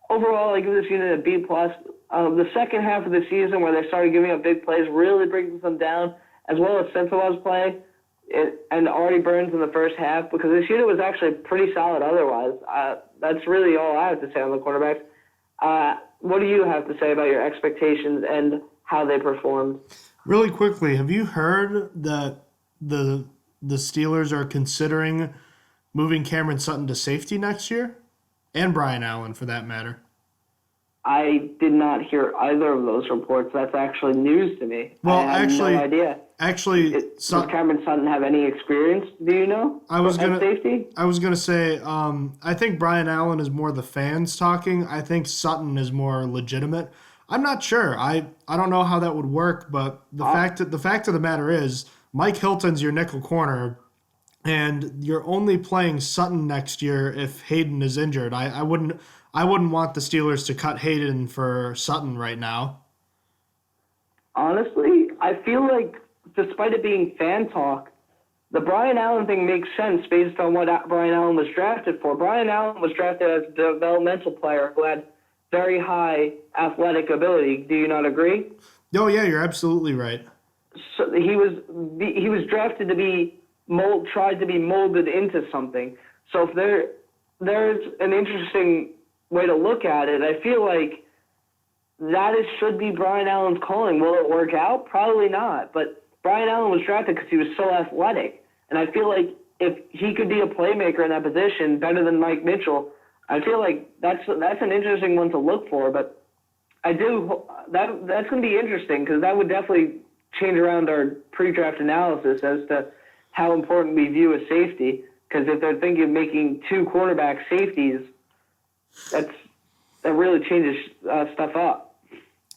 Overall, I give this unit a B+. The second half of the season, where they started giving up big plays, really brings them down, as well as Sensabaugh's play and Artie Burns in the first half, because this unit was actually pretty solid otherwise. That's really all I have to say on the quarterbacks. What do you have to say about your expectations and how they performed? Really quickly, have you heard that the Steelers are considering moving Cameron Sutton to safety next year? And Brian Allen, for that matter. I did not hear either of those reports. That's actually news to me. Well, I had no idea. Does Cameron Sutton have any experience? Do you know? Safety? I was gonna say, I think Brian Allen is more the fans talking. I think Sutton is more legitimate. I'm not sure. I don't know how that would work, but the fact of the matter is, Mike Hilton's your nickel corner, and you're only playing Sutton next year if Hayden is injured. I wouldn't want the Steelers to cut Hayden for Sutton right now. Honestly, I feel like, despite it being fan talk, the Brian Allen thing makes sense based on what Brian Allen was drafted for. Brian Allen was drafted as a developmental player who had very high athletic ability. Do you not agree? Oh yeah, you're absolutely right. So he was drafted to be tried to be molded into something. So if there's an interesting way to look at it, I feel like should be Brian Allen's calling. Will it work out? Probably not. But Brian Allen was drafted because he was so athletic, and I feel like if he could be a playmaker in that position better than Mike Mitchell, I feel like that's an interesting one to look for. But that's going to be interesting because that would definitely change around our pre-draft analysis as to how important we view a safety. Because if they're thinking of making two cornerback safeties, that really changes stuff up.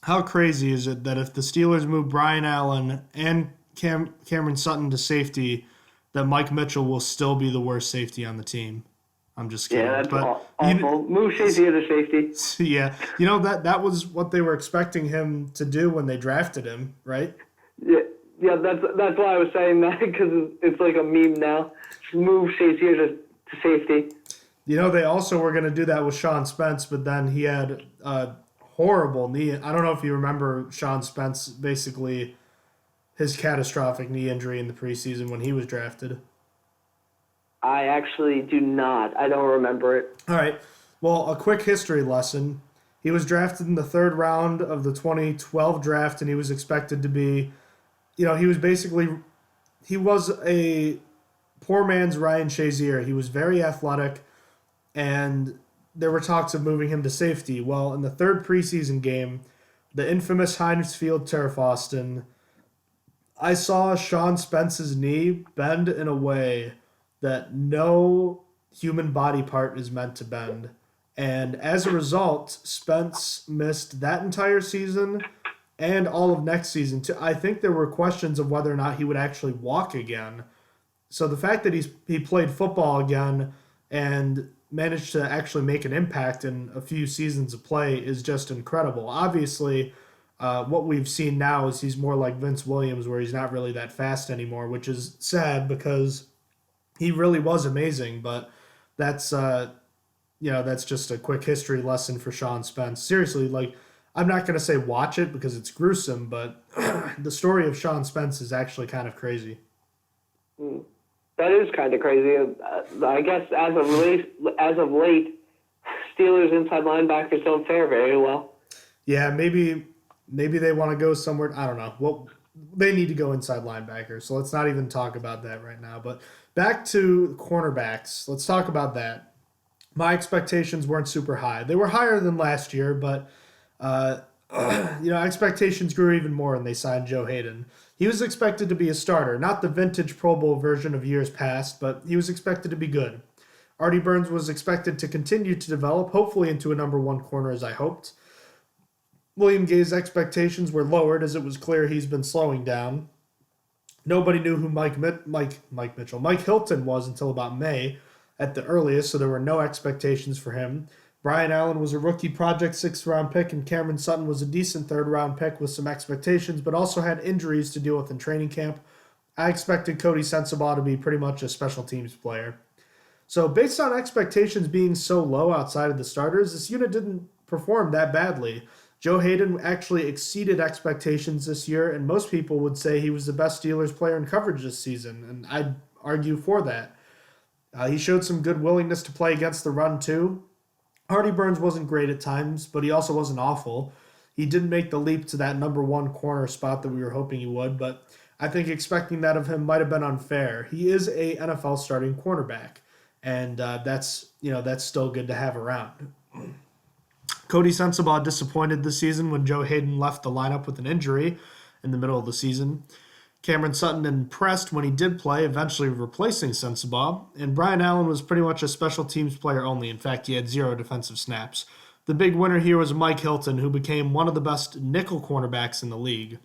How crazy is it that if the Steelers move Brian Allen and Cameron Sutton to safety, that Mike Mitchell will still be the worst safety on the team? I'm just kidding. Yeah, that's awful. Move Shazier to safety. Yeah. That was what they were expecting him to do when they drafted him, right? Yeah, that's why I was saying that, because it's like a meme now. Just move Shazier to safety. They also were going to do that with Sean Spence, but then he had a horrible knee. I don't know if you remember Sean Spence, basically his catastrophic knee injury in the preseason when he was drafted. I actually do not. I don't remember it. All right. Well, a quick history lesson. He was drafted in the third round of the 2012 draft, and he was expected to be, he was a poor man's Ryan Shazier. He was very athletic, and there were talks of moving him to safety. Well, in the third preseason game, the infamous Heinz Field turf, Austin, I saw Sean Spence's knee bend in a way that no human body part is meant to bend. And as a result, Spence missed that entire season and all of next season. I think there were questions of whether or not he would actually walk again. So the fact that he played football again and managed to actually make an impact in a few seasons of play is just incredible. Obviously, what we've seen now is he's more like Vince Williams, where he's not really that fast anymore, which is sad because he really was amazing. But that's just a quick history lesson for Sean Spence. Seriously, I'm not going to say watch it because it's gruesome, but the story of Sean Spence is actually kind of crazy. That is kind of crazy. I guess as of late, Steelers inside linebackers don't fare very well. Yeah, maybe they want to go somewhere. I don't know. Well, they need to go inside linebackers, so let's not even talk about that right now. But back to cornerbacks. Let's talk about that. My expectations weren't super high. They were higher than last year, but expectations grew even more when they signed Joe Hayden. He was expected to be a starter, not the vintage Pro Bowl version of years past, but he was expected to be good. Artie Burns was expected to continue to develop, hopefully into a number one corner as I hoped. William Gay's expectations were lowered as it was clear he's been slowing down. Nobody knew who Mike Hilton was until about May at the earliest, so there were no expectations for him. Brian Allen was a rookie project 6th-round pick, and Cameron Sutton was a decent 3rd-round pick with some expectations, but also had injuries to deal with in training camp. I expected Cody Sensabaugh to be pretty much a special teams player. So based on expectations being so low outside of the starters, this unit didn't perform that badly. Joe Hayden actually exceeded expectations this year, and most people would say he was the best Steelers player in coverage this season, and I'd argue for that. He showed some good willingness to play against the run, too. Artie Burns wasn't great at times, but he also wasn't awful. He didn't make the leap to that number one corner spot that we were hoping he would, but I think expecting that of him might have been unfair. He is a NFL starting cornerback, and that's still good to have around. Cody Sensabaugh disappointed this season when Joe Hayden left the lineup with an injury in the middle of the season. Cameron Sutton impressed when he did play, eventually replacing Sensabaugh. And Brian Allen was pretty much a special teams player only. In fact, he had 0 defensive snaps. The big winner here was Mike Hilton, who became one of the best nickel cornerbacks in the league.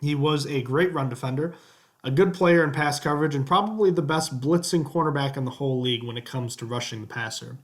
He was a great run defender, a good player in pass coverage, and probably the best blitzing cornerback in the whole league when it comes to rushing the passer.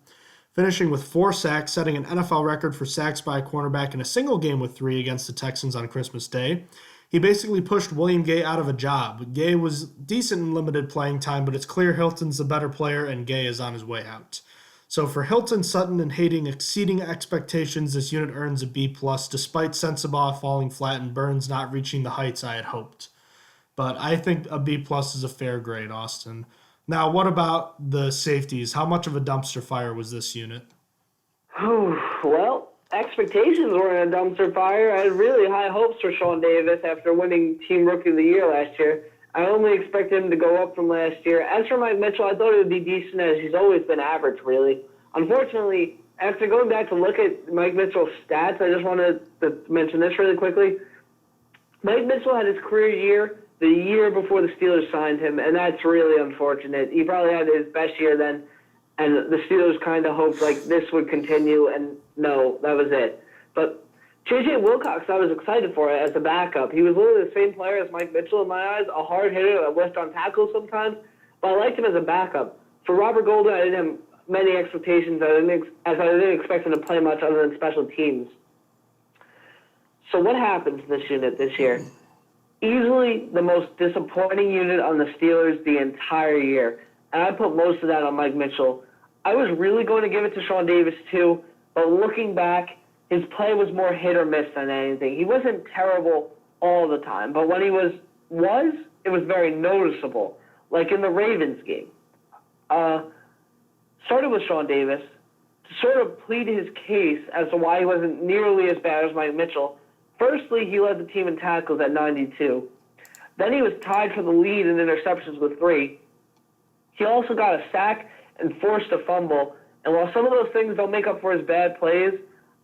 Finishing with 4 sacks, setting an NFL record for sacks by a cornerback in a single game with 3 against the Texans on Christmas Day. He basically pushed William Gay out of a job. Gay was decent in limited playing time, but it's clear Hilton's the better player and Gay is on his way out. So for Hilton, Sutton, and Hayden exceeding expectations, this unit earns a B+, despite Sensabaugh falling flat and Burns not reaching the heights I had hoped. But I think a B+ is a fair grade, Austin. Now, what about the safeties? How much of a dumpster fire was this unit? Well, expectations were in a dumpster fire. I had really high hopes for Sean Davis after winning Team Rookie of the Year last year. I only expected him to go up from last year. As for Mike Mitchell, I thought it would be decent as he's always been average, really. Unfortunately, after going back to look at Mike Mitchell's stats, I just wanted to mention this really quickly. Mike Mitchell had his career year the year before the Steelers signed him, and that's really unfortunate. He probably had his best year then, and the Steelers kind of hoped like this would continue, and no, that was it. But J.J. Wilcox, I was excited for it as a backup. He was literally the same player as Mike Mitchell in my eyes, a hard hitter that whiffed on tackles sometimes, but I liked him as a backup. For Robert Golden, I didn't have many expectations as I didn't expect him to play much other than special teams. So what happens to this unit this year? Easily the most disappointing unit on the Steelers the entire year. And I put most of that on Mike Mitchell. I was really going to give it to Sean Davis too, but looking back, his play was more hit or miss than anything. He wasn't terrible all the time, but when he was, it was very noticeable. Like in the Ravens game. Started with Sean Davis to sort of plead his case as to why he wasn't nearly as bad as Mike Mitchell. Firstly, he led the team in tackles at 92. Then he was tied for the lead in interceptions with 3. He also got a sack and forced a fumble. And while some of those things don't make up for his bad plays,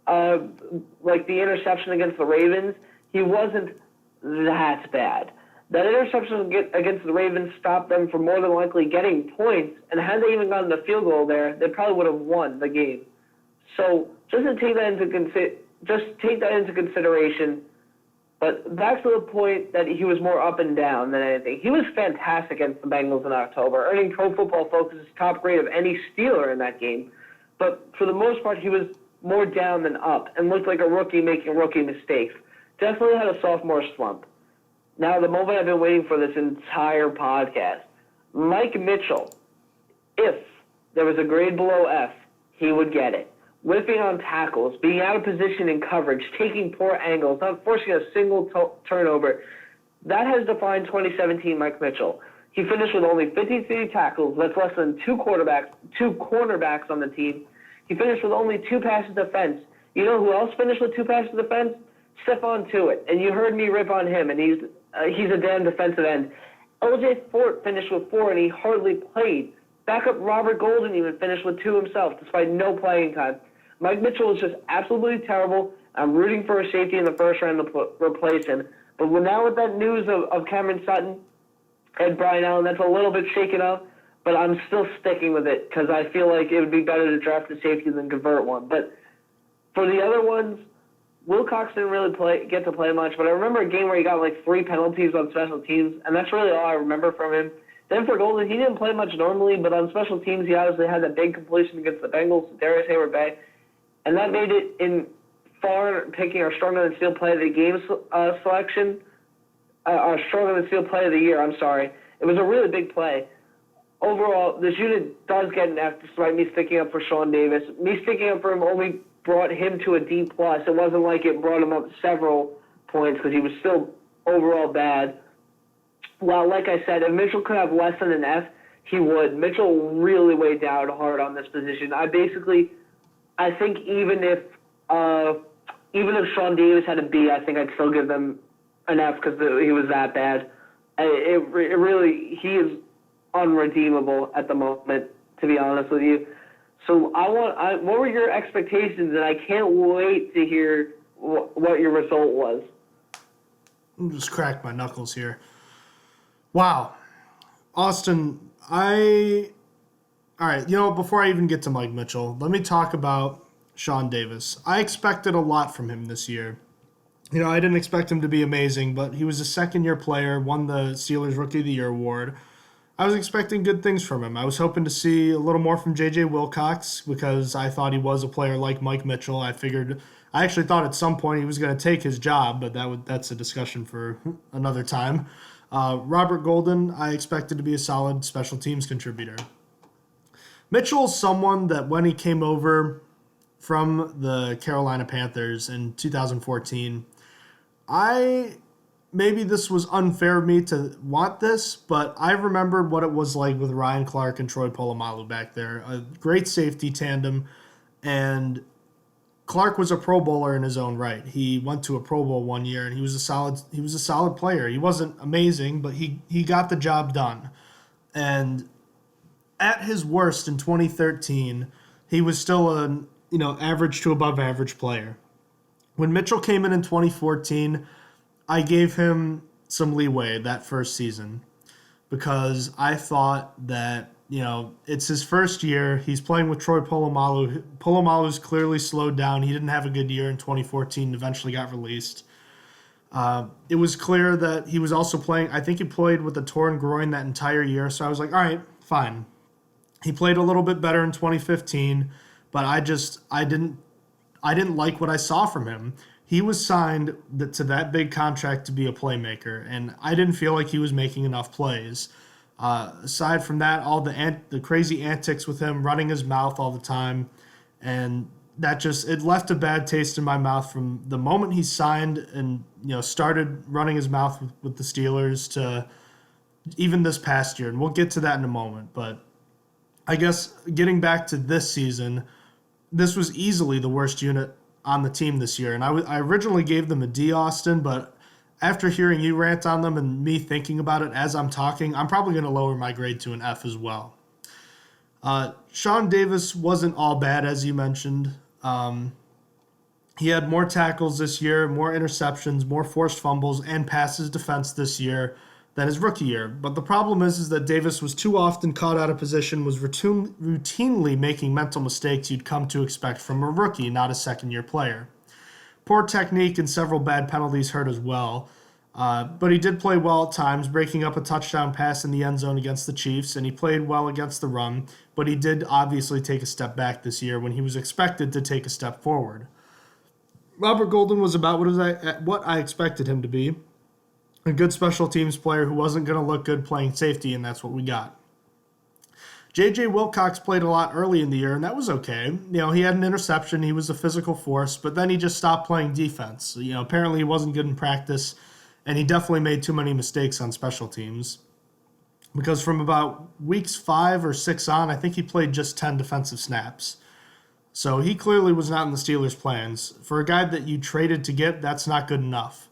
like the interception against the Ravens, he wasn't that bad. That interception against the Ravens stopped them from more than likely getting points, and had they even gotten the field goal there, they probably would have won the game. So just take that into consideration. But back to the point that he was more up and down than anything. He was fantastic against the Bengals in October, earning Pro Football Focus's top grade of any Steeler in that game. But for the most part, he was more down than up and looked like a rookie making rookie mistakes. Definitely had a sophomore slump. Now, the moment I've been waiting for this entire podcast. Mike Mitchell, if there was a grade below F, he would get it. Whipping on tackles, being out of position in coverage, taking poor angles, not forcing a single turnover. That has defined 2017 Mike Mitchell. He finished with only 53 tackles. That's less than two cornerbacks on the team. He finished with only 2 passes defense. You know who else finished with 2 passes defense? Stephon Tuitt. And you heard me rip on him, and he's a damn defensive end. L.J. Fort finished with 4, and he hardly played. Backup Robert Golden even finished with 2 himself, despite no playing time. Mike Mitchell was just absolutely terrible. I'm rooting for a safety in the first round to replace him. But now with that news of Cameron Sutton and Brian Allen, that's a little bit shaken up. But I'm still sticking with it because I feel like it would be better to draft a safety than convert one. But for the other ones, Wilcox didn't really get to play much. But I remember a game where he got like 3 penalties on special teams, and that's really all I remember from him. Then for Golden, he didn't play much normally, but on special teams, he obviously had that big completion against the Bengals, Darius Hayward-Bay. And that made it in far picking our Stronger Than Steel Play of the Game selection, our Stronger Than Steel Play of the Year, I'm sorry. It was a really big play. Overall, this unit does get an F despite me sticking up for Sean Davis. Me sticking up for him only brought him to a D+. It wasn't like it brought him up several points because he was still overall bad. Well, like I said, if Mitchell could have less than an F, he would. Mitchell really weighed down hard on this position. I think even if Sean Davis had a B, I think I'd still give them an F because he was that bad. He is unredeemable at the moment, to be honest with you. So what were your expectations? And I can't wait to hear what your result was. I'll just crack my knuckles here. Wow. Austin, all right, before I even get to Mike Mitchell, let me talk about Sean Davis. I expected a lot from him this year. I didn't expect him to be amazing, but he was a second-year player, won the Steelers Rookie of the Year award. I was expecting good things from him. I was hoping to see a little more from J.J. Wilcox because I thought he was a player like Mike Mitchell. I actually thought at some point he was going to take his job, but that's a discussion for another time. Robert Golden, I expected to be a solid special teams contributor. Mitchell's someone that when he came over from the Carolina Panthers in 2014, maybe this was unfair of me to want this, but I remembered what it was like with Ryan Clark and Troy Polamalu back there. A great safety tandem, and Clark was a Pro Bowler in his own right. He went to a Pro Bowl one year, and he was a solid player. He wasn't amazing, but he got the job done. And at his worst in 2013, he was still an average to above average player. When Mitchell came in 2014, I gave him some leeway that first season because I thought that, it's his first year. He's playing with Troy Polamalu. Polamalu's clearly slowed down. He didn't have a good year in 2014, eventually got released. It was clear that he was also playing, I think he played with a torn groin that entire year, so I was like, all right, fine. He played a little bit better in 2015, but I didn't like what I saw from him. He was signed to that big contract to be a playmaker, and I didn't feel like he was making enough plays. Aside from that, all the crazy antics with him, running his mouth all the time, and that it left a bad taste in my mouth from the moment he signed and started running his mouth with the Steelers to even this past year, and we'll get to that in a moment. But I guess getting back to this season, this was easily the worst unit on the team this year. And I originally gave them a D, Austin, but after hearing you rant on them and me thinking about it as I'm talking, I'm probably going to lower my grade to an F as well. Sean Davis wasn't all bad, as you mentioned. He had more tackles this year, more interceptions, more forced fumbles, and passes defense this year than his rookie year. But the problem is that Davis was too often caught out of position, was routinely making mental mistakes you'd come to expect from a rookie, not a second-year player. Poor technique and several bad penalties hurt as well. But he did play well at times, breaking up a touchdown pass in the end zone against the Chiefs, and he played well against the run, but he did obviously take a step back this year when he was expected to take a step forward. Robert Golden was about what I expected him to be. A good special teams player who wasn't going to look good playing safety, and that's what we got. J.J. Wilcox played a lot early in the year, and that was okay. He had an interception. He was a physical force, but then he just stopped playing defense. Apparently he wasn't good in practice, and he definitely made too many mistakes on special teams. Because from about weeks 5 or 6 on, I think he played just 10 defensive snaps. So he clearly was not in the Steelers' plans. For a guy that you traded to get, that's not good enough.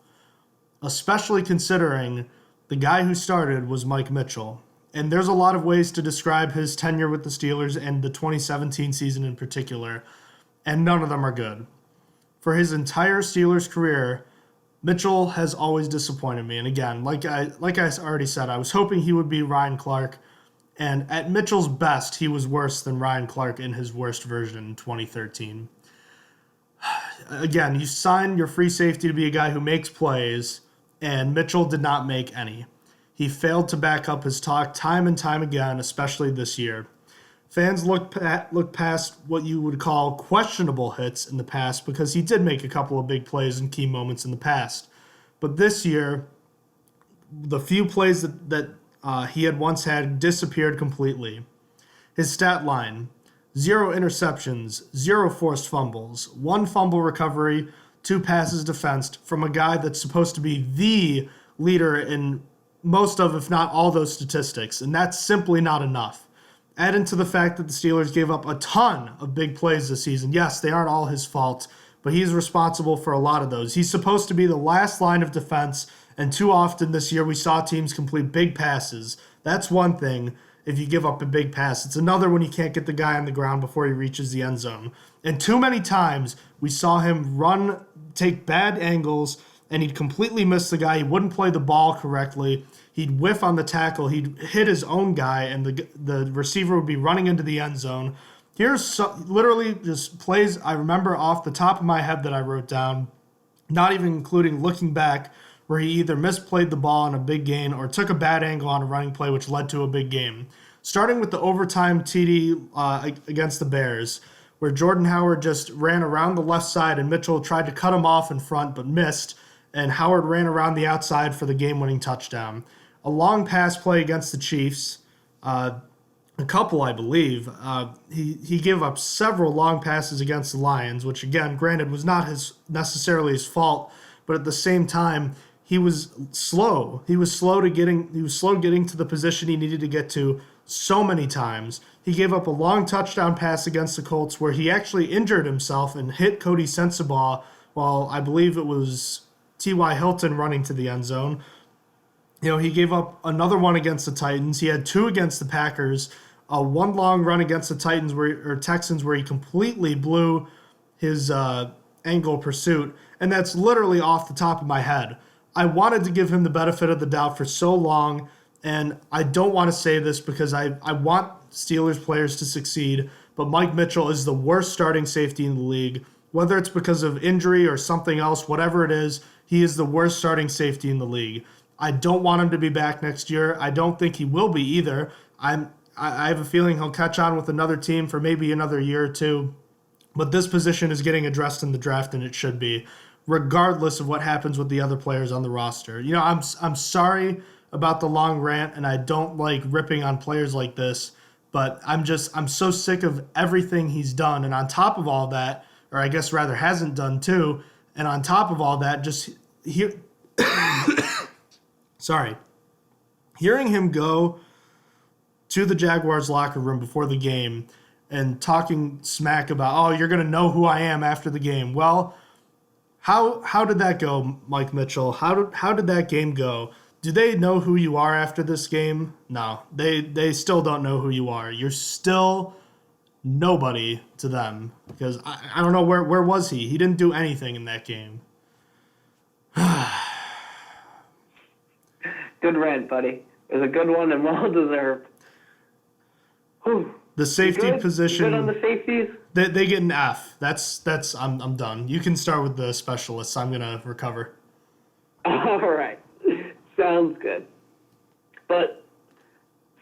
Especially considering the guy who started was Mike Mitchell. And there's a lot of ways to describe his tenure with the Steelers and the 2017 season in particular, and none of them are good. For his entire Steelers career, Mitchell has always disappointed me. And again, like I already said, I was hoping he would be Ryan Clark, and at Mitchell's best, he was worse than Ryan Clark in his worst version in 2013. Again, you signed your free safety to be a guy who makes plays, and Mitchell did not make any. He failed to back up his talk time and time again, especially this year. Fans look past what you would call questionable hits in the past because he did make a couple of big plays in key moments in the past. But this year, the few plays that he had once had disappeared completely. His stat line, 0 interceptions, 0 forced fumbles, 1 fumble recovery, 2 passes defensed from a guy that's supposed to be the leader in most of, if not all, those statistics, and that's simply not enough. Add into the fact that the Steelers gave up a ton of big plays this season. Yes, they aren't all his fault, but he's responsible for a lot of those. He's supposed to be the last line of defense, and too often this year we saw teams complete big passes. That's one thing. if you give up a big pass. It's another when you can't get the guy on the ground before he reaches the end zone. And too many times we saw him take bad angles, and he'd completely miss the guy. He wouldn't play the ball correctly. He'd whiff on the tackle. He'd hit his own guy, and the receiver would be running into the end zone. Here's literally just plays I remember off the top of my head that I wrote down, not even including looking back, where he either misplayed the ball on a big gain or took a bad angle on a running play, which led to a big game. Starting with the overtime TD against the Bears, where Jordan Howard just ran around the left side and Mitchell tried to cut him off in front but missed, and Howard ran around the outside for the game-winning touchdown. A long pass play against the Chiefs, a couple, I believe. He gave up several long passes against the Lions, which, again, granted, was not necessarily his fault, but at the same time, he was slow. He was slow getting to the position he needed to get to so many times. He gave up a long touchdown pass against the Colts where he actually injured himself and hit Cody Sensabaugh while I believe it was T.Y. Hilton running to the end zone. He gave up another one against the Titans. He had two against the Packers. One long run against the Texans where he completely blew his angle pursuit. And that's literally off the top of my head. I wanted to give him the benefit of the doubt for so long, and I don't want to say this because I want Steelers players to succeed, but Mike Mitchell is the worst starting safety in the league. Whether it's because of injury or something else, whatever it is, he is the worst starting safety in the league. I don't want him to be back next year. I don't think he will be either. I have a feeling he'll catch on with another team for maybe another year or two, but this position is getting addressed in the draft, and it should be, regardless of what happens with the other players on the roster. I'm sorry about the long rant, and I don't like ripping on players like this, but I'm so sick of everything he's done. And on top of all that, or I guess rather hasn't done too, and on top of all that, hearing him go to the Jaguars locker room before the game and talking smack about, oh, you're going to know who I am after the game. Well, how did that go, Mike Mitchell? How did that game go? Do they know who you are after this game? No, they still don't know who you are. You're still nobody to them because I don't know where was he? He didn't do anything in that game. Good rant, buddy. It was a good one and well deserved. Whew. The safety position. You good on the safeties? They get an F. That's I'm done. You can start with the specialists. I'm gonna recover. All right. Sounds good. But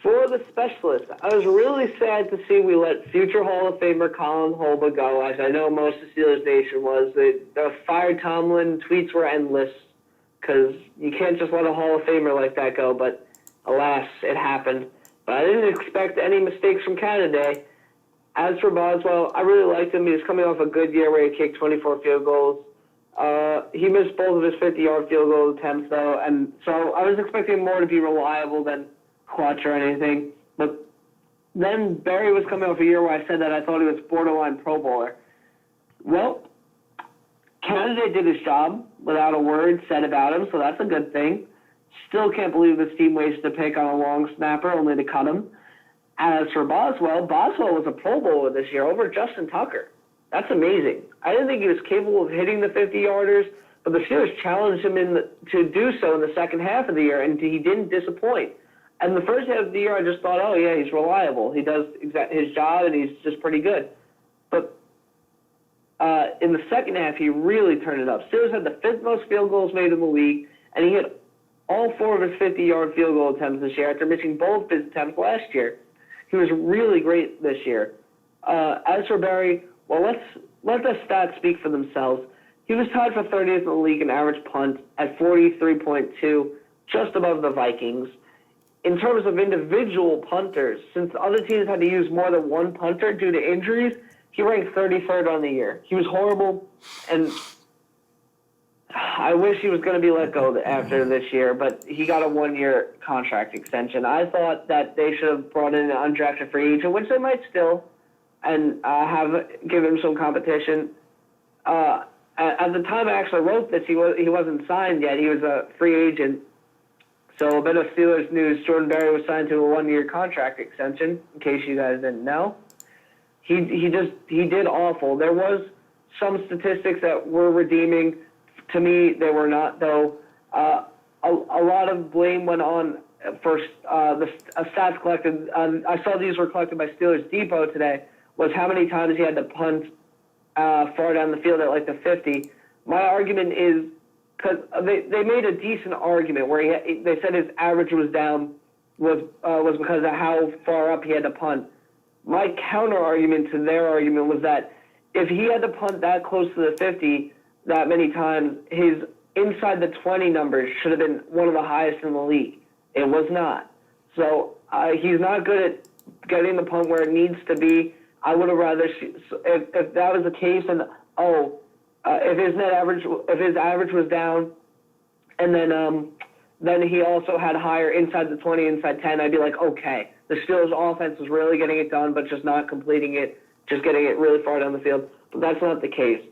for the specialists, I was really sad to see we let future Hall of Famer Colin Holba go, as I know most of Steelers Nation was. The fired Tomlin tweets were endless because you can't just let a Hall of Famer like that go, but alas, it happened. But I didn't expect any mistakes from Canada. As for Boswell, I really liked him. He was coming off a good year where he kicked 24 field goals. He missed both of his 50-yard field goal attempts, though, and so I was expecting more to be reliable than clutch or anything. But then Barry was coming off a year where I said that I thought he was borderline Pro Bowler. Well, Canada did his job without a word said about him, so that's a good thing. Still can't believe this team wasted a pick on a long snapper only to cut him. As for Boswell was a Pro Bowler this year over Justin Tucker. That's amazing. I didn't think he was capable of hitting the 50-yarders, but the Steelers challenged him to do so in the second half of the year, and he didn't disappoint. And the first half of the year, I just thought, oh, yeah, he's reliable. He does his job, and he's just pretty good. But in the second half, he really turned it up. Steelers had the fifth most field goals made in the league, and he hit all four of his 50-yard field goal attempts this year after missing both of his attempts last year. He was really great this year. As for Barry, well, let the stats speak for themselves. He was tied for 30th in the league in average punt at 43.2, just above the Vikings. In terms of individual punters, since other teams had to use more than one punter due to injuries, he ranked 33rd on the year. He was horrible, and I wish he was going to be let go after this year, but he got a one-year contract extension. I thought that they should have brought in an undrafted free agent, which they might still, and have given him some competition. At the time I actually wrote this, he wasn't signed yet. He was a free agent. So a bit of Steelers news, Jordan Berry was signed to a 1-year contract extension, in case you guys didn't know. He did awful. There was some statistics that were redeeming. To me, they were not, though. A lot of blame went on for the stats collected. I saw these were collected by Steelers Depot today, was how many times he had to punt far down the field at like the 50. My argument is, because they made a decent argument where they said his average was down was because of how far up he had to punt. My counter argument to their argument was that if he had to punt that close to the 50 that many times, his inside the 20 numbers should have been one of the highest in the league. It was not. So he's not good at getting the punt where it needs to be. I would have rather, if that was the case, and if his average was down, and then he also had higher inside the 20, inside 10, I'd be like, okay, the Steelers offense was really getting it done, but just not completing it, just getting it really far down the field. But that's not the case.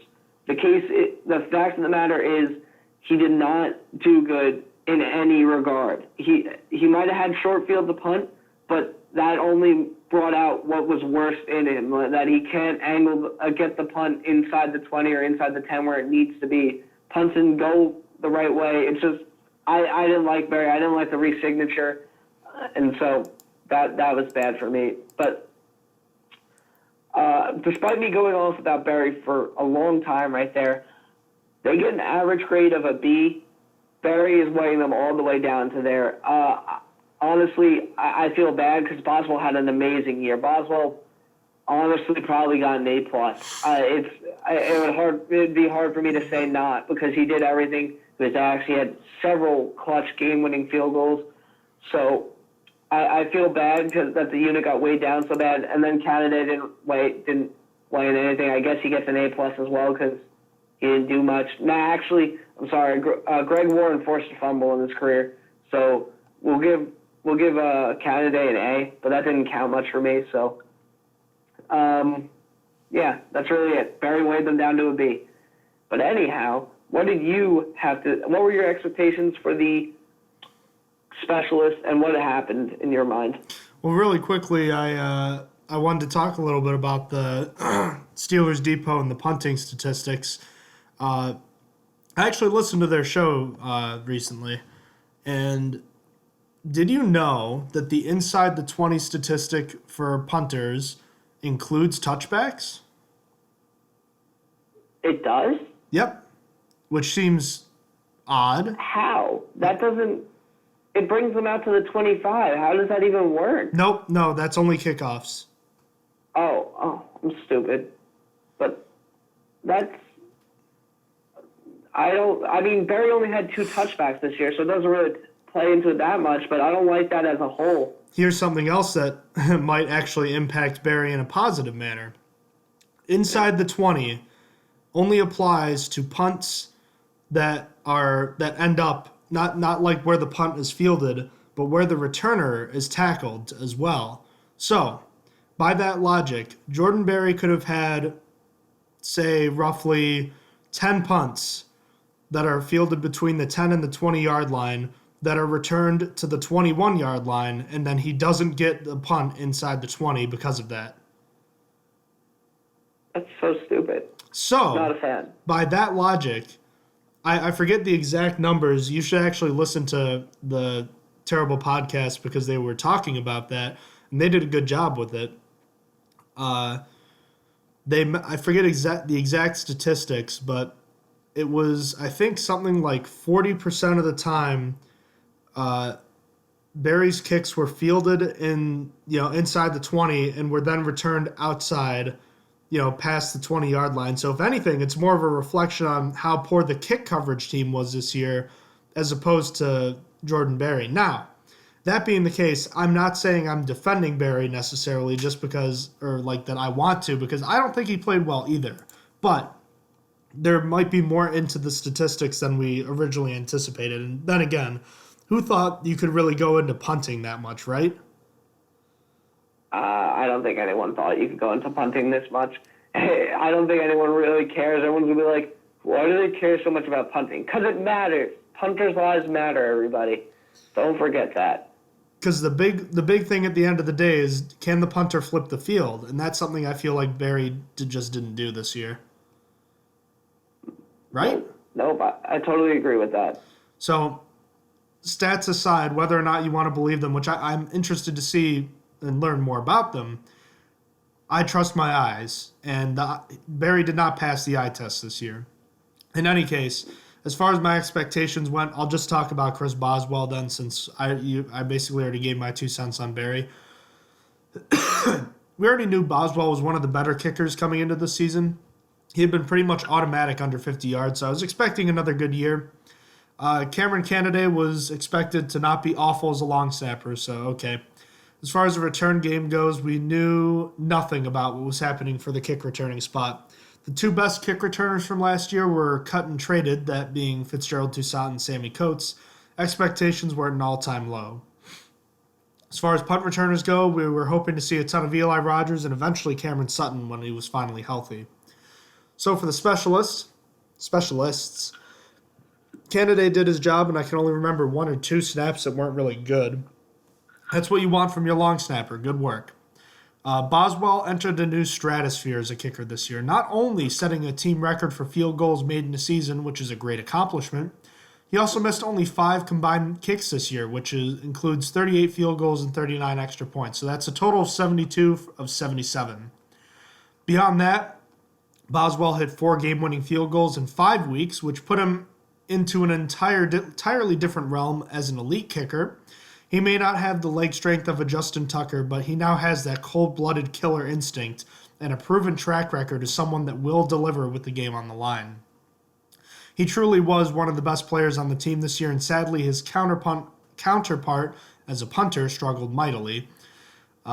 The fact of the matter is, he did not do good in any regard. He might have had short field to punt, but that only brought out what was worst in him, that he can't get the punt inside the 20 or inside the 10 where it needs to be. Punts didn't go the right way. It's just, I didn't like Barry. I didn't like the resignature, and so that was bad for me. But despite me going off about Barry for a long time right there, they get an average grade of a B. Barry is weighing them all the way down to there. Honestly, I feel bad because Boswell had an amazing year. Boswell honestly probably got an A+. It'd be hard for me to say not, because he did everything. He actually had several clutch game-winning field goals. So I feel bad because that the unit got weighed down so bad, and then Canada didn't weigh in anything. I guess he gets an A+ as well because he didn't do much. Actually, I'm sorry. Greg Warren forced a fumble in his career, so we'll give Canada an A, but that didn't count much for me. So, yeah, that's really it. Barry weighed them down to a B. But anyhow, what were your expectations for the specialist, and what happened in your mind? Well, really quickly, I wanted to talk a little bit about the Steelers Depot and the punting statistics. I actually listened to their show recently, and did you know that the inside the 20 statistic for punters includes touchbacks? It does? Yep. Which seems odd. How? That doesn't... It brings them out to the 25. How does that even work? Nope, no, that's only kickoffs. Oh, I'm stupid. But that's... Barry only had 2 touchbacks this year, so it doesn't really play into it that much, but I don't like that as a whole. Here's something else that might actually impact Barry in a positive manner. Inside the 20 only applies to punts that end up not like where the punt is fielded, but where the returner is tackled as well. So, by that logic, Jordan Berry could have had, say, roughly 10 punts that are fielded between the 10 and the 20-yard line that are returned to the 21-yard line, and then he doesn't get the punt inside the 20 because of that. That's so stupid. So, not a fan. By that logic, I forget the exact numbers. You should actually listen to the Terrible Podcast because they were talking about that, and they did a good job with it. I forget the exact statistics, but it was, I think, something like 40% of the time Barry's kicks were fielded inside the 20 and were then returned outside, past the 20-yard line. So if anything, it's more of a reflection on how poor the kick coverage team was this year as opposed to Jordan Berry. Now, that being the case, I'm not saying I'm defending Barry necessarily just because, or like that I want to, because I don't think he played well either. But there might be more into the statistics than we originally anticipated. And then again, who thought you could really go into punting that much, right? I don't think anyone thought you could go into punting this much. I don't think anyone really cares. Everyone's going to be like, why do they care so much about punting? Because it matters. Punters' lives matter, everybody. Don't forget that. Because the big thing at the end of the day is, can the punter flip the field? And that's something I feel like Barry just didn't do this year. Right? Nope, I totally agree with that. So, stats aside, whether or not you want to believe them, which I'm interested to see and learn more about them, I trust my eyes. And Barry did not pass the eye test this year. In any case, as far as my expectations went, I'll just talk about Chris Boswell then, since I basically already gave my 2 cents on Barry. We already knew Boswell was one of the better kickers coming into the season. He had been pretty much automatic under 50 yards, so I was expecting another good year. Cameron Canaday was expected to not be awful as a long snapper, so okay. As far as the return game goes, we knew nothing about what was happening for the kick returning spot. The 2 best kick returners from last year were cut and traded, that being Fitzgerald Toussaint and Sammy Coates. Expectations were at an all-time low. As far as punt returners go, we were hoping to see a ton of Eli Rogers and eventually Cameron Sutton when he was finally healthy. So for the specialists, Canaday did his job, and I can only remember 1 or 2 snaps that weren't really good. That's what you want from your long snapper. Good work. Boswell entered a new stratosphere as a kicker this year, not only setting a team record for field goals made in a season, which is a great accomplishment, he also missed only 5 combined kicks this year, which includes 38 field goals and 39 extra points. So that's a total of 72 of 77. Beyond that, Boswell hit 4 game-winning field goals in 5 weeks, which put him into an entirely different realm as an elite kicker. He may not have the leg strength of a Justin Tucker, but he now has that cold-blooded killer instinct and a proven track record as someone that will deliver with the game on the line. He truly was one of the best players on the team this year, and sadly his counterpart as a punter struggled mightily. We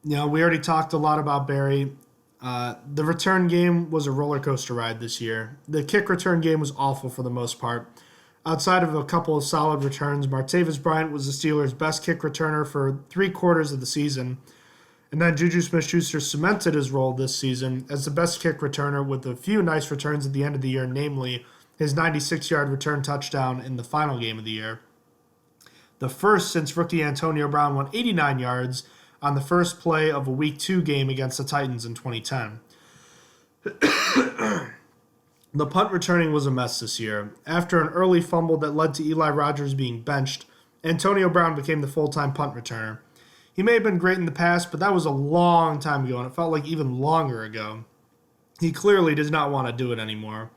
already talked a lot about Barry. The return game was a roller coaster ride this year. The kick return game was awful for the most part. Outside of a couple of solid returns, Martavis Bryant was the Steelers' best kick returner for 3/4 of the season. And then Juju Smith-Schuster cemented his role this season as the best kick returner with a few nice returns at the end of the year, namely his 96-yard return touchdown in the final game of the year. The first since rookie Antonio Brown went 89 yards on the first play of a Week 2 game against the Titans in 2010. The punt returning was a mess this year. After an early fumble that led to Eli Rogers being benched, Antonio Brown became the full-time punt returner. He may have been great in the past, but that was a long time ago, and it felt like even longer ago. He clearly does not want to do it anymore.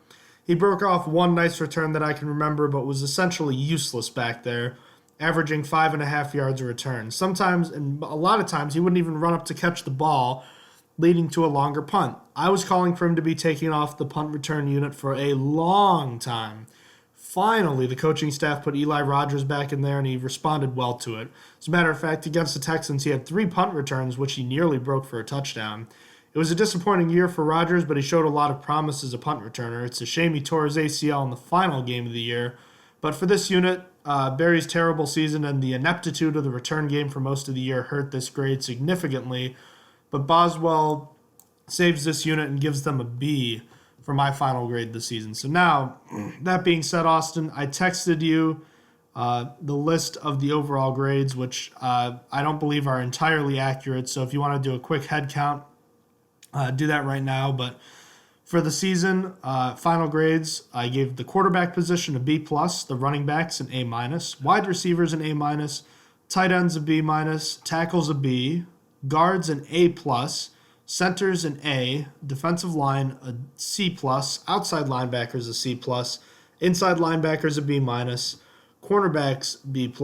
He broke off 1 nice return that I can remember, but was essentially useless back there, averaging 5.5 yards a return. Sometimes, and a lot of times, he wouldn't even run up to catch the ball, leading to a longer punt. I was calling for him to be taken off the punt return unit for a long time. Finally, the coaching staff put Eli Rogers back in there, and he responded well to it. As a matter of fact, against the Texans, he had 3 punt returns, which he nearly broke for a touchdown. It was a disappointing year for Rogers, but he showed a lot of promise as a punt returner. It's a shame he tore his ACL in the final game of the year. But for this unit, Barry's terrible season and the ineptitude of the return game for most of the year hurt this grade significantly. But Boswell saves this unit and gives them a B for my final grade this season. So now, that being said, Austin, I texted you the list of the overall grades, which I don't believe are entirely accurate. So if you want to do a quick head count, do that right now. But for the season, final grades, I gave the quarterback position a B+, the running backs an A-, wide receivers an A-, tight ends a B-, tackles a B, guards an A+, centers an A, defensive line a C+, outside linebackers a C+, inside linebackers a B-, cornerbacks B+,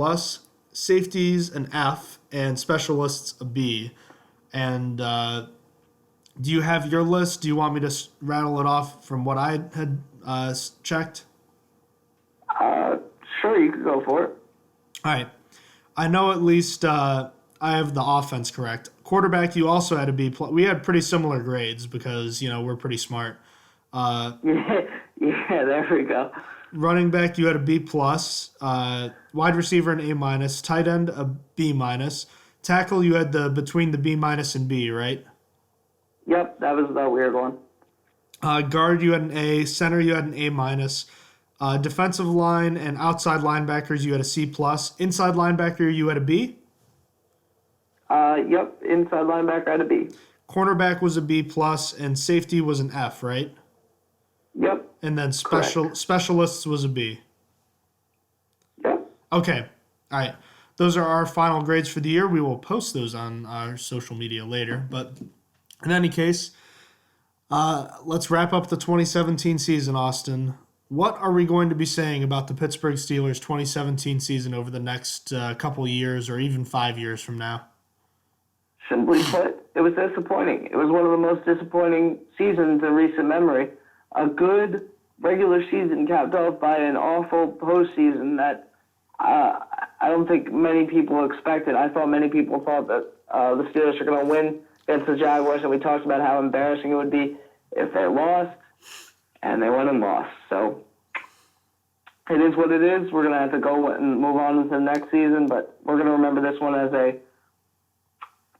safeties an F, and specialists a B. And do you have your list? Do you want me to rattle it off from what I had checked? Sure, you can go for it. All right. I know at least I have the offense correct. Quarterback, you also had a B+. We had pretty similar grades because, we're pretty smart. Yeah, there we go. Running back, you had a B+. Wide receiver, an A-. Tight end, a B-. Tackle, you had between the B- and B, right? Yep, that was the weird one. Guard, you had an A. Center, you had an A-. Defensive line and outside linebackers, you had a C+. Inside linebacker, you had a B. Yep, inside linebacker, I had a B. Cornerback was a B+, and safety was an F, right? Yep. And then Correct. specialists was a B. Yep. Okay. All right. Those are our final grades for the year. We will post those on our social media later. But in any case, let's wrap up the 2017 season, Austin. What are we going to be saying about the Pittsburgh Steelers 2017 season over the next couple years or even 5 years from now? Simply put, it was disappointing. It was one of the most disappointing seasons in recent memory. A good regular season capped off by an awful postseason that I don't think many people expected. I thought many people thought that the Steelers were going to win against the Jaguars, and we talked about how embarrassing it would be if they lost, and they went and lost. So it is what it is. We're going to have to go and move on to the next season, but we're going to remember this one as a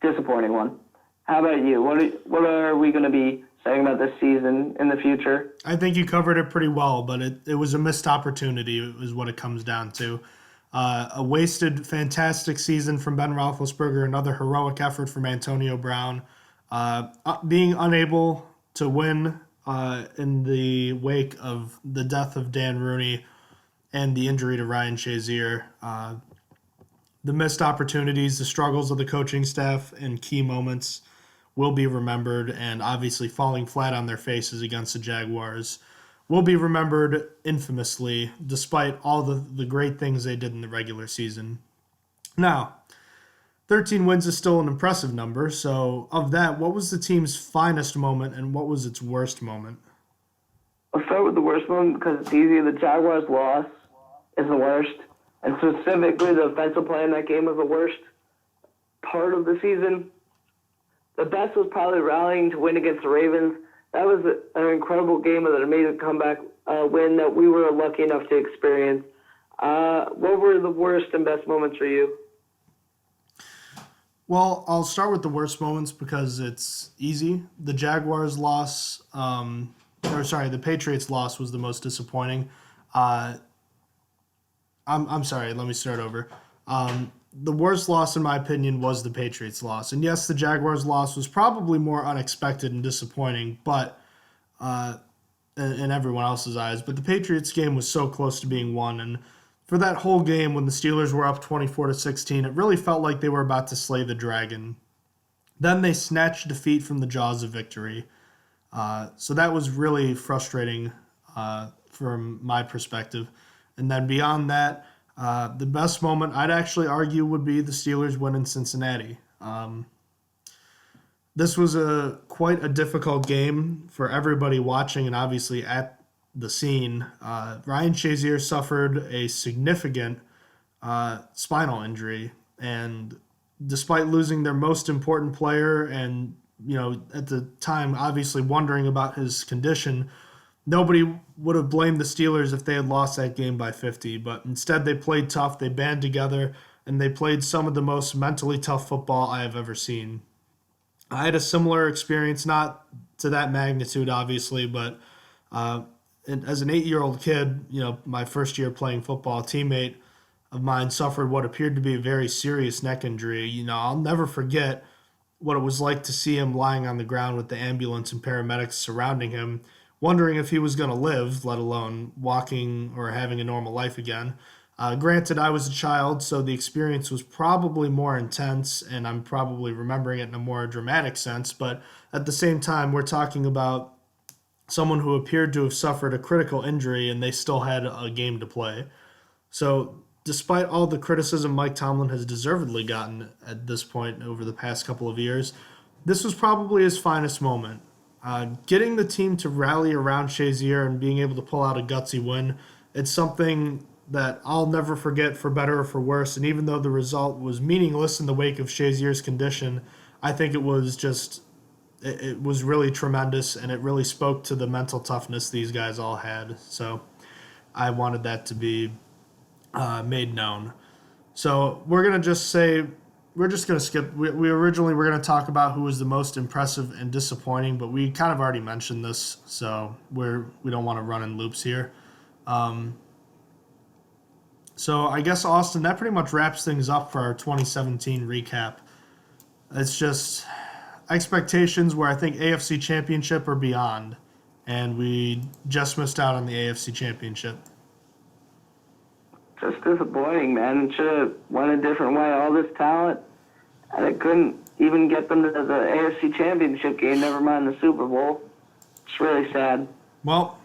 disappointing one. How about you? What are we going to be saying about this season in the future? I think you covered it pretty well, but it was a missed opportunity is what it comes down to. A wasted, fantastic season from Ben Roethlisberger, another heroic effort from Antonio Brown. Being unable to win in the wake of the death of Dan Rooney and the injury to Ryan Shazier. The missed opportunities, the struggles of the coaching staff in key moments will be remembered, and obviously falling flat on their faces against the Jaguars will be remembered infamously, despite all the great things they did in the regular season. Now, 13 wins is still an impressive number, so of that, what was the team's finest moment and what was its worst moment? I'll start with the worst moment because it's easy. The Jaguars' loss is the worst, and specifically the offensive play in that game was the worst part of the season. The best was probably rallying to win against the Ravens. That was an incredible game that made a comeback win that we were lucky enough to experience. What were the worst and best moments for you? Well, I'll start with the worst moments because it's easy. The Jaguars' loss, the Patriots' loss was the most disappointing. I'm sorry, let me start over. The worst loss, in my opinion, was the Patriots' loss. And yes, the Jaguars' loss was probably more unexpected and disappointing, but in everyone else's eyes. But the Patriots game was so close to being won. And for that whole game, when the Steelers were up 24-16, it really felt like they were about to slay the dragon. Then they snatched defeat from the jaws of victory. So that was really frustrating from my perspective. And then beyond that, the best moment I'd actually argue would be the Steelers win in Cincinnati. This was quite a difficult game for everybody watching and obviously at the scene. Ryan Shazier suffered a significant spinal injury, and despite losing their most important player and, at the time obviously wondering about his condition, nobody would have blamed the Steelers if they had lost that game by 50, but instead they played tough, they band together, and they played some of the most mentally tough football I have ever seen. I had a similar experience, not to that magnitude, obviously, but as an 8-year-old kid, my first year playing football, a teammate of mine suffered what appeared to be a very serious neck injury. I'll never forget what it was like to see him lying on the ground with the ambulance and paramedics surrounding him, wondering if he was going to live, let alone walking or having a normal life again. Granted, I was a child, so the experience was probably more intense, and I'm probably remembering it in a more dramatic sense, but at the same time, we're talking about someone who appeared to have suffered a critical injury, and they still had a game to play. So despite all the criticism Mike Tomlin has deservedly gotten at this point over the past couple of years, this was probably his finest moment. Getting the team to rally around Shazier and being able to pull out a gutsy win, it's something that I'll never forget for better or for worse. And even though the result was meaningless in the wake of Shazier's condition, I think it was really tremendous, and it really spoke to the mental toughness these guys all had. So I wanted that to be made known. So we're going to skip. We originally were going to talk about who was the most impressive and disappointing, but we kind of already mentioned this, so we don't want to run in loops here. So I guess, Austin, that pretty much wraps things up for our 2017 recap. It's just expectations where I think AFC Championship or beyond, and we just missed out on the AFC Championship. Just disappointing, man. It should have went a different way. All this talent, and it couldn't even get them to the AFC Championship game, never mind the Super Bowl. It's really sad. Well,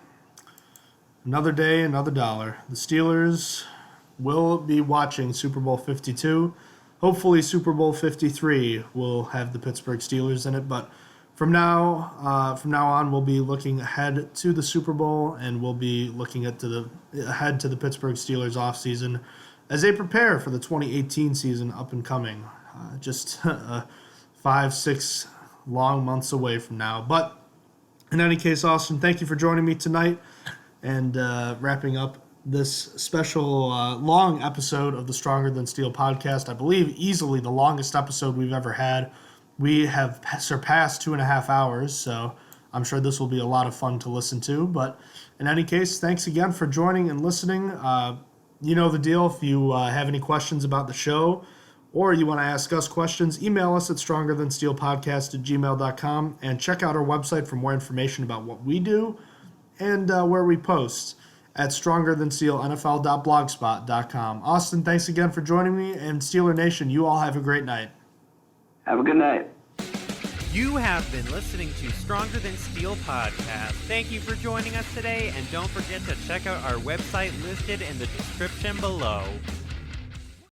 another day, another dollar. The Steelers will be watching Super Bowl 52. Hopefully Super Bowl 53 will have the Pittsburgh Steelers in it, but from now on, we'll be looking ahead to the Super Bowl, and we'll be looking ahead to the Pittsburgh Steelers offseason as they prepare for the 2018 season up and coming. Just 5-6 long months away from now. But in any case, Austin, thank you for joining me tonight and wrapping up this special long episode of the Stronger Than Steel podcast. I believe easily the longest episode we've ever had. We have surpassed 2.5 hours, so I'm sure this will be a lot of fun to listen to. But in any case, thanks again for joining and listening. You know the deal. If you have any questions about the show or you want to ask us questions, email us at strongerthansteelpodcast@gmail.com and check out our website for more information about what we do and where we post at strongerthansteelnfl.blogspot.com. Austin, thanks again for joining me, and Steeler Nation, you all have a great night. Have a good night. You have been listening to Stronger Than Steel podcast. Thank you for joining us today, and don't forget to check out our website listed in the description below.